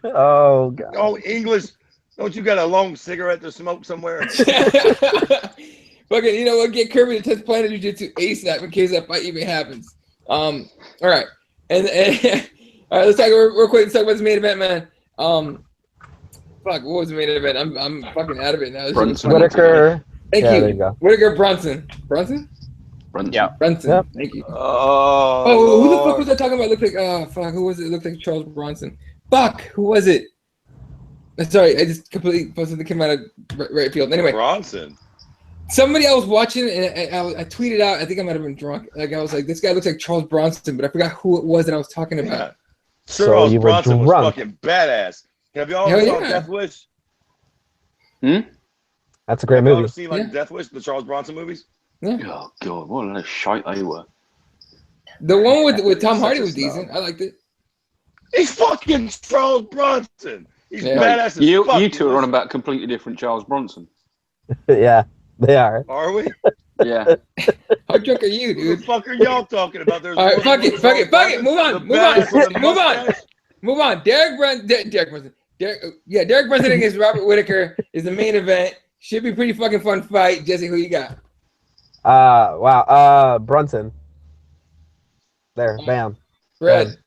Speaker 5: Oh, God.
Speaker 4: Oh, English. Don't you got a long cigarette to smoke somewhere?
Speaker 1: Fucking, you know what? Get Kirby to test Planet Jiu-Jitsu ASAP in case that fight even happens. All right. And all right, let's talk real quick. Let's talk about this main event, man. Fuck, what was the main event? I'm fucking out of it now.
Speaker 5: Whitaker.
Speaker 1: Thank
Speaker 5: you.
Speaker 1: you.
Speaker 5: There you go.
Speaker 1: Whitaker Brunson. Brunson.
Speaker 2: Yeah.
Speaker 1: Brunson.
Speaker 5: Yep.
Speaker 1: Thank you.
Speaker 4: Oh,
Speaker 1: who the fuck was I talking about? Looked like who was it? It looked like Charles Bronson. Fuck, who was it? Sorry, I just completely posted the came out of right field. Anyway,
Speaker 4: Bronson.
Speaker 1: Somebody I was watching and I tweeted out. I think I might have been drunk. Like I was like, this guy looks like Charles Bronson, but I forgot who it was that I was talking about.
Speaker 4: Yeah. Charles Bronson was fucking badass. Have y'all ever seen Death Wish?
Speaker 5: That's a great movie.
Speaker 4: Have you ever seen Death Wish, the Charles Bronson movies?
Speaker 1: Yeah.
Speaker 3: Oh God, what a shite they were.
Speaker 1: The one with Tom Hardy was decent. I liked it.
Speaker 4: He's fucking Charles Bronson. He's badass as fuck.
Speaker 3: You two are on about completely different Charles Bronson.
Speaker 5: Yeah, they are.
Speaker 4: Are we?
Speaker 3: Yeah.
Speaker 1: How drunk are you,
Speaker 4: Who
Speaker 1: dude?
Speaker 4: the fuck are y'all talking about? There's
Speaker 1: all right, fuck it. Move on. Derek Brunson. Derek Brunson against Robert Whitaker is the main event. Should be pretty fucking fun fight. Jesse, who you got?
Speaker 5: Wow. Brunson. There, bam.
Speaker 1: Red.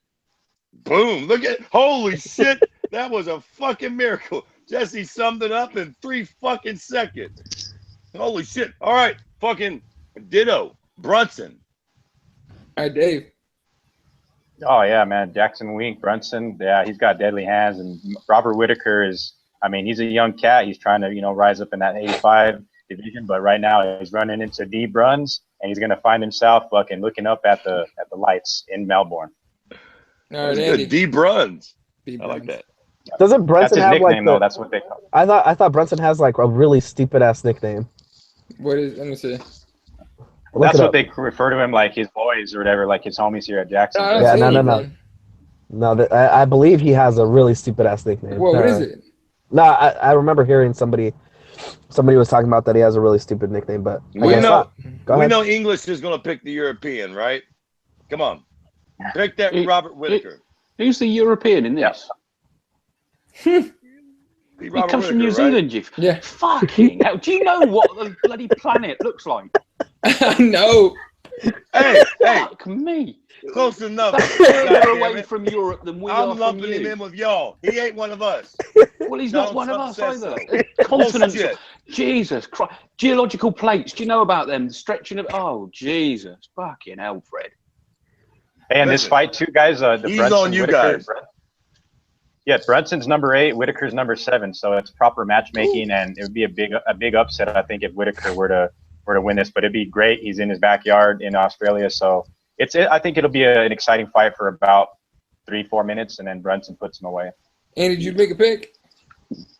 Speaker 4: Boom. Look at, holy shit. That was a fucking miracle. Jesse summed it up in 3 fucking seconds. Holy shit. All right. Fucking ditto. Brunson.
Speaker 1: All right, Dave.
Speaker 2: Oh, yeah, man. Jackson Wink, Brunson. Yeah, he's got deadly hands. And Robert Whitaker is, I mean, he's a young cat. He's trying to, rise up in that 85 division. But right now he's running into D Bruns, and he's going to find himself fucking looking up at the lights in Melbourne.
Speaker 1: All right, Andy.
Speaker 4: D Bruns. I like that.
Speaker 5: Doesn't Brunson have
Speaker 2: nickname,
Speaker 5: like
Speaker 2: though. That's what they call it.
Speaker 5: I thought Brunson has like a really stupid ass nickname.
Speaker 1: What is? Let me see.
Speaker 2: That's what they refer to him, like his boys or whatever, like his homies here at Jackson.
Speaker 5: No, I believe he has a really stupid ass nickname.
Speaker 1: Well, what is it?
Speaker 5: No, I remember hearing somebody was talking about that he has a really stupid nickname, but
Speaker 4: we know English is going to pick the European, right? Come on, pick that Robert Whitaker.
Speaker 3: Who's the European in this? He comes from New Zealand, right?
Speaker 1: Yeah.
Speaker 3: Fucking hell. Do you know what the bloody planet looks like?
Speaker 1: I know.
Speaker 4: Hey.
Speaker 3: Fuck me.
Speaker 4: Close enough.
Speaker 3: Further away from Europe than we are from you.
Speaker 4: I'm lumping him in with y'all. He ain't one of us.
Speaker 3: Well, he's not one of us either. Continents. Jesus Christ. Geological plates. Do you know about them? The stretching of. Oh, Jesus. Fucking hell, Fred.
Speaker 2: Hey, and this fight, too, guys.
Speaker 4: He's on you guys.
Speaker 2: Yeah, Brunson's number 8, Whitaker's number 7, so it's proper matchmaking, and it would be a big upset, I think, if Whitaker were to win this. But it'd be great. He's in his backyard in Australia, so I think it'll be an exciting fight for about 3-4 minutes, and then Brunson puts him away.
Speaker 1: Andy, did you make a pick?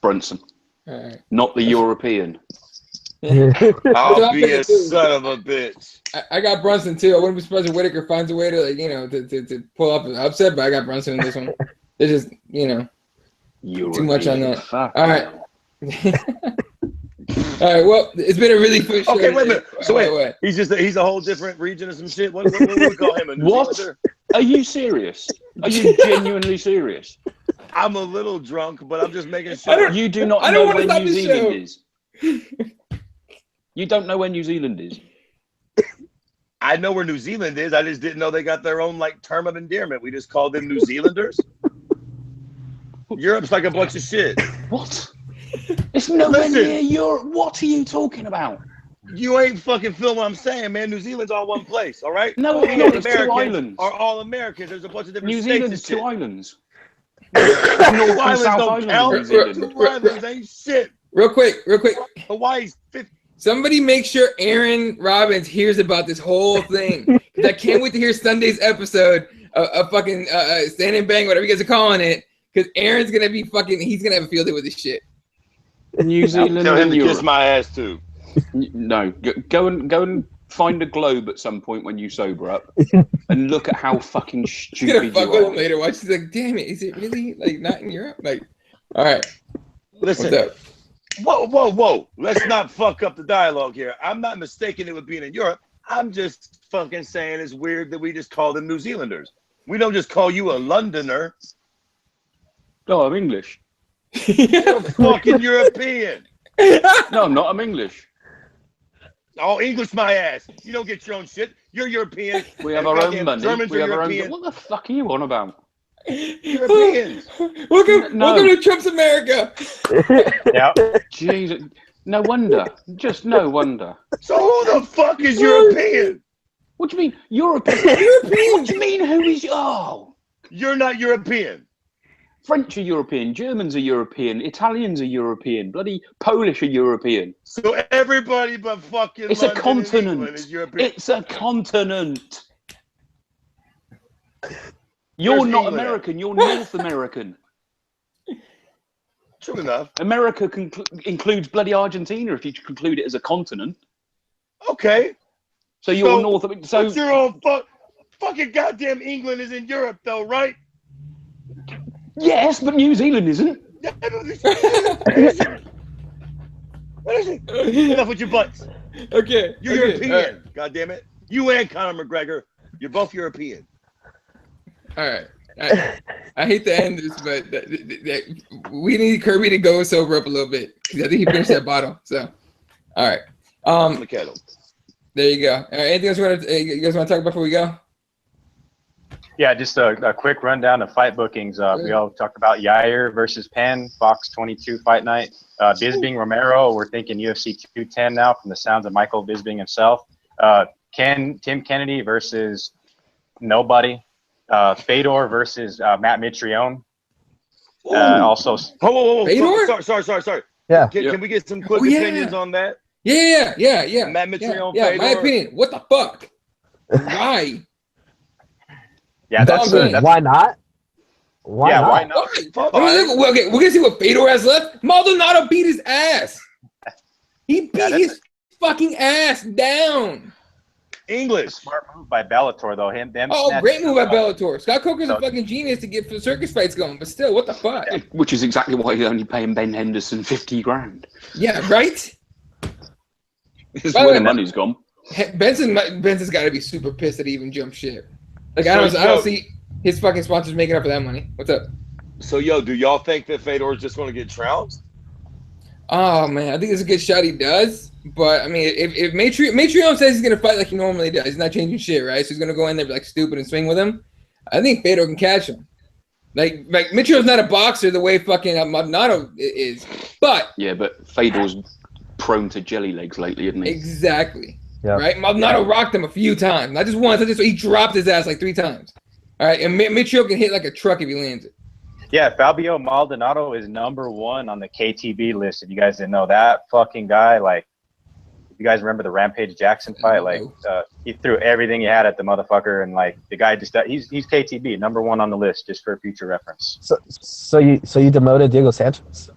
Speaker 3: Brunson,
Speaker 1: all right.
Speaker 3: not the European.
Speaker 4: I'll be a son of a bitch.
Speaker 1: I got Brunson too. I wouldn't be surprised if Whitaker finds a way to to pull up an upset, but I got Brunson in this one. It's just, European. Too much on that.
Speaker 3: Fuck.
Speaker 1: All right. All right. Well, it's been a really fun show.
Speaker 4: Okay, wait a minute. So wait. He's a whole different region of some shit. What do we call him?
Speaker 3: What? Are you serious? Are you genuinely serious?
Speaker 4: I'm a little drunk, but I'm just making sure.
Speaker 3: You do not know where New Zealand is. You don't know where New Zealand is.
Speaker 4: I know where New Zealand is. I just didn't know they got their own like term of endearment. We just called them New Zealanders. Europe's like a bunch of shit.
Speaker 3: What? It's nowhere near Europe. What are you talking about?
Speaker 4: You ain't fucking feeling what I'm saying, man. New Zealand's all one place, all right?
Speaker 3: No, it's not. It's 2 islands.
Speaker 4: Are all Americans. There's a bunch of different
Speaker 3: New
Speaker 4: states.
Speaker 3: Zealand's 2 islands.
Speaker 4: North
Speaker 3: and South
Speaker 4: don't
Speaker 3: Islands.
Speaker 4: count. 2 islands ain't shit.
Speaker 1: Real quick.
Speaker 4: Hawaii's 50.
Speaker 1: Somebody make sure Aaron Robbins hears about this whole thing. 'Cause I can't wait to hear Sunday's episode of fucking Stand and Bang, whatever you guys are calling it. Because Aaron's gonna be fucking. He's gonna have a field day with this shit.
Speaker 3: New Zealand.
Speaker 4: Tell him to
Speaker 3: Europe.
Speaker 4: kiss my ass too.
Speaker 3: No, go and find a globe at some point when you sober up, and look at how fucking
Speaker 1: He's gonna
Speaker 3: stupid
Speaker 1: fuck
Speaker 3: you
Speaker 1: with
Speaker 3: are.
Speaker 1: him later. Watch. He's like, damn it, is it really like not in Europe? Like, all right.
Speaker 4: Listen.
Speaker 1: What's up?
Speaker 4: Whoa. Let's not fuck up the dialogue here. I'm not mistaken it with being in Europe. I'm just fucking saying it's weird that we just call them New Zealanders. We don't just call you a Londoner.
Speaker 3: Oh, I'm English.
Speaker 4: You're fucking European.
Speaker 3: No, I'm not. I'm English.
Speaker 4: Oh, English my ass. You don't get your own shit. You're European.
Speaker 3: We have our own
Speaker 4: Goddamn
Speaker 3: money.
Speaker 4: Germans
Speaker 3: We
Speaker 4: are
Speaker 3: have our own.
Speaker 4: European.
Speaker 3: What the fuck are you on about?
Speaker 4: Europeans.
Speaker 1: Welcome to Trump's America.
Speaker 2: Yeah.
Speaker 3: Jesus. No wonder. Just no wonder.
Speaker 4: So who the fuck is European?
Speaker 3: What do you mean? European? What do you mean? Who is? Oh.
Speaker 4: You're not European.
Speaker 3: French are European, Germans are European, Italians are European, bloody Polish are European.
Speaker 4: So everybody but fucking
Speaker 3: It's
Speaker 4: London
Speaker 3: a continent.
Speaker 4: and England is European.
Speaker 3: It's a continent. You're
Speaker 4: Where's
Speaker 3: not
Speaker 4: England
Speaker 3: American, you're North American.
Speaker 4: True enough.
Speaker 3: America includes bloody Argentina if you conclude it as a continent.
Speaker 4: Okay.
Speaker 3: So you're North American. So
Speaker 4: but your own fucking goddamn England is in Europe though, right?
Speaker 3: yes, but New Zealand isn't.
Speaker 4: What is it? Enough with your butts.
Speaker 1: Okay.
Speaker 4: You're European. God damn it. You and Conor McGregor. You're both European.
Speaker 1: All right. I hate to end this, but we need Kirby to go sober up a little bit because I think he finished that bottle. So, all right. There you go. All right, anything else you guys want to talk about before we go?
Speaker 2: Yeah, just a quick rundown of fight bookings. We all talked about Yair versus Penn, Fox 22 fight night. Bisping Romero, we're thinking UFC 210 now from the sounds of Michael Bisping himself. Tim Kennedy versus nobody. Fedor versus Matt Mitrione. Also,
Speaker 4: Whoa.
Speaker 1: Fedor?
Speaker 4: Sorry.
Speaker 5: Yeah.
Speaker 4: Can we get some quick opinions on that?
Speaker 1: Yeah.
Speaker 4: Matt Mitrione,
Speaker 1: Yeah,
Speaker 4: Fedor.
Speaker 1: my opinion. What the fuck? Why?
Speaker 2: yeah, that's
Speaker 5: Why not? Why not?
Speaker 2: why not?
Speaker 1: Okay, we're gonna see what Fedor has left. Maldonado beat his ass. He beat his fucking ass down.
Speaker 4: English.
Speaker 2: Smart move by Bellator though.
Speaker 1: Great move by Bellator. Scott Coker's a fucking genius to get circus fights going, but still, what the fuck?
Speaker 3: Which is exactly why he's only paying Ben Henderson 50 grand.
Speaker 1: Yeah, right?
Speaker 3: This is where the money's gone.
Speaker 1: Benson's got to be super pissed that he even jumped ship. Like, I don't see his fucking sponsors making up for that money. What's up?
Speaker 4: So, do y'all think that Fedor is just going to get trounced?
Speaker 1: Oh, man, I think it's a good shot he does. But, I mean, if Mitrione says he's going to fight like he normally does, he's not changing shit, right? So he's going to go in there like stupid and swing with him. I think Fedor can catch him. Like Mitrione's not a boxer the way fucking Maldonado is. But
Speaker 3: yeah, but Fedor's prone to jelly legs lately, isn't he?
Speaker 1: Exactly.
Speaker 5: Yep.
Speaker 1: Right? Maldonado rocked him a few times. Not just once. He dropped his ass like 3 times. All right, and Mitrione can hit like a truck if he lands it.
Speaker 2: Yeah, Fabio Maldonado is #1 on the KTB list. If you guys didn't know that fucking guy, like, if you guys remember the Rampage Jackson fight, like, he threw everything he had at the motherfucker, and like the guy just he's KTB #1 on the list just for future reference.
Speaker 5: So you demoted Diego Sanchez?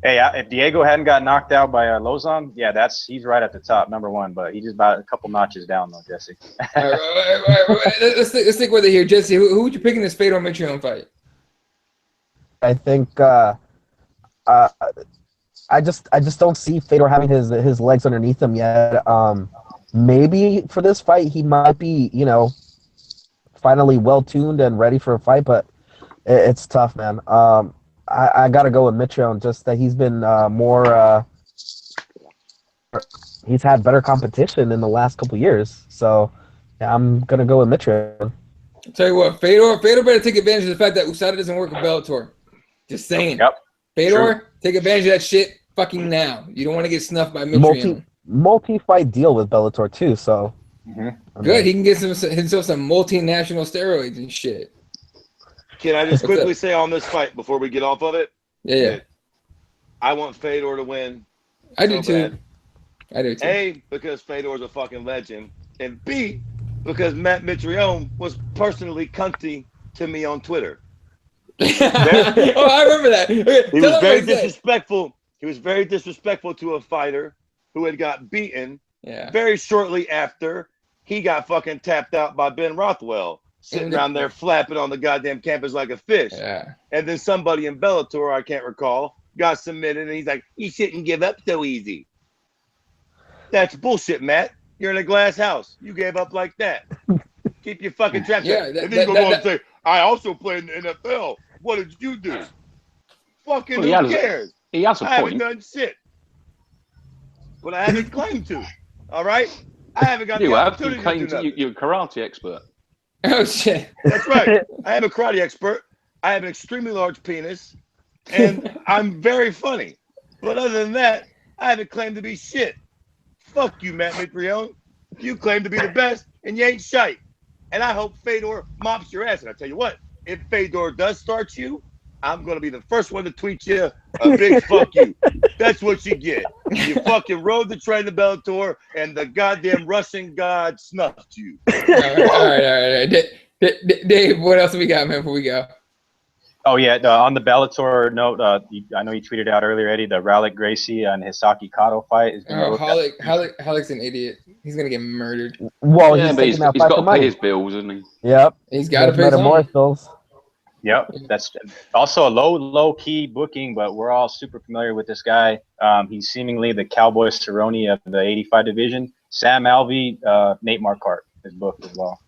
Speaker 2: Hey, if Diego hadn't got knocked out by Lozon, yeah, he's right at the top, #1. But he's just about a couple notches down though, Jesse.
Speaker 1: All right. Let's stick with it here, Jesse. Who would you pick in this Fedor Mitrione fight?
Speaker 5: I think I just don't see Fedor having his legs underneath him yet. Maybe for this fight he might be, finally well tuned and ready for a fight, but it's tough, man. I gotta go with Mitrione, just that he's been more he's had better competition in the last couple years. So yeah, I'm gonna go with Mitrione.
Speaker 1: Tell you what, Fedor better take advantage of the fact that USADA doesn't work with Bellator. Just saying.
Speaker 2: Yep.
Speaker 1: Fedor,
Speaker 2: True.
Speaker 1: take advantage of that shit fucking now. You don't want to get snuffed by Mitrione.
Speaker 5: Multi-fight deal with Bellator too. So
Speaker 1: Good. He can get himself some multinational steroids and shit.
Speaker 4: Can I just quickly say on this fight before we get off of it?
Speaker 1: Yeah.
Speaker 4: I want Fedor to win.
Speaker 1: I do too. I do too.
Speaker 4: A, because Fedor's a fucking legend. And B, because Matt Mitrione was personally cunty to me on Twitter.
Speaker 1: Oh, I remember that. Okay,
Speaker 4: he was very disrespectful. He was very disrespectful to a fighter who had got beaten very shortly after he got fucking tapped out by Ben Rothwell, sitting around there flapping on the goddamn campus like a fish.
Speaker 1: Yeah.
Speaker 4: And then somebody in Bellator, I can't recall, got submitted, and he's like, "You shouldn't give up so easy." That's bullshit, Matt. You're in a glass house. You gave up like that. Keep your fucking trap shut. And then you go on and say, "I also played in the NFL. What did you do?" Fucking who cares?
Speaker 3: He has a
Speaker 4: I
Speaker 3: point.
Speaker 4: haven't done shit. But I haven't claimed to. All right? I haven't got the opportunity to do nothing.
Speaker 3: You're a karate expert.
Speaker 1: Oh, shit.
Speaker 4: That's right. I am a karate expert. I have an extremely large penis. And I'm very funny. But other than that, I haven't claimed to be shit. Fuck you, Matt Mitrione. You claim to be the best, and you ain't shite. And I hope Fedor mops your ass. And I tell you what, if Fedor does start you, I'm going to be the first one to tweet you a big fuck you. That's what you get. You fucking rode the train to Bellator, and the goddamn Russian god snuffed you.
Speaker 1: All right. Dave, what else we got, man, before we go?
Speaker 2: Oh, yeah. On the Bellator note, I know you tweeted out earlier, Eddie, the Ralik Gracie and Hisaki Kato fight. Is
Speaker 1: Halleck's an idiot. He's going to get murdered.
Speaker 5: Well,
Speaker 3: yeah, but he's got to pay his bills, isn't he?
Speaker 5: Yep.
Speaker 1: He's got to pay his
Speaker 5: bills.
Speaker 2: Yep, that's also a low key booking, but we're all super familiar with this guy. He's seemingly the Cowboy Cerrone of the 85 division. Sam Alvey, Nate Marquardt is booked as well.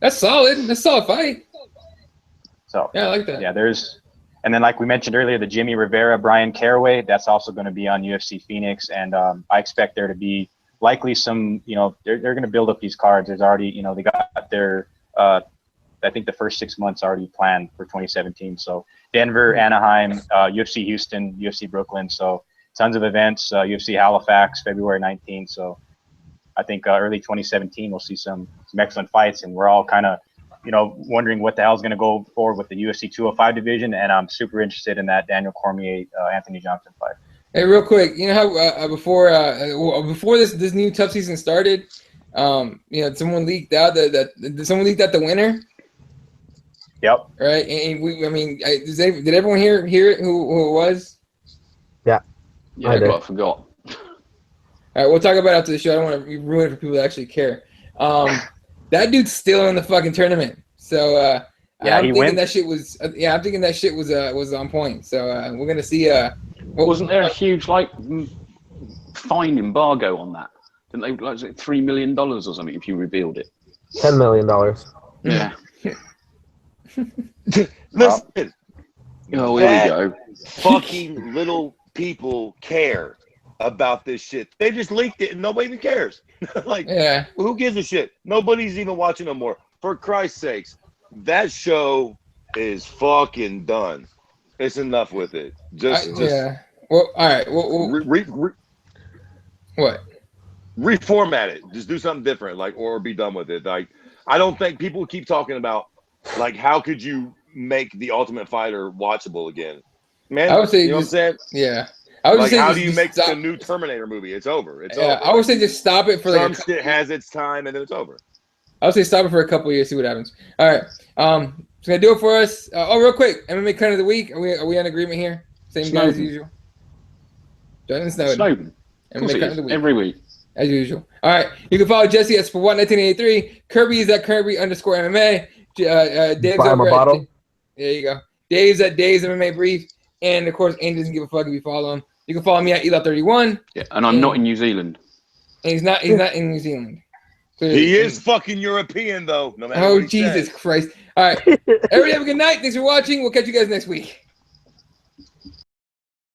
Speaker 1: That's solid. That's a solid fight.
Speaker 2: So
Speaker 1: yeah, I like that.
Speaker 2: Yeah, and then like we mentioned earlier, the Jimmy Rivera, Brian Caraway, that's also going to be on UFC Phoenix, and I expect there to be likely some, they're going to build up these cards. There's already, they got their. I think the first 6 months already planned for 2017. So Denver, Anaheim, UFC Houston, UFC Brooklyn. So tons of events. UFC Halifax, February 19th. So I think early 2017 we'll see some excellent fights, and we're all kind of wondering what the hell is going to go forward with the UFC 205 division. And I'm super interested in that Daniel Cormier, Anthony Johnson fight.
Speaker 1: Hey, real quick, you know how before this new tough season started, someone leaked out the winner.
Speaker 2: Yep.
Speaker 1: Right, and did everyone hear it? Who it was?
Speaker 5: Yeah.
Speaker 3: Yeah, I forgot.
Speaker 1: All right, we'll talk about it after the show. I don't want to ruin it for people that actually care. That dude's still in the fucking tournament. So I'm thinking that shit was. I'm thinking that shit was on point. So we're gonna see.
Speaker 3: Wasn't there a huge fine embargo on that? Didn't they $3 million or something if you revealed it?
Speaker 5: $10 million.
Speaker 3: Yeah.
Speaker 4: Listen.
Speaker 3: Oh, here we go.
Speaker 4: Fucking little people care about this shit. They just leaked it and nobody even cares. Who gives a shit? Nobody's even watching no more. For Christ's sakes, that show is fucking done. It's enough with it.
Speaker 1: Yeah. Well, all right. What?
Speaker 4: Reformat it. Just do something different, or be done with it. I don't think people keep talking about how could you make The Ultimate Fighter watchable again? Man,
Speaker 1: I would say
Speaker 4: you know what I'm saying?
Speaker 1: Yeah. I would say
Speaker 4: how do you make the new Terminator movie? It's over. It's over.
Speaker 1: I would say just stop it for
Speaker 4: some shit has its time and then it's over.
Speaker 1: I would say stop it for a couple of years, see what happens. All right. It's gonna do it for us. Real quick, MMA cut of the week. Are we on agreement here? Same guy as usual. Jonathan Snowden.
Speaker 3: MMA cut of the week. Every week.
Speaker 1: As usual. All right. You can follow Jesse at Sport1983. Kirby is at Kirby_MMA. Dave's
Speaker 5: buy him a bottle.
Speaker 1: There you go. Dave's at Dave's MMA Brief. And of course, Andy doesn't give a fuck if you follow him. You can follow me at Ela31.
Speaker 3: Yeah, and I'm not in New Zealand.
Speaker 1: And he's not in New Zealand. So
Speaker 4: he is fucking European though. No matter what he
Speaker 1: Jesus
Speaker 4: says.
Speaker 1: Christ. All right. Everybody have a good night. Thanks for watching. We'll catch you guys next week.